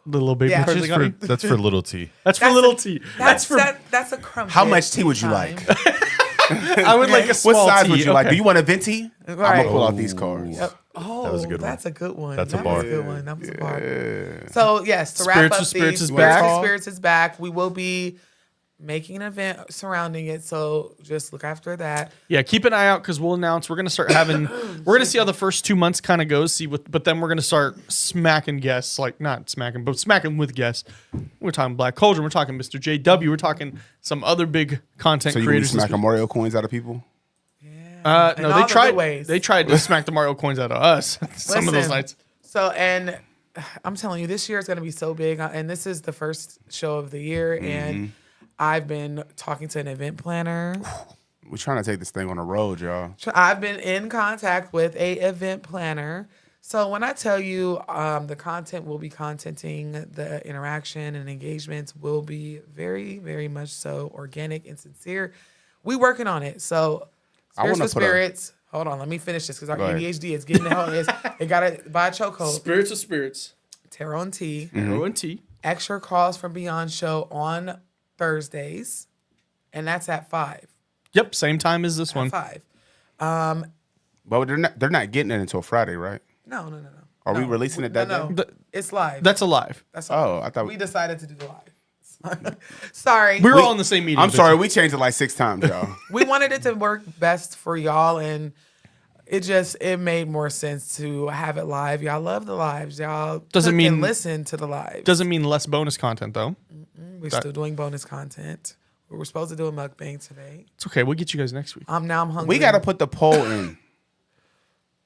The little baby Yeah. cards. That's for little T. That's for little T. That's a crumb. How much tea would you like? I would like a small What size tea. would you like? Do you want a venti? I'm Right. gonna pull out these cards. Oh, That was a good one. that's a good one. That's a That bar. was a good one. That was a bar. So yes, to wrap Spirits up, with Spirits these is back. Spirits is back. We will be making an event surrounding it, so just look after that. Yeah, keep an eye out, because we'll announce. We're gonna start having. We're gonna see how the first 2 months kind of goes. But then we're gonna start smacking guests, like not smacking, but smacking with guests. We're talking Black Cauldron. We're talking Mr. JW. We're talking some other big content So you creators. smacking Mario coins out of people? No, In they all the tried. good ways. They tried to smack the Mario coins out of us. Some of those Listen, nights. So, and I'm telling you, this year is going to be so big. And this is the first show of the year. And I've been talking to an event planner. We're trying to take this thing on the road, y'all. I've been in contact with a event planner. So when I tell you the content will be contenting, the interaction and engagements will be very, very much so organic and sincere. We working on it. So Spirits with Spirits. Hold on, let me finish this, because our ADHD is getting the hell is. It got to buy a chokehold. Spirits of Spirits. Tarot and Tea. Tarot and Tea. Extra Calls from Beyond show on Thursdays, and that's at 5. Yep, same time as this one. 5. But they're not getting it until Friday, right? No. Are we releasing it that day? It's live. That's a live. That's I thought we decided to do the live. Sorry. We were all in the same meeting. I'm sorry, we changed it like 6 times, y'all. We wanted it to work best for y'all, and it made more sense to have it live. Y'all love the lives. Y'all can listen to the lives. Doesn't mean less bonus content though. We're still doing bonus content. We were supposed to do a mukbang today. It's okay. We'll get you guys next week. Now I'm hungry. We got to put the poll in.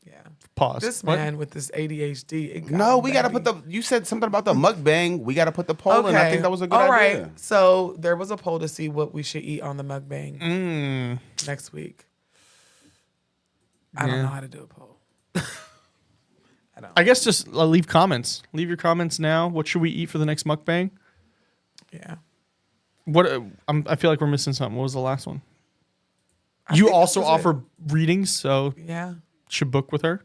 Yeah. Pause. This What? man with this ADHD. No, we got to put you said something about the mukbang. We got to put the poll in. I think that was a good All idea. right. So there was a poll to see what we should eat on the mukbang next week. I don't know how to do a poll. I guess just leave comments. Leave your comments now. What should we eat for the next mukbang? Yeah. What? I feel like we're missing something. What was the last one? You also offer readings, so Yeah. should book with her.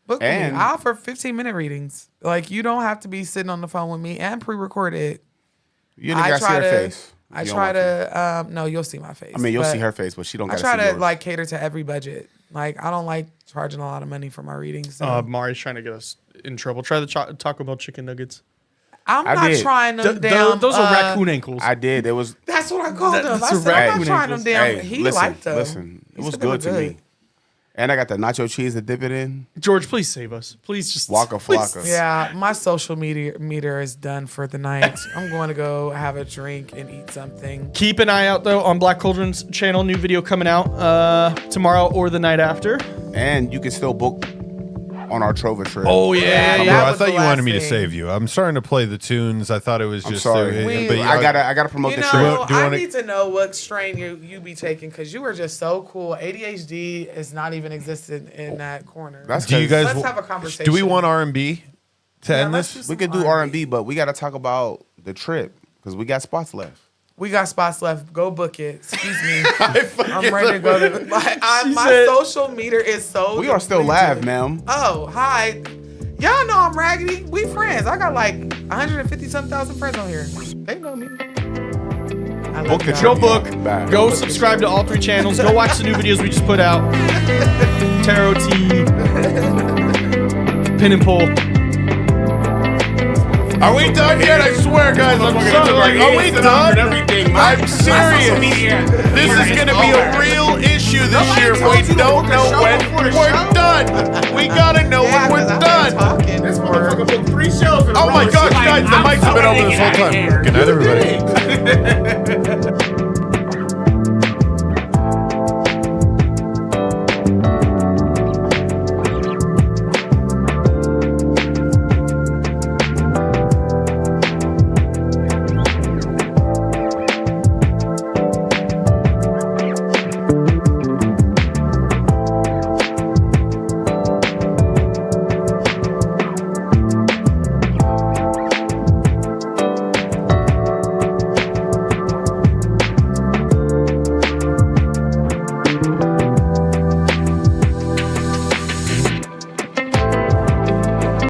Book And- me. I offer 15-minute readings. Like, you don't have to be sitting on the phone with me and pre-record it. You ain't got to see her face. I You don't try want to, no, you'll see my face. I mean, you'll but see her face, but she don't I got to try see to yours. like cater to every budget. Like, I don't like charging a lot of money for my readings. So. Mari's trying to get us in trouble. Try the Taco Bell chicken nuggets. I'm I not did. trying them damn. Those are raccoon ankles. I did. It was. That's what I called them. That's I a said, I'm raccoon not trying them ankles. damn. Hey, He listen, liked them. listen. It He was said they were good to me. And I got the nacho cheese to dip it in. George, please save us. Please just Waka please. flocka. Yeah, my social media meter is done for the night. I'm going to go have a drink and eat something. Keep an eye out though on Black Cauldron's channel. New video coming out tomorrow or the night after. And you can still book on our Trova trip. Oh yeah, Bro, that I was thought the you wanted last me to thing. save you. I'm starting to play the tunes. I thought it was I'm just. sorry. We- I gotta promote You the know, trip. Do you I wanna- need to know what strain you be taking because you were just so cool. ADHD is not even existent in that corner. That's Do you guys? Let's have a conversation. Do we want R&B to end let's this? do We could do R&B, but we gotta talk about the trip because we got spots left. We got spots left. Go book it. Excuse me. I'm ready to go to. My said- social meter is so. We are still depleted. live, ma'am. Oh, hi. Y'all know I'm raggedy. We friends. I got like 150-something thousand friends on here. They know me. I love Book the y'all. Go book. Bye. Go subscribe to all 3 channels. Go watch the new videos we just put out. Tarot tea. Pin and pull. Are we done yet? I swear, guys. I'm sorry. Are we done? I'm serious. This is going to be a real issue this year. We don't know when we're done. We got to know when we're done. This motherfucker booked 3 shows in a Oh row. my and gosh, she's like, guys, the I'm mics have been so open this whole ready to time. get Good night, everybody.